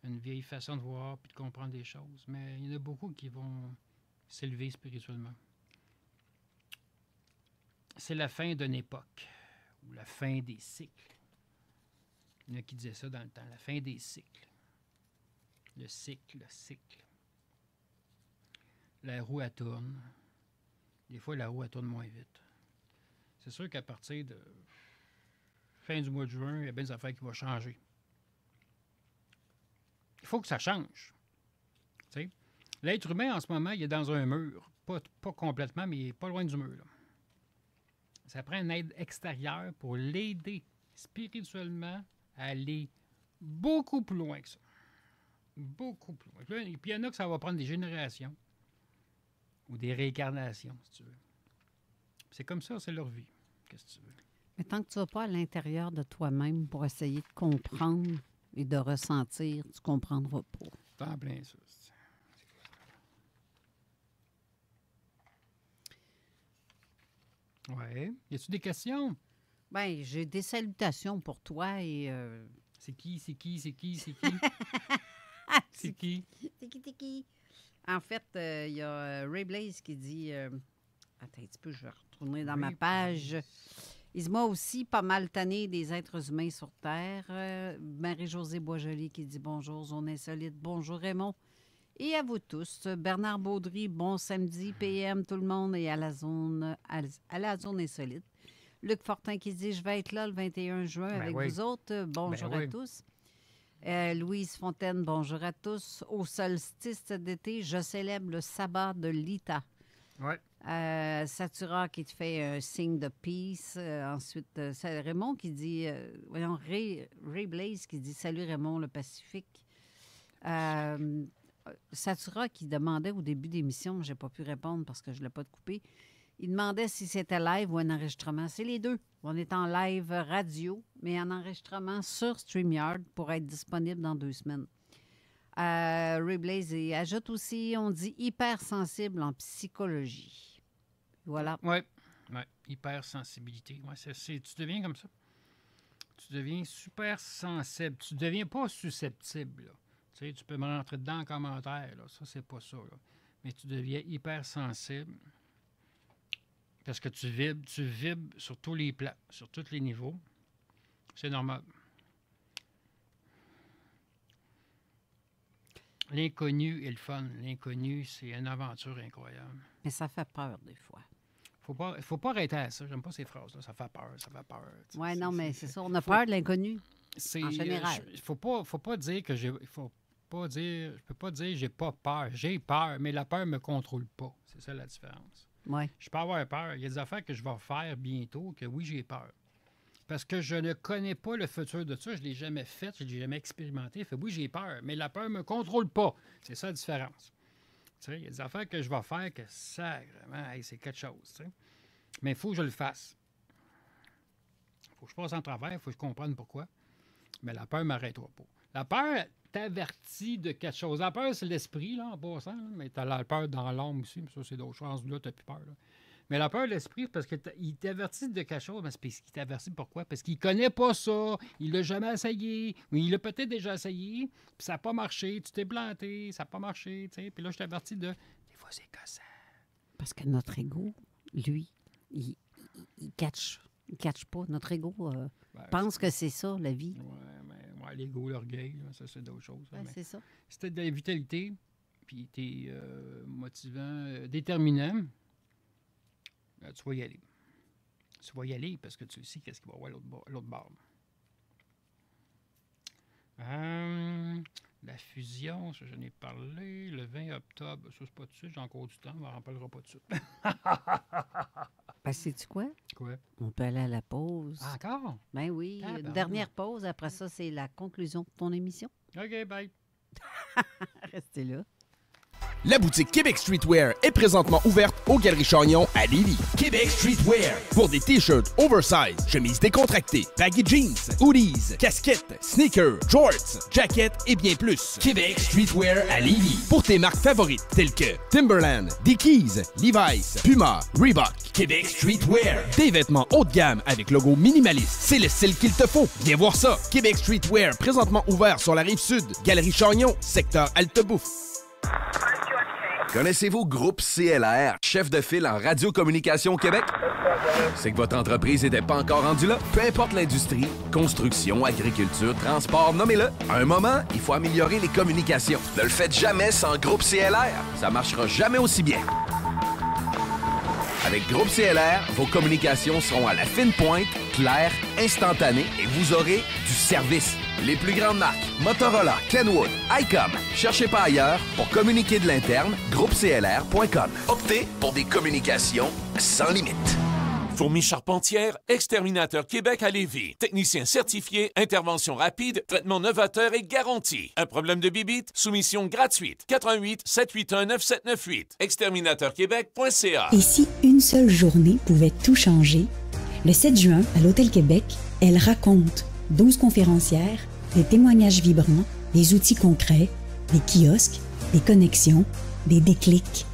Une vieille façon de voir puis de comprendre des choses. Mais il y en a beaucoup qui vont s'élever spirituellement. C'est la fin d'une époque, ou la fin des cycles. Il y en a qui disaient ça dans le temps, la fin des cycles. Le cycle. La roue, elle tourne. Des fois, la roue, elle tourne moins vite. C'est sûr qu'à partir de fin du mois de juin, il y a bien des affaires qui vont changer. Il faut que ça change. T'sais? L'être humain, en ce moment, il est dans un mur. Pas complètement, mais il n'est pas loin du mur. Là. Ça prend une aide extérieure pour l'aider spirituellement à aller beaucoup plus loin que ça. Beaucoup plus loin. Et puis, il y en a que ça va prendre des générations ou des réincarnations, si tu veux. C'est comme ça, c'est leur vie. Qu'est-ce que tu veux? Mais tant que tu ne vas pas à l'intérieur de toi-même pour essayer de comprendre et de ressentir, tu ne comprendras pas. C'est en plein ça. Oui. Y a-tu des questions? Bien, j'ai des salutations pour toi et... C'est qui? C'est qui? C'est qui? C'est qui? En fait, il y a Ray Blaze qui dit... attends un petit peu, je vais retourner dans ma page. Il dit, moi aussi, pas mal tanné des êtres humains sur Terre. Marie-Josée Boisjoli qui dit bonjour, Zone Insolite. Bonjour Raymond. Et à vous tous. Bernard Baudry, bon samedi, PM, tout le monde, et à la zone Insolite. Luc Fortin qui dit, je vais être là le 21 juin avec vous autres. Bonjour à tous. Louise Fontaine, bonjour à tous. Au solstice d'été, je célèbre le sabbat de l'Ita. Ouais. Satura qui te fait un signe de peace. Ensuite, c'est Raymond qui dit... Ray Blaze qui dit « Salut Raymond, le Pacifique ». Satura qui demandait au début d'émission, je n'ai pas pu répondre parce que je ne l'ai pas coupé, il demandait si c'était live ou un enregistrement. C'est les deux. On est en live radio, mais en enregistrement sur StreamYard pour être disponible dans 2 semaines. Ray Blaze ajoute aussi, on dit hypersensible en psychologie. Voilà. Oui, hypersensibilité. Ouais, tu deviens comme ça. Tu deviens super sensible. Tu ne deviens pas susceptible. Là. Tu sais, tu peux me rentrer dedans en commentaire. Là. Ça, c'est pas ça. Là. Mais tu deviens hypersensible parce que tu vibres sur tous les plans, sur tous les niveaux. C'est normal. L'inconnu est le fun. L'inconnu, c'est une aventure incroyable. Mais ça fait peur des fois. Faut pas arrêter à ça. J'aime pas ces phrases-là. Ça fait peur. Oui, non, mais c'est ça. On a peur de l'inconnu, en général. Faut pas dire que j'ai... Je peux pas dire j'ai pas peur. J'ai peur, mais la peur me contrôle pas. C'est ça la différence. Ouais. Je peux avoir peur. Il y a des affaires que je vais faire bientôt que oui, j'ai peur. Parce que je ne connais pas le futur de ça. Je ne l'ai jamais fait. Je ne l'ai jamais expérimenté. Fait oui, j'ai peur. Mais la peur ne me contrôle pas. C'est ça la différence. Tu sais, il y a des affaires que je vais faire que sacrément, c'est quelque chose. Tu sais. Mais il faut que je le fasse. Il faut que je passe en travers. Il faut que je comprenne pourquoi. Mais la peur ne m'arrêtera pas. La peur t'avertit de quelque chose. La peur, c'est l'esprit, là, en passant. Là. Mais tu as la peur dans l'âme aussi. Mais ça, c'est d'autres choses. Là, tu n'as plus peur. Là. Mais la peur de l'esprit, c'est parce qu'il t'avertit de quelque chose. Mais c'est parce qu'il t'avertit pourquoi? Parce qu'il ne connaît pas ça. Il l'a jamais essayé. Ou il l'a peut-être déjà essayé. Puis ça n'a pas marché. Tu t'es planté. Ça n'a pas marché. T'sais. Puis là, je t'avertis de... Des fois, c'est gossant. Parce que notre ego, lui, il catch pas. Notre ego pense que c'est ça, la vie. Oui, mais l'ego, l'orgueil, là, ça, c'est d'autres choses. Ouais, c'est ça. Si tu as de la vitalité, puis tu es motivant, déterminant, tu vas y aller. Tu vas y aller parce que tu sais qu'est-ce qu'il va y avoir à l'autre bord. La fusion, ça, j'en ai parlé. Le 20 octobre, ça, c'est pas tout de suite. J'ai encore du temps, on n'en parlera pas tout de suite. Ben, sais-tu quoi? Quoi? On peut aller à la pause. Ah, encore? Ben oui, une dernière pause. Après ça, c'est la conclusion de ton émission. OK, bye. Restez là. La boutique Québec Streetwear est présentement ouverte aux Galeries Chagnon à Lévis. Québec Streetwear pour des t-shirts oversize, chemises décontractées, baggy jeans, hoodies, casquettes, sneakers, jorts, jackets et bien plus. Québec Streetwear à Lévis pour tes marques favorites telles que Timberland, Dickies, Levi's, Puma, Reebok. Québec Streetwear, des vêtements haut de gamme avec logo minimaliste. C'est le style qu'il te faut. Viens voir ça. Québec Streetwear présentement ouvert sur la Rive-Sud, Galerie Chagnon, secteur Altebouffe. Connaissez-vous Groupe CLR, chef de file en radiocommunication au Québec? C'est que votre entreprise n'était pas encore rendue là? Peu importe l'industrie, construction, agriculture, transport, nommez-le. À un moment, il faut améliorer les communications. Ne le faites jamais sans Groupe CLR. Ça marchera jamais aussi bien. Avec Groupe CLR, vos communications seront à la fine pointe, claires, instantanées et vous aurez du service. Les plus grandes marques, Motorola, Kenwood, ICOM. Cherchez pas ailleurs pour communiquer de l'interne, groupeclr.com. Optez pour des communications sans limite. Fourmis Charpentière, Exterminateur Québec à Lévis. Technicien certifié, intervention rapide, traitement novateur et garanti. Un problème de bibite? Soumission gratuite. 88 781 9798. Exterminateurquebec.ca. Et si une seule journée pouvait tout changer? Le 7 juin, à l'Hôtel Québec, Elle raconte 12 conférencières, des témoignages vibrants, des outils concrets, des kiosques, des connexions, des déclics.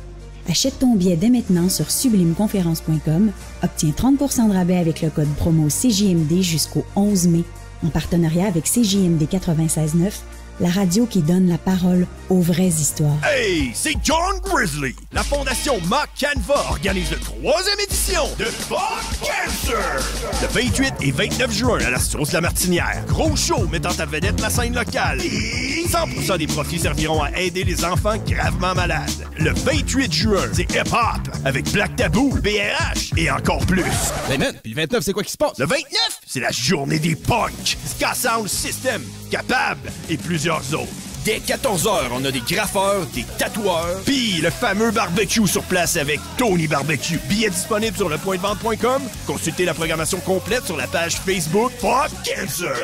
Achète ton billet dès maintenant sur sublimeconférence.com. Obtiens 30% de rabais avec le code promo CJMD jusqu'au 11 mai. En partenariat avec CJMD 96.9, la radio qui donne la parole aux vraies histoires. Hey, c'est John Grizzly! La fondation Mark Canva organise la 3e édition de Fuck Cancer! Le 28 et 29 juin à la Sauce La Martinière. Gros show mettant à vedette la scène locale. Et 100% des profits serviront à aider les enfants gravement malades. Le 28 juin, c'est Hip Hop avec Black Tabou, BRH et encore plus. Hey man, puis le 29, c'est quoi qui se passe? Le 29, c'est la journée des punks. Ska Sound System, Capable et plusieurs autres. Dès 14h, on a des graffeurs, des tatoueurs, puis le fameux barbecue sur place avec Tony Barbecue. Billets disponibles sur lepointdevente.com. Consultez la programmation complète sur la page Facebook Fuck Cancer.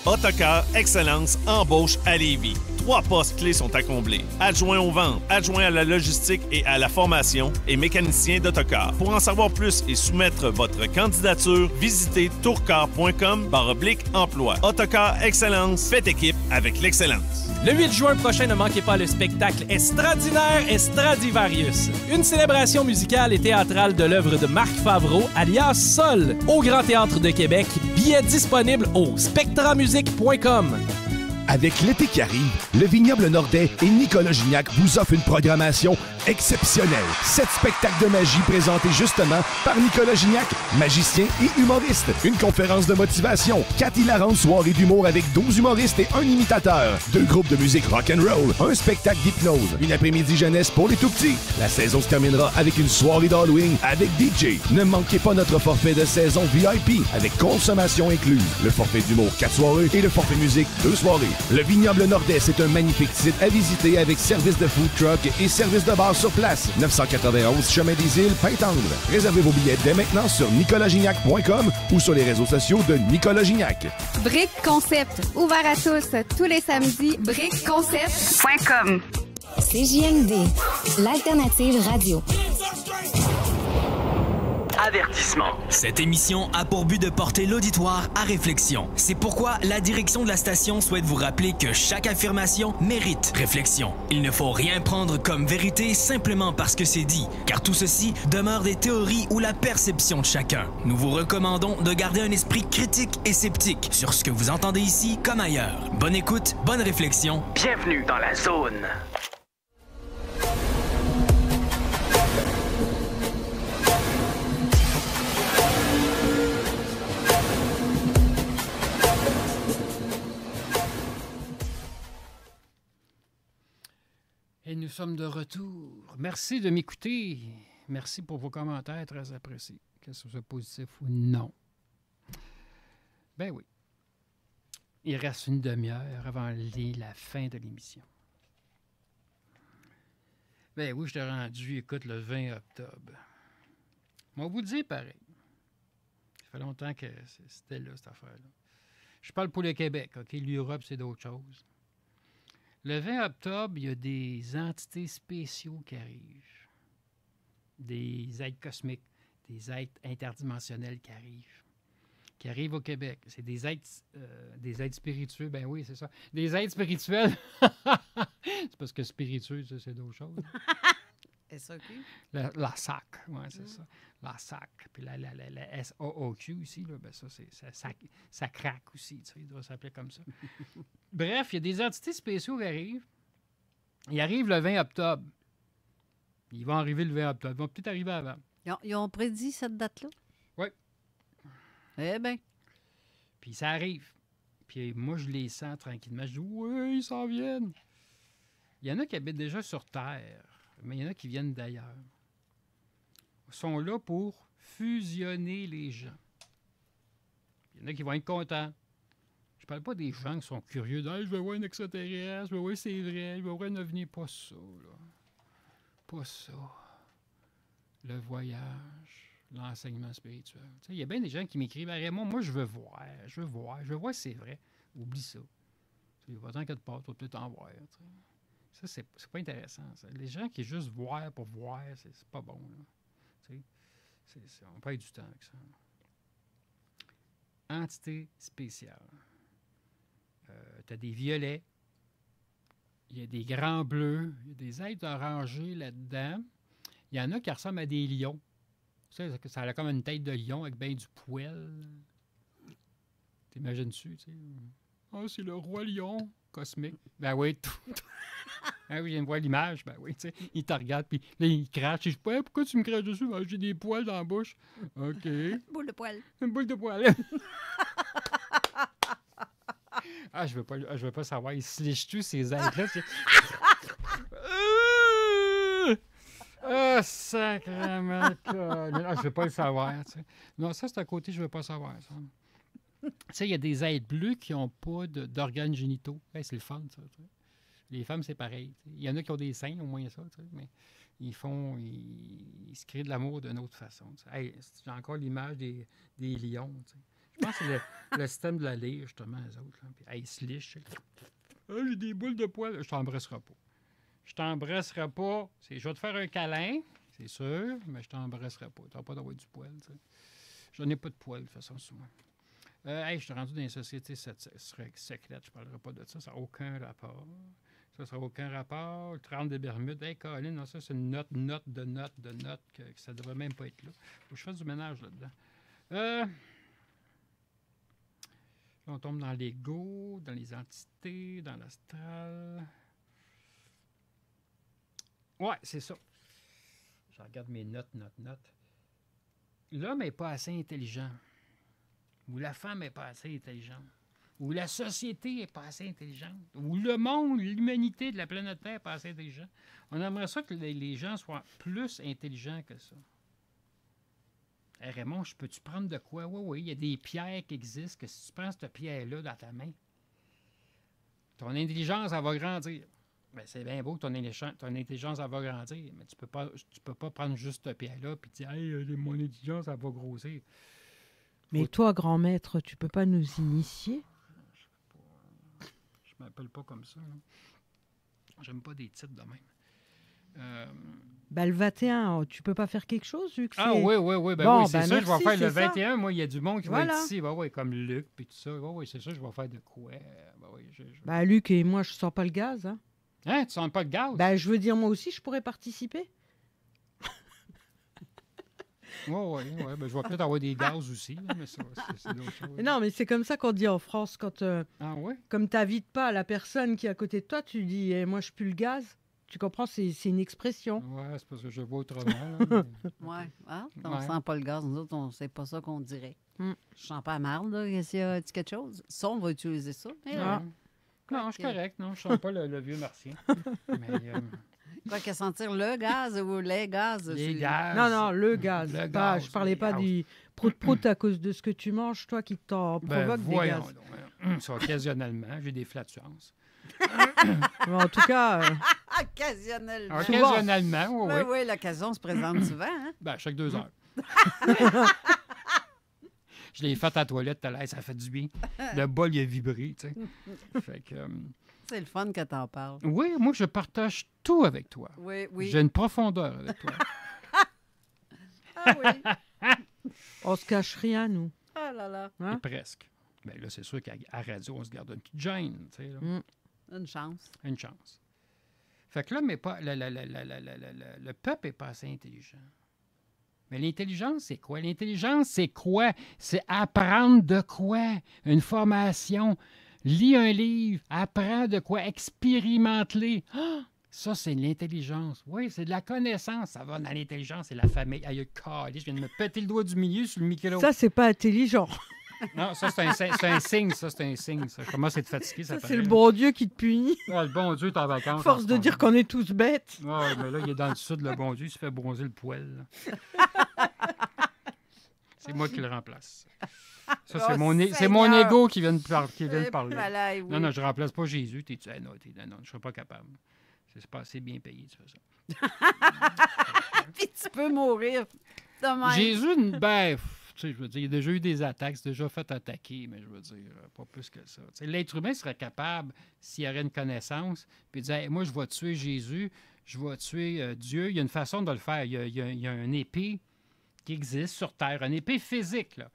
Autocar Excellence embauche à Lévis. 3 postes clés sont à combler. Adjoint aux ventes, adjoint à la logistique et à la formation et mécanicien d'autocar. Pour en savoir plus et soumettre votre candidature, visitez tourcar.com/emploi. Autocar Excellence, faites équipe avec l'excellence. Le 8 juin prochain, ne manquez pas le spectacle Estradinaire Estradivarius, une célébration musicale et théâtrale de l'œuvre de Marc Favreau, alias Sol, au Grand Théâtre de Québec. Billets disponibles au spectramusique.com. Avec l'été qui arrive, le Vignoble Nordais et Nicolas Gignac vous offrent une programmation exceptionnelle. 7 spectacles de magie présentés justement par Nicolas Gignac, magicien et humoriste. Une conférence de motivation, 4 hilarantes soirées d'humour avec 12 humoristes et un imitateur. 2 groupes de musique rock'n'roll, un spectacle d'hypnose, une après-midi jeunesse pour les tout-petits. La saison se terminera avec une soirée d'Halloween avec DJ. Ne manquez pas notre forfait de saison VIP avec consommation incluse. Le forfait d'humour 4 soirées et le forfait musique 2 soirées. Le Vignoble Nordais, c'est un magnifique site à visiter avec service de food truck et service de bar sur place. 991 Chemin des Îles, Pintendre. Réservez vos billets dès maintenant sur nicolasgignac.com ou sur les réseaux sociaux de Nicolas Gignac. Brick Concept, ouvert à tous les samedis. brickconcept.com. CJMD, l'alternative radio. Avertissement. Cette émission a pour but de porter l'auditoire à réflexion. C'est pourquoi la direction de la station souhaite vous rappeler que chaque affirmation mérite réflexion. Il ne faut rien prendre comme vérité simplement parce que c'est dit, car tout ceci demeure des théories ou la perception de chacun. Nous vous recommandons de garder un esprit critique et sceptique sur ce que vous entendez ici comme ailleurs. Bonne écoute, bonne réflexion. Bienvenue dans la zone. Et nous sommes de retour. Merci de m'écouter. Merci pour vos commentaires, très appréciés. Que ce soit positif ou non. Ben oui. Il reste une demi-heure avant la fin de l'émission. Ben oui, je t'ai rendu, écoute, le 20 octobre. On va vous dire pareil. Ça fait longtemps que c'était là, cette affaire-là. Je parle pour le Québec, OK? L'Europe, c'est d'autres choses. Le 20 octobre, il y a des entités spéciaux qui arrivent. Des êtres cosmiques, des êtres interdimensionnels qui arrivent au Québec. C'est des êtres spiritueux, ben oui, c'est ça. Des êtres spirituels. C'est parce que spiritueux, ça, c'est d'autres choses. SAQ? La SAC, oui, c'est ça. La SAC. Puis la SAOQ ici, là, ben ça craque aussi, tu sais, il doit s'appeler comme ça. Bref, il y a des entités spéciaux qui arrivent. Ils arrivent le 20 octobre. Ils vont arriver le 20 octobre. Ils vont peut-être arriver avant. Ils ont prédit cette date-là? Oui. Eh bien. Puis ça arrive. Puis moi, je les sens tranquillement. Je dis, oui, ils s'en viennent. Il y en a qui habitent déjà sur Terre, mais il y en a qui viennent d'ailleurs. Ils sont là pour fusionner les gens. Il y en a qui vont être contents. Je parle pas des gens qui sont curieux. Je vais voir un extraterrestre, je vais voir c'est vrai, je vais voir un ovni. Pas ça, là. Pas ça. Le voyage, l'enseignement spirituel. Il y a bien des gens qui m'écrivent, Raymond, moi, je veux voir si c'est vrai. Oublie ça. Il va tant que de part, tu vas peut-être en voir. T'sais. Ça, c'est pas intéressant. Ça. Les gens qui juste voir pour voir, c'est pas bon. Là. On perd du temps avec ça. Entité spéciale. Tu as des violets. Il y a des grands bleus, il y a des êtres orangés là-dedans. Il y en a qui ressemblent à des lions. Ça a comme une tête de lion avec bien du poil. T'imagines-tu, tu sais? Oh, c'est le roi lion cosmique. Ben oui, ah oui, je viens de voir l'image. Ben oui, tu sais, il te regarde, puis là, il crache. Et je dis, hey, pourquoi tu me craches dessus? Ben, j'ai des poils dans la bouche. OK. Boule de poil. Une boule de poil. Ah, je veux pas savoir. Il se liche-tu, ces êtres-là? Ah, sacrément. Ah, je veux pas le savoir. Tu sais. Non, ça, c'est un côté, je veux pas savoir. Ça. Tu sais, il y a des êtres bleus qui n'ont pas d'organes génitaux. Hey, c'est le fun, ça. Tu sais. Les femmes, c'est pareil. Tu sais. Il y en a qui ont des seins, au moins ça. Tu sais, mais ils se créent de l'amour d'une autre façon. Tu sais. Hey, j'ai encore l'image des lions. Tu sais. Je pense que c'est le système de la lyre, justement, eux autres. Là. Puis, hey, ils se lichent. Ah, j'ai des boules de poils. Je t'embrasserai pas. Je t'embrasserai pas. Je vais te faire un câlin, c'est sûr, mais je t'embrasserai pas. Tu n'as pas d'avoir du poil. Tu sais. J'en ai pas de poil, de toute façon, souvent. Hey, je suis rendu dans une société secrète. Je ne parlerai pas de ça. Ça n'a aucun rapport. Ça n'a aucun rapport. Le 30 des Bermudes. Hey, Colin, non, ça, c'est une note que ça ne devrait même pas être là. Faut que je fasse du ménage là-dedans. On tombe dans l'ego, dans les entités, dans l'astral. Ouais, c'est ça. Je regarde mes notes. L'homme n'est pas assez intelligent. Ou la femme n'est pas assez intelligente. Ou la société n'est pas assez intelligente. Ou le monde, l'humanité de la planète Terre n'est pas assez intelligent. On aimerait ça que les gens soient plus intelligents que ça. Hey Raymond, peux-tu prendre de quoi? Oui, il y a des pierres qui existent, que si tu prends cette pierre-là dans ta main, ton intelligence, elle va grandir. Ben, c'est bien beau, ton intelligence, elle va grandir, mais tu peux pas prendre juste cette pierre-là et dire « Hey, mon intelligence, elle va grossir. » Mais toi, grand maître, tu peux pas nous initier? Je m'appelle pas comme ça. J'aime pas des titres de même. Ben, le 21, tu peux pas faire quelque chose, vu que c'est... Ah oui, ben bon, oui, c'est ça, je vais faire le 21. Ça. Moi, il y a du monde qui va être ici, ben oui, comme Luc, puis tout ça. Oui, c'est ça, je vais faire de quoi? Ben oui, Ben, Luc et moi, je sens pas le gaz, hein? Hein, tu sens pas le gaz? Ben, je veux dire, moi aussi, je pourrais participer. Oui, ben, je vais peut-être avoir des gaz aussi, là, mais ça, c'est d'autres choses. Non, mais c'est comme ça qu'on dit en France, quand... Ah oui? Comme t'invites pas la personne qui est à côté de toi, tu dis « moi, je pue le gaz ». Tu comprends, c'est une expression. Oui, c'est parce que je vois autrement. Oui, on sent pas le gaz. Nous autres, c'est pas ça qu'on dirait. Je sens pas la marde, là. Est-ce qu'il y a quelque chose? Ça, on va utiliser ça. Non, je suis correct. Non, je sens pas le vieux martien. Mais, quoi qu'à sentir le gaz ou les gaz? Les gaz. Non, le gaz. Je parlais pas du prout-prout à cause de ce que tu manges, toi, qui t'en provoque des gaz. Ça, occasionnellement, j'ai des flatulences. En tout cas... Occasionnellement. Occasionnellement, oui. Oui, l'occasion se présente souvent. Hein? Ben, chaque 2 heures. Je l'ai fait à la toilette tout à l'heure, ça fait du bien. Le bol, il a vibré, tu sais. Fait que... C'est le fun que t'en parles. Oui, moi, je partage tout avec toi. Oui. J'ai une profondeur avec toi. Ah oui. On se cache rien, nous. Ah là là. Hein? Presque. Mais là, c'est sûr qu'à radio, on se garde une petite gêne, tu sais. Une chance. Une chance. Fait que là, mais pas, le peuple n'est pas assez intelligent. Mais l'intelligence, c'est quoi? L'intelligence, c'est quoi? C'est apprendre de quoi? Une formation. Lis un livre. Apprends de quoi? Expérimente-les. Ah! Ça, c'est de l'intelligence. Oui, c'est de la connaissance. Ça va dans l'intelligence, c'est la famille. Aïe, je viens de me péter le doigt du milieu sur le micro. Ça, c'est pas intelligent. Non, ça, c'est un signe, ça. Je commence à être fatigué, ça c'est le bon Dieu qui te punit. Ah, le bon Dieu est en vacances. Force de dire qu'on est tous bêtes. Oui, mais là, il est dans le sud, le bon Dieu, il se fait bronzer le poil. C'est moi qui le remplace. Ça, c'est mon ego qui vient de parler. Malade, oui. Non, je ne remplace pas Jésus. Non, je ne serais pas capable. C'est pas assez bien payé, tu fais ça. Puis tu peux mourir. Jésus, ben... Tu sais, je veux dire, il a déjà eu des attaques, il s'est déjà fait attaquer, mais je veux dire, pas plus que ça. Tu sais, l'être humain serait capable, s'il y aurait une connaissance, puis dire hey, moi, je vais tuer Jésus, je vais tuer Dieu. Il y a une façon de le faire. Il y a une épée qui existe sur Terre, une épée physique, là,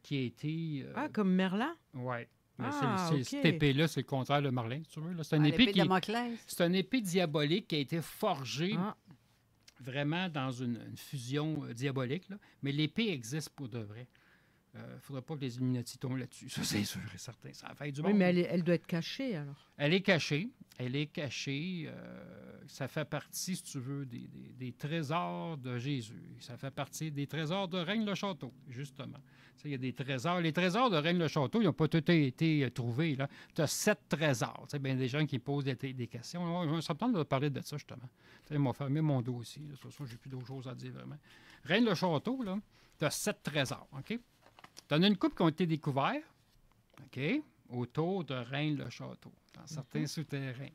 qui a été... comme Merlin? Oui. Mais Ah, OK. cette épée-là, c'est le contraire de Merlin, si tu veux. Là. C'est une épée l'épée de Damoclès. c'est une épée diabolique qui a été forgée vraiment dans une fusion diabolique. Là. Mais l'épée existe pour de vrai. Il ne faudra pas que les Illuminati tombent là-dessus. Ça, c'est sûr et certain. Ça fait du Oui, monde. mais elle doit être cachée, alors. Elle est cachée. Elle est cachée. Ça fait partie, si tu veux, des trésors de Jésus. Ça fait partie des trésors de Règne-le-Château, justement. Tu sais, il y a des trésors. Les trésors de Règne-le-Château, ils n'ont pas tous été trouvés. Tu as 7 trésors. Tu sais, bien, des gens qui posent des questions. Je me suis de parler de ça, justement. Tu sais, ils m'ont fermé mon dos aussi. De toute façon, j'ai plus d'autres choses à dire, vraiment. Règne-le-Château, tu as 7 trésors, OK? Tu en as une couple qui ont été découverts, OK, autour de Règne-le-Château, dans certains souterrains.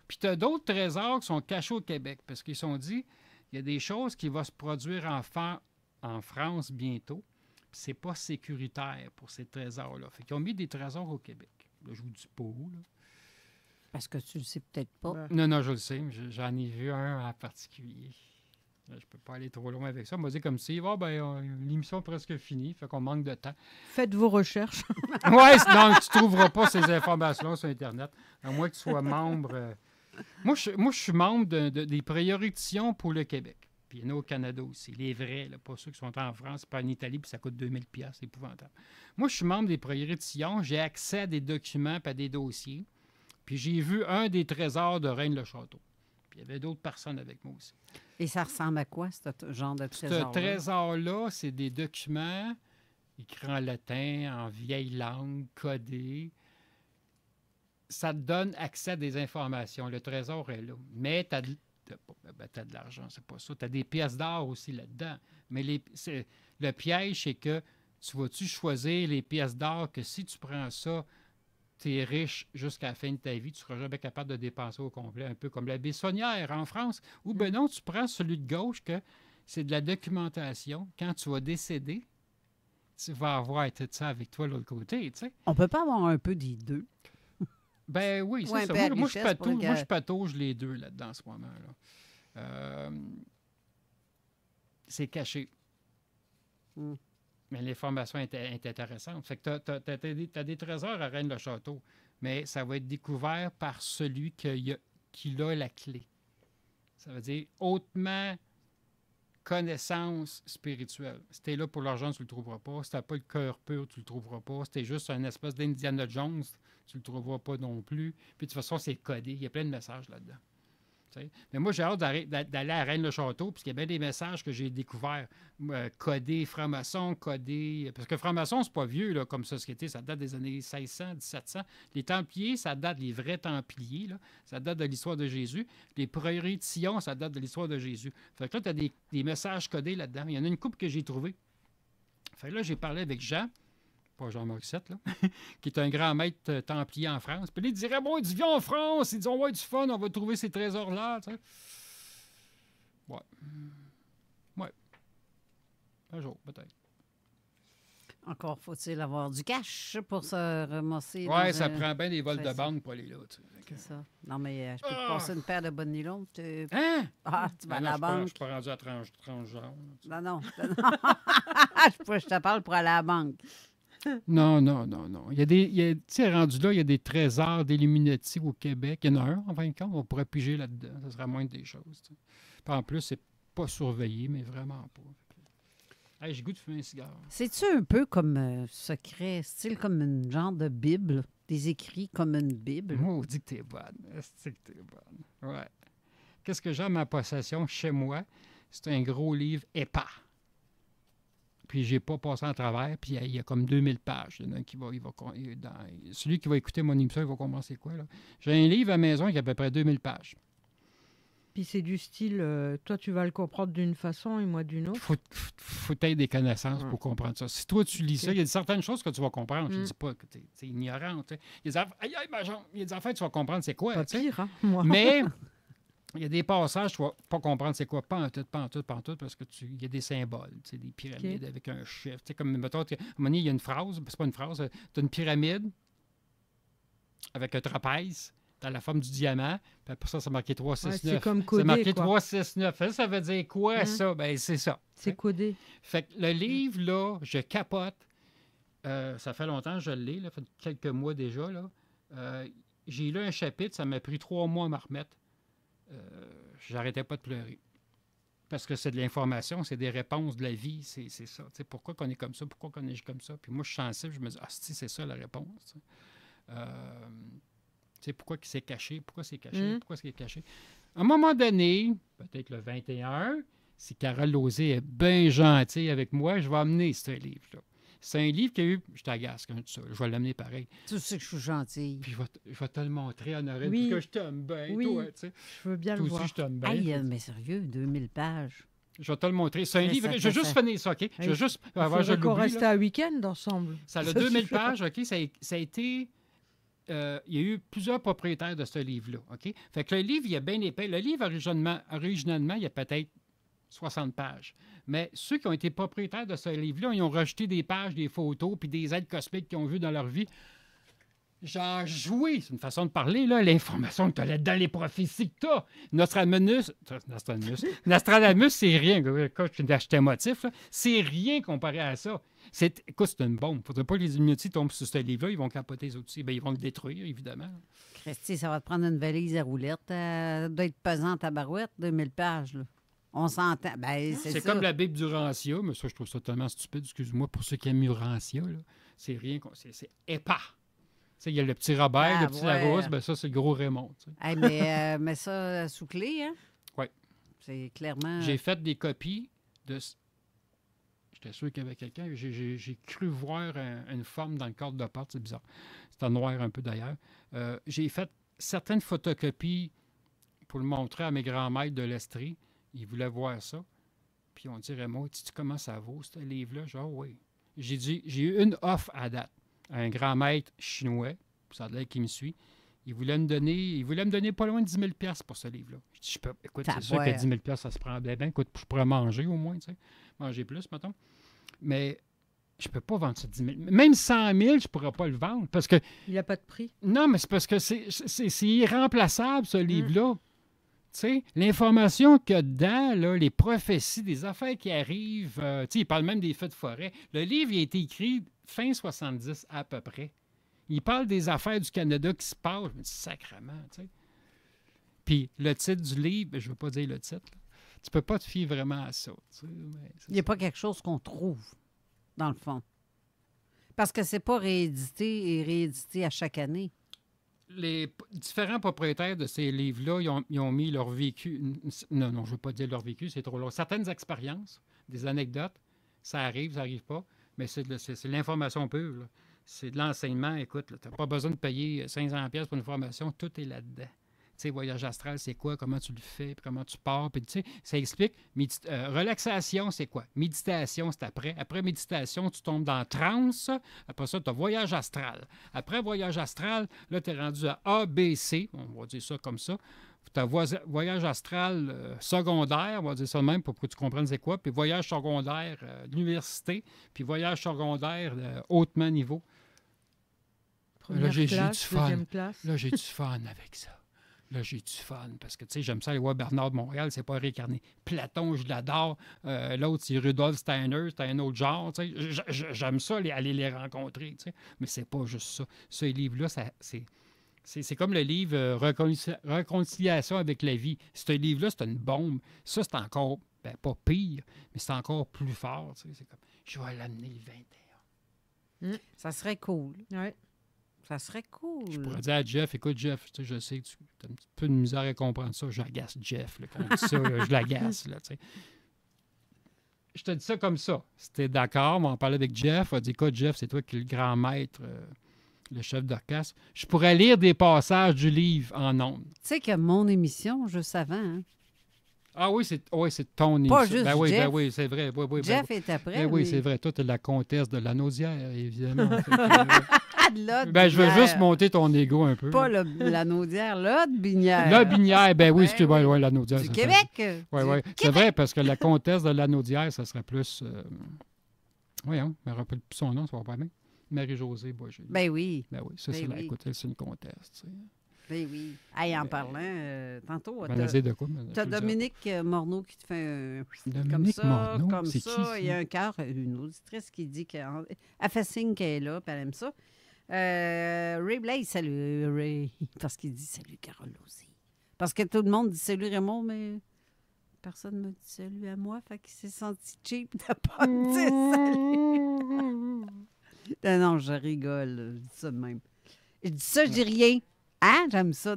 Puis tu as d'autres trésors qui sont cachés au Québec, parce qu'ils se sont dit, il y a des choses qui vont se produire en France bientôt, puis c'est pas sécuritaire pour ces trésors-là. Fait qu'ils ont mis des trésors au Québec. Là, je vous dis pas où, là. Parce que tu le sais peut-être pas. Non, je le sais, mais j'en ai vu un en particulier. Je ne peux pas aller trop loin avec ça. On m'a dit comme si, l'émission est presque finie, fait qu'on manque de temps. Faites vos recherches. Oui, non, tu ne trouveras pas ces informations sur Internet, à moins que tu sois membre. Moi, je suis membre des prioritions pour le Québec. Puis il y en a au Canada aussi, les vrais, là, pas ceux qui sont en France, pas en Italie, puis ça coûte 2000$, c'est épouvantable. Moi, je suis membre des prioritions, j'ai accès à des documents et à des dossiers. Puis j'ai vu un des trésors de Règne-le-Château. Puis il y avait d'autres personnes avec moi aussi. Et ça ressemble à quoi, ce genre de trésor-là? Ce trésor-là, c'est des documents écrits en latin, en vieille langue, codés. Ça te donne accès à des informations. Le trésor est là. Mais tu as de l'argent, c'est pas ça. Tu as des pièces d'or aussi là-dedans. Mais le piège, c'est que tu vas-tu choisir les pièces d'or que si tu prends ça, tu es riche jusqu'à la fin de ta vie, tu ne seras jamais capable de dépenser au complet, un peu comme la Bessonnière en France. Ou ben non, tu prends celui de gauche que c'est de la documentation. Quand tu vas décéder, tu vas avoir tout ça avec toi de l'autre côté, tu sais. On peut pas avoir un peu des deux? Ben oui, c'est ça. Moi, je patauge les deux là-dedans en ce moment-là. C'est caché. Mais l'information est intéressante. Fait que tu as des trésors à Règne-le-Château, mais ça va être découvert par celui qui a la clé. Ça veut dire hautement connaissance spirituelle. Si tu es là pour l'argent, tu ne le trouveras pas. Si tu n'as pas le cœur pur, tu ne le trouveras pas. Si tu es juste un espèce d'Indiana Jones, tu ne le trouveras pas non plus. Puis de toute façon, c'est codé. Il y a plein de messages là-dedans. Mais moi, j'ai hâte d'aller à Règne-le-Château, puisqu'il y a bien des messages que j'ai découverts, codés, francs-maçons, codés. Parce que francs-maçons, c'est pas vieux là, comme société, ça date des années 1600, 1700. Les Templiers, ça date des vrais Templiers, là, ça date de l'histoire de Jésus. Les Prairies de Sion, ça date de l'histoire de Jésus. Fait que là, tu as des messages codés là-dedans. Il y en a une couple que j'ai trouvée. Fait que là, j'ai parlé avec Jean, pas Jean-Marc Sette, là, qui est un grand maître templier en France. Puis là, il dirait, bon, il dit, viens en France, ils disent, on va avoir du fun, on va trouver ces trésors-là, tu sais. Ouais. Un jour, peut-être. Encore faut-il avoir du cash pour se ramasser. Oui, ça prend bien des vols de banque pour aller là, tu sais. C'est ça. Non, mais je peux te passer une paire de bonnes nylons. Hein? Ah, tu vas à la banque. Je suis pas rendu à transgenre. Non. Je te parle pour aller à la banque. Non. Il y a tu sais, rendu là, il y a des trésors d'Illuminati au Québec. Il y en a un, en fin de compte, on pourrait piger là-dedans. Ça serait moins des choses. Puis en plus, c'est pas surveillé, mais vraiment pas. Hey, j'ai goût de fumer un cigare. C'est-tu un peu comme secret, style comme une genre de Bible, des écrits comme une Bible? Moi, on dit que t'es bonne. C'est que t'es bonne. Ouais. Qu'est-ce que j'ai en ma possession chez moi? C'est un gros livre épais. Puis j'ai pas passé en travers, puis il y a comme 2000 pages. Il y en a un celui qui va écouter mon émission, il va comprendre c'est quoi. Là. J'ai un livre à la maison qui a à peu près 2000 pages. Puis c'est du style, toi tu vas le comprendre d'une façon et moi d'une autre. Faut avoir des connaissances pour comprendre ça. Si toi tu lis ça, il y a certaines choses que tu vas comprendre. Je ne dis pas que tu es ignorant. Il y a des affaires que tu vas comprendre c'est quoi. Pas pire, hein, moi. Mais il y a des passages, tu ne vas pas comprendre c'est quoi, pas en tout, parce que il y a des symboles, des pyramides avec un chiffre. Comme, mettons, à un moment donné, il y a une phrase, c'est pas une phrase, tu as une pyramide avec un trapèze dans la forme du diamant, puis après ça, c'est marqué 369. C'est comme codé, c'est marqué quoi. 369. Ça veut dire quoi, ça? Ben, c'est ça. C'est codé. Fait que le livre, là, je capote. Ça fait longtemps que je l'ai, là, fait quelques mois déjà. Là. J'ai lu un chapitre, ça m'a pris 3 mois à m'en remettre. J'arrêtais pas de pleurer. Parce que c'est de l'information, c'est des réponses de la vie, c'est ça. T'sais, pourquoi qu'on est comme ça, pourquoi qu'on est comme ça. Puis moi, je suis sensible, je me dis, c'est ça la réponse. Pourquoi c'est caché, pourquoi c'est caché, pourquoi c'est caché. À un moment donné, peut-être le 21, si Carole Lauzé est bien gentille avec moi, je vais amener ce livre-là. C'est un livre qu'il y a eu... Je t'agace quand je dis ça. Je vais l'amener pareil. Tu sais que je suis gentille. Puis je vais te le montrer, Honorine, Oui. parce que je t'aime bien, Oui. toi. Tu sais. Je veux bien toi le voir. aussi, je t'aime bien. Aïe, mais sérieux, 2000 pages. Je vais te le montrer. C'est un Mais livre... ça Je vais fait juste ça. finir ça, OK? Je vais Oui. juste... Il Avant, je faudrait qu'on l'oublie, reste là. un week-end ensemble. Ça a 2000 pages, OK? Ça a été... il y a eu plusieurs propriétaires de ce livre-là, OK? Fait que le livre, il est bien épais. Le livre, originalement, il y a peut-être 60 pages. Mais ceux qui ont été propriétaires de ce livre-là, ils ont rajouté des pages, des photos, puis des aides cosmiques qu'ils ont vues dans leur vie. J'en jouis, c'est une façon de parler, là, l'information que tu as là-dedans, les prophéties que tu as. Nostradamus, c'est rien. Quand je suis émotif, c'est rien comparé à ça. Écoute, c'est une bombe. Il ne faudrait pas que les Illuminati tombent sur ce livre-là, ils vont capoter les autres. Bien, ils vont le détruire, évidemment. Christy, ça va te prendre une valise à roulettes. Elle doit être pesante à barouette, 2000 pages. Là. On s'entend. Ben, c'est ça. Comme la Bible d'Urantia, mais ça, je trouve ça tellement stupide, excuse-moi, pour ceux qui aiment Urantia. Là. C'est rien, c'est épais. Il y a le petit Robert, le petit Larousse, ben ça, c'est le gros Raymond. Hey, mais mets ça sous clé, hein? Oui. C'est clairement... J'ai fait des copies de... J'étais sûr qu'il y avait quelqu'un. J'ai cru voir une forme dans le cadre de porte. C'est bizarre. C'était noir un peu d'ailleurs. J'ai fait certaines photocopies pour le montrer à mes grands-maîtres de l'Estrie. Ils voulaient voir ça. Puis on dit, Raymond, tu comment ça vaut, ce livre-là? Genre, oui. J'ai eu une offre à date. Un grand-maître chinois, ça a l'air qu'il me suit, il voulait me donner pas loin de 10 000 $ pour ce livre-là. Je dis, écoute, c'est sûr que 10 000 $ ça se prend bien. Écoute, je pourrais manger au moins, tu sais. Manger plus, mettons. Mais je peux pas vendre ça 10 000. Même 100 000, je pourrais pas le vendre parce que... Il n'a pas de prix. Non, mais c'est parce que c'est irremplaçable, ce livre-là. Tu sais, l'information qu'il y a dedans, là, les prophéties, des affaires qui arrivent, tu sais, il parle même des feux de forêt. Le livre, il a été écrit fin 70 à peu près. Il parle des affaires du Canada qui se passent. Je me dis, sacrément, tu sais. Puis le titre du livre, je ne veux pas dire le titre, là. Tu peux pas te fier vraiment à ça. Tu sais, il n'y a pas quelque chose qu'on trouve, dans le fond. Parce que c'est pas réédité à chaque année. Les différents propriétaires de ces livres-là, ils ont mis leur vécu. Non, je ne veux pas dire leur vécu, c'est trop long. Certaines expériences, des anecdotes, ça arrive pas, mais c'est l'information pure. Là. C'est de l'enseignement. Écoute, tu n'as pas besoin de payer 500$ pour une formation, tout est là-dedans. Tu sais, voyage astral, c'est quoi, comment tu le fais, puis comment tu pars, puis tu sais, ça explique. Relaxation, c'est quoi? Méditation, c'est après. Après méditation, tu tombes dans transe. Après ça, tu as voyage astral. Après voyage astral, là, tu es rendu à ABC, on va dire ça comme ça. Tu as voyage astral secondaire, on va dire ça de même pour que tu comprennes c'est quoi, puis voyage secondaire de l'université, puis voyage secondaire hautement niveau. Première classe, deuxième classe. Là, j'ai du fun avec ça. Là, j'ai du fun parce que, tu sais, j'aime ça aller voir Bernard de Montréal, c'est pas réincarné. Platon, je l'adore. L'autre, c'est Rudolf Steiner, c'est un autre genre. Tu sais. J'aime ça, aller les rencontrer, tu sais. Mais c'est pas juste ça. Ce livre-là, c'est comme le livre Réconciliation avec la vie. Ce livre-là, c'est une bombe. Ça, c'est encore, pas pire, mais c'est encore plus fort. Tu sais. C'est comme, je vais l'amener le 21. Ça serait cool. Ouais. Ça serait cool. Je pourrais dire à Jeff, écoute, Jeff, tu sais, je sais que tu as un petit peu de misère à comprendre ça. J'agace Jeff. Là, quand on dit ça, là, je l'agace. Là, tu sais. Je te dis ça comme ça. Si t'es d'accord, on va en parler avec Jeff. On va dire, écoute, Jeff, c'est toi qui es le grand maître, le chef d'orchestre. Je pourrais lire des passages du livre en ondes. Tu sais que mon émission, juste avant, hein? Ah oui, c'est ton émission. Pas juste oui, Jeff. Oui, c'est vrai. Oui, Jeff est après. Oui, c'est vrai. Toi, tu es la comtesse de la Naudière, évidemment. Je veux juste monter ton ego un peu. Pas la Naudière, la Binière. La Binière, oui, c'est la Naudière. Du Québec. Oui. C'est vrai, parce que la comtesse de la Naudière, ça serait plus... Voyons, je me rappelle plus son nom, ça va pas bien. Marie-Josée Boisjoli. Ben oui. Ben oui, ça, c'est écoute, c'est une comtesse, tu sais. Ben oui. Hey, en parlant, tantôt, de quoi? Tu as Dominique Morneau qui te fait un... Dominique Morneau, comme c'est ça. qui, ça? Il y a un cœur, une auditrice qui dit qu'elle fait signe qu'elle est là, puis elle aime ça. Ray Blaze, salut Ray. Parce qu'il dit salut Carole aussi. Parce que tout le monde dit salut Raymond, mais personne ne me dit salut à moi. Fait qu'il s'est senti cheap de pas me dire salut. Non, je rigole. Je dis ça de même. Je dis ça, je dis rien. Hein? J'aime ça.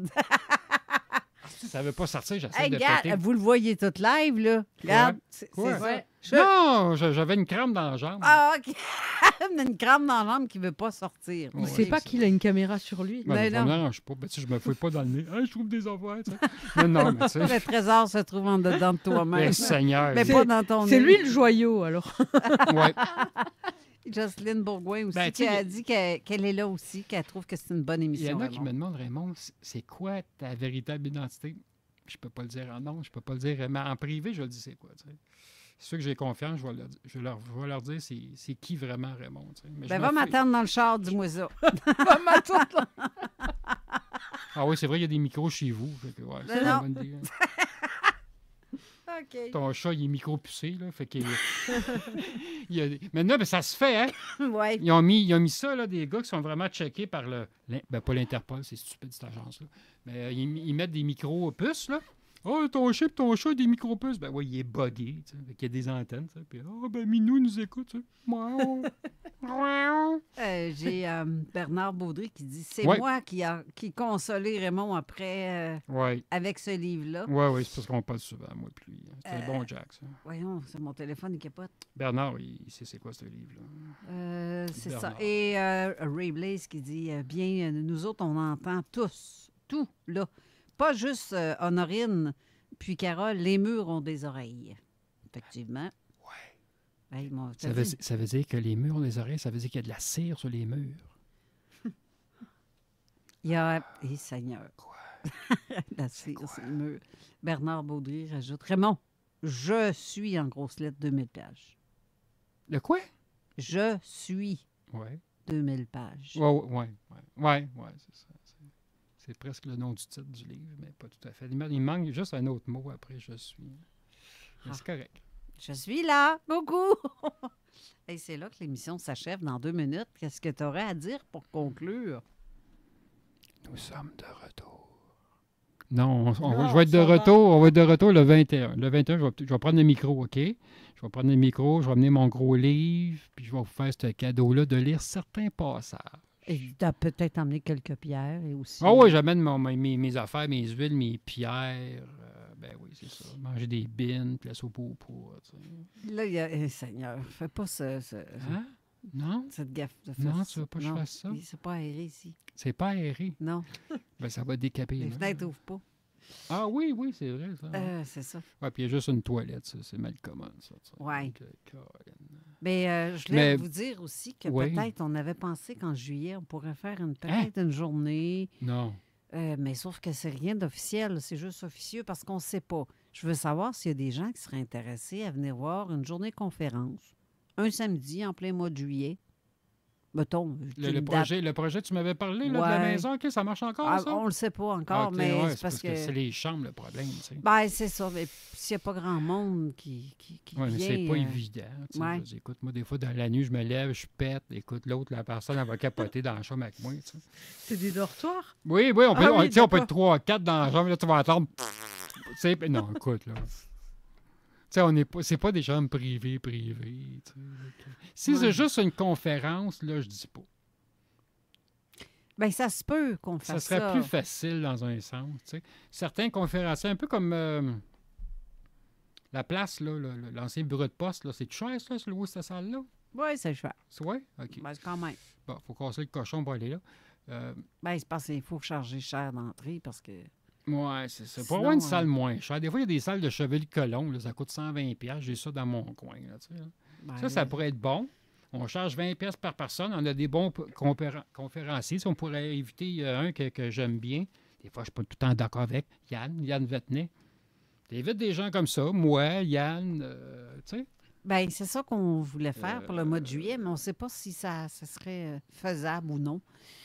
Ça ne veut pas sortir, j'essaie Hey, de regarde, péter. vous le voyez tout live, là. Regarde. Quoi? C'est ça. Non, j'avais une crampe dans la jambe. Ah, OK. Une crampe dans la jambe qui ne veut pas sortir. Il ne sait pas qu'il a une caméra sur lui. Ben, non, non, je me fouille pas dans le nez. Je trouve des affaires, tu sais. Non, mais tu sais. Le trésor se trouve en dedans de toi-même. Le Seigneur. Mais pas dans ton nez. C'est lui le joyau, alors. Oui. Jocelyne Bourgoin aussi, Ben, qui a dit qu'elle est là aussi, qu'elle trouve que c'est une bonne émission. Il y en a Raymond. qui me demandent, Raymond, c'est quoi ta véritable identité? Je peux pas le dire en nom, je peux pas le dire. Mais en privé, je le dis c'est quoi, tu sais. Ceux que j'ai confiance, je vais leur dire c'est qui vraiment Raymond. Tu sais. Mais Ben, va m'attendre dans le char, dis-moi ça. Va m'attendre. Ah oui, c'est vrai, il y a des micros chez vous. Fait que, ouais, c'est une bonne idée. OK. Ton chat, il est micro-pucé, là. Fait qu'il Maintenant, ben, ça se fait, hein? Ouais. Ils ont mis ça, là, des gars qui sont vraiment checkés par pas l'Interpol, c'est stupide, cette agence-là. Mais ils mettent des micro-puces, là. Oh, ton chat a des micro-puces. Ben oui, il est buggé, tu sais. Fait qu'il y a des antennes, tu sais. Puis, ben Minou nous écoute, tu sais. J'ai Bernard Baudry qui dit c'est Ouais. moi qui consolé Raymond après avec ce livre-là. Oui, c'est parce qu'on parle souvent, moi, puis lui. C'est un bon Jack, ça. Voyons, c'est mon téléphone, il capote. Bernard, il sait c'est quoi ce livre-là. C'est ça. Bernard. Et Ray Blaze qui dit bien, nous autres, on entend tous, tout, là. Pas juste Honorine puis Carole, les murs ont des oreilles. Effectivement. Oui. Hey, Ça veut dire que les murs ont des oreilles, ça veut dire qu'il y a de la cire sur les murs. Il y a... Seigneur. Quoi? La cire sur les murs. Bernard Baudry rajoute Raymond, je suis en grosses lettres 2000 pages. Le quoi? Je suis 2000 pages. Oui, c'est ça. C'est presque le nom du titre du livre, mais pas tout à fait. Il manque juste un autre mot après « je suis ». Mais c'est correct. Je suis là. Coucou! Et c'est là que l'émission s'achève dans 2 minutes. Qu'est-ce que tu aurais à dire pour conclure? Nous sommes de retour. Non, je vais être de retour. On va être de retour le 21. Le 21, je vais prendre le micro, OK? Je vais prendre le micro, je vais amener mon gros livre, puis je vais vous faire ce cadeau-là de lire certains passages. Et tu as peut-être emmené quelques pierres et aussi... Ah oui, j'amène mes affaires, mes huiles, mes pierres. Ben oui, c'est ça. Manger des bines, puis la soupe au poids. Là, il y a... Seigneur, fais pas Hein? Non? Cette gaffe de Non, tu veux pas que je fasse ça? C'est pas aéré ici. C'est pas aéré? Non. Ben ça va décaper. Les fenêtres n'ouvrent pas. Ah oui, c'est vrai, ça. C'est ça. Oui, puis il y a juste une toilette, ça. C'est mal commode, ça. Oui. Mais je voulais vous dire aussi que peut-être on avait pensé qu'en juillet, on pourrait faire peut-être une journée. Non. Mais sauf que c'est rien d'officiel, c'est juste officieux parce qu'on ne sait pas. Je veux savoir s'il y a des gens qui seraient intéressés à venir voir une journée conférence, un samedi en plein mois de juillet. Mettons, le projet, tu m'avais parlé là, de la maison, OK, ça marche encore, ça? On ne le sait pas encore, mais c'est parce que... c'est les chambres, le problème, tu sais. Ben, c'est ça. Mais s'il n'y a pas grand monde qui vient... mais c'est pas évident. Tu sais. Écoute, moi, des fois, dans la nuit, je me lève, je pète. Écoute, la personne, elle va capoter dans la chambre avec moi, tu sais. C'est des dortoirs? Oui, on peut, on peut être 3 ou 4 dans la chambre. Là, tu vas entendre... Non, écoute, là... c'est pas des chambres privées. Si c'est juste une conférence, là, je dis pas. Bien, ça se peut qu'on fasse ça. Ça serait plus facile dans un sens. T'sais. Certains conférenciers, un peu comme la place, là, l'ancien bureau de poste, là, c'est cher, ça, se louer cette salle-là? Oui, c'est cher. Oui? OK. Ben, quand même. Bon, il faut casser le cochon pour aller là. Ben, c'est parce qu'il faut charger cher d'entrée parce que... Oui, c'est ça. Pour avoir une salle moins chère. Des fois, il y a des salles de Chevalier-Colomb, ça coûte 120$. J'ai ça dans mon coin. Là, ça pourrait être bon. On charge 20$ par personne. On a des bons conférenciers. On pourrait éviter un que j'aime bien. Des fois, je ne suis pas tout le temps d'accord avec. Yann Vetnet. T'évites des gens comme ça. Moi, Yann, tu sais. Bien, c'est ça qu'on voulait faire pour le mois de juillet, mais on ne sait pas si ça serait faisable ou non.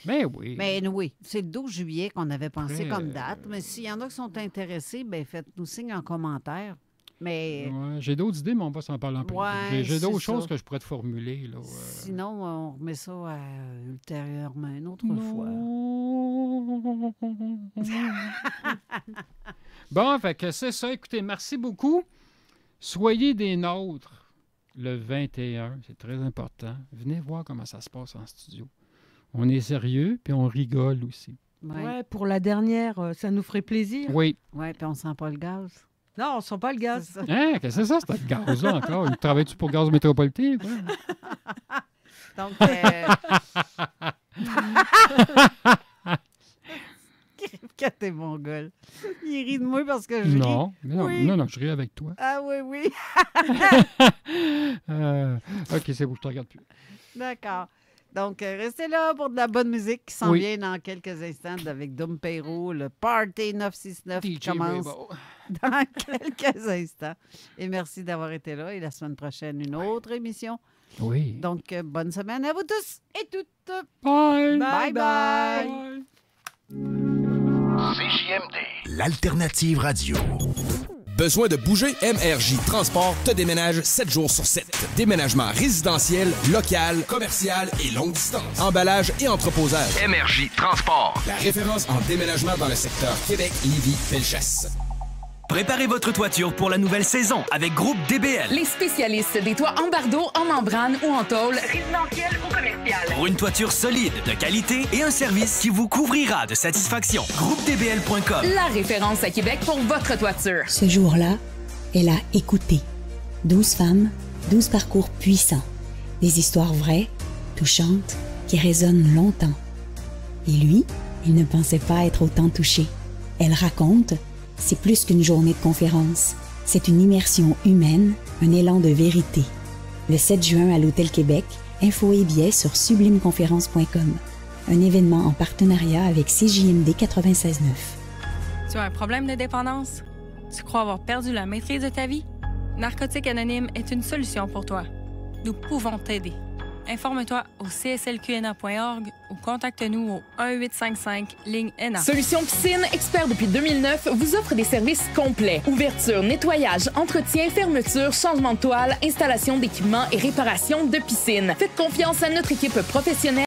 Ben oui. Mais oui, c'est le 12 juillet qu'on avait pensé comme date. Mais s'il y en a qui sont intéressés, bien, faites-nous signe en commentaire. Mais... Ouais, j'ai d'autres idées, mais on va s'en parler en plus. Ouais, j'ai d'autres choses ça. que je pourrais te formuler. Là, Sinon, on remet ça ultérieurement une autre fois. Bon, fait que c'est ça. Écoutez, merci beaucoup. Soyez des nôtres le 21. C'est très important. Venez voir comment ça se passe en studio. On est sérieux, puis on rigole aussi. Ouais, pour la dernière, ça nous ferait plaisir. Oui. Oui, puis on sent pas le gaz. Non, on sent pas le gaz. Hein, qu'est-ce que c'est ça, ce gaz-là encore? Travailles-tu pour Gaz Métropolitain? Quoi? Donc, t'es mon gars. Il rit de moi parce que je ris. Non, oui. non, je ris avec toi. Ah oui, oui. OK, c'est bon, je te regarde plus. D'accord. Donc, restez là pour de la bonne musique qui s'en vient dans quelques instants avec Dom Perrault, le Party 969 qui commence dans quelques instants. Et merci d'avoir été là. Et la semaine prochaine, une autre émission. Oui. Donc, bonne semaine à vous tous et toutes. Bye. Bye, bye. CJMD, l'alternative radio. Besoin de bouger? MRJ Transport te déménage 7 jours sur 7. Déménagement résidentiel, local, commercial et longue distance. Emballage et entreposage. MRJ Transport. La référence en déménagement dans le secteur Québec, Lévis, Bellechasse. Préparez votre toiture pour la nouvelle saison avec Groupe DBL. Les spécialistes des toits en bardeau, en membrane ou en tôle, résidentiel ou commercial. Pour une toiture solide, de qualité et un service qui vous couvrira de satisfaction. GroupeDBL.com. La référence à Québec pour votre toiture. Ce jour-là, elle a écouté. 12 femmes, 12 parcours puissants. Des histoires vraies, touchantes, qui résonnent longtemps. Et lui, il ne pensait pas être autant touché. Elle raconte... C'est plus qu'une journée de conférence. C'est une immersion humaine, un élan de vérité. Le 7 juin à l'Hôtel Québec, infos et billets sur sublimeconférence.com. Un événement en partenariat avec CJMD 96.9. Tu as un problème de dépendance? Tu crois avoir perdu la maîtrise de ta vie? Narcotique Anonyme est une solution pour toi. Nous pouvons t'aider. Informe-toi au cslqna.org ou contacte-nous au 1-855-LIGNE-NA. Solution Piscine, expert depuis 2009, vous offre des services complets. Ouverture, nettoyage, entretien, fermeture, changement de toile, installation d'équipements et réparation de piscine. Faites confiance à notre équipe professionnelle.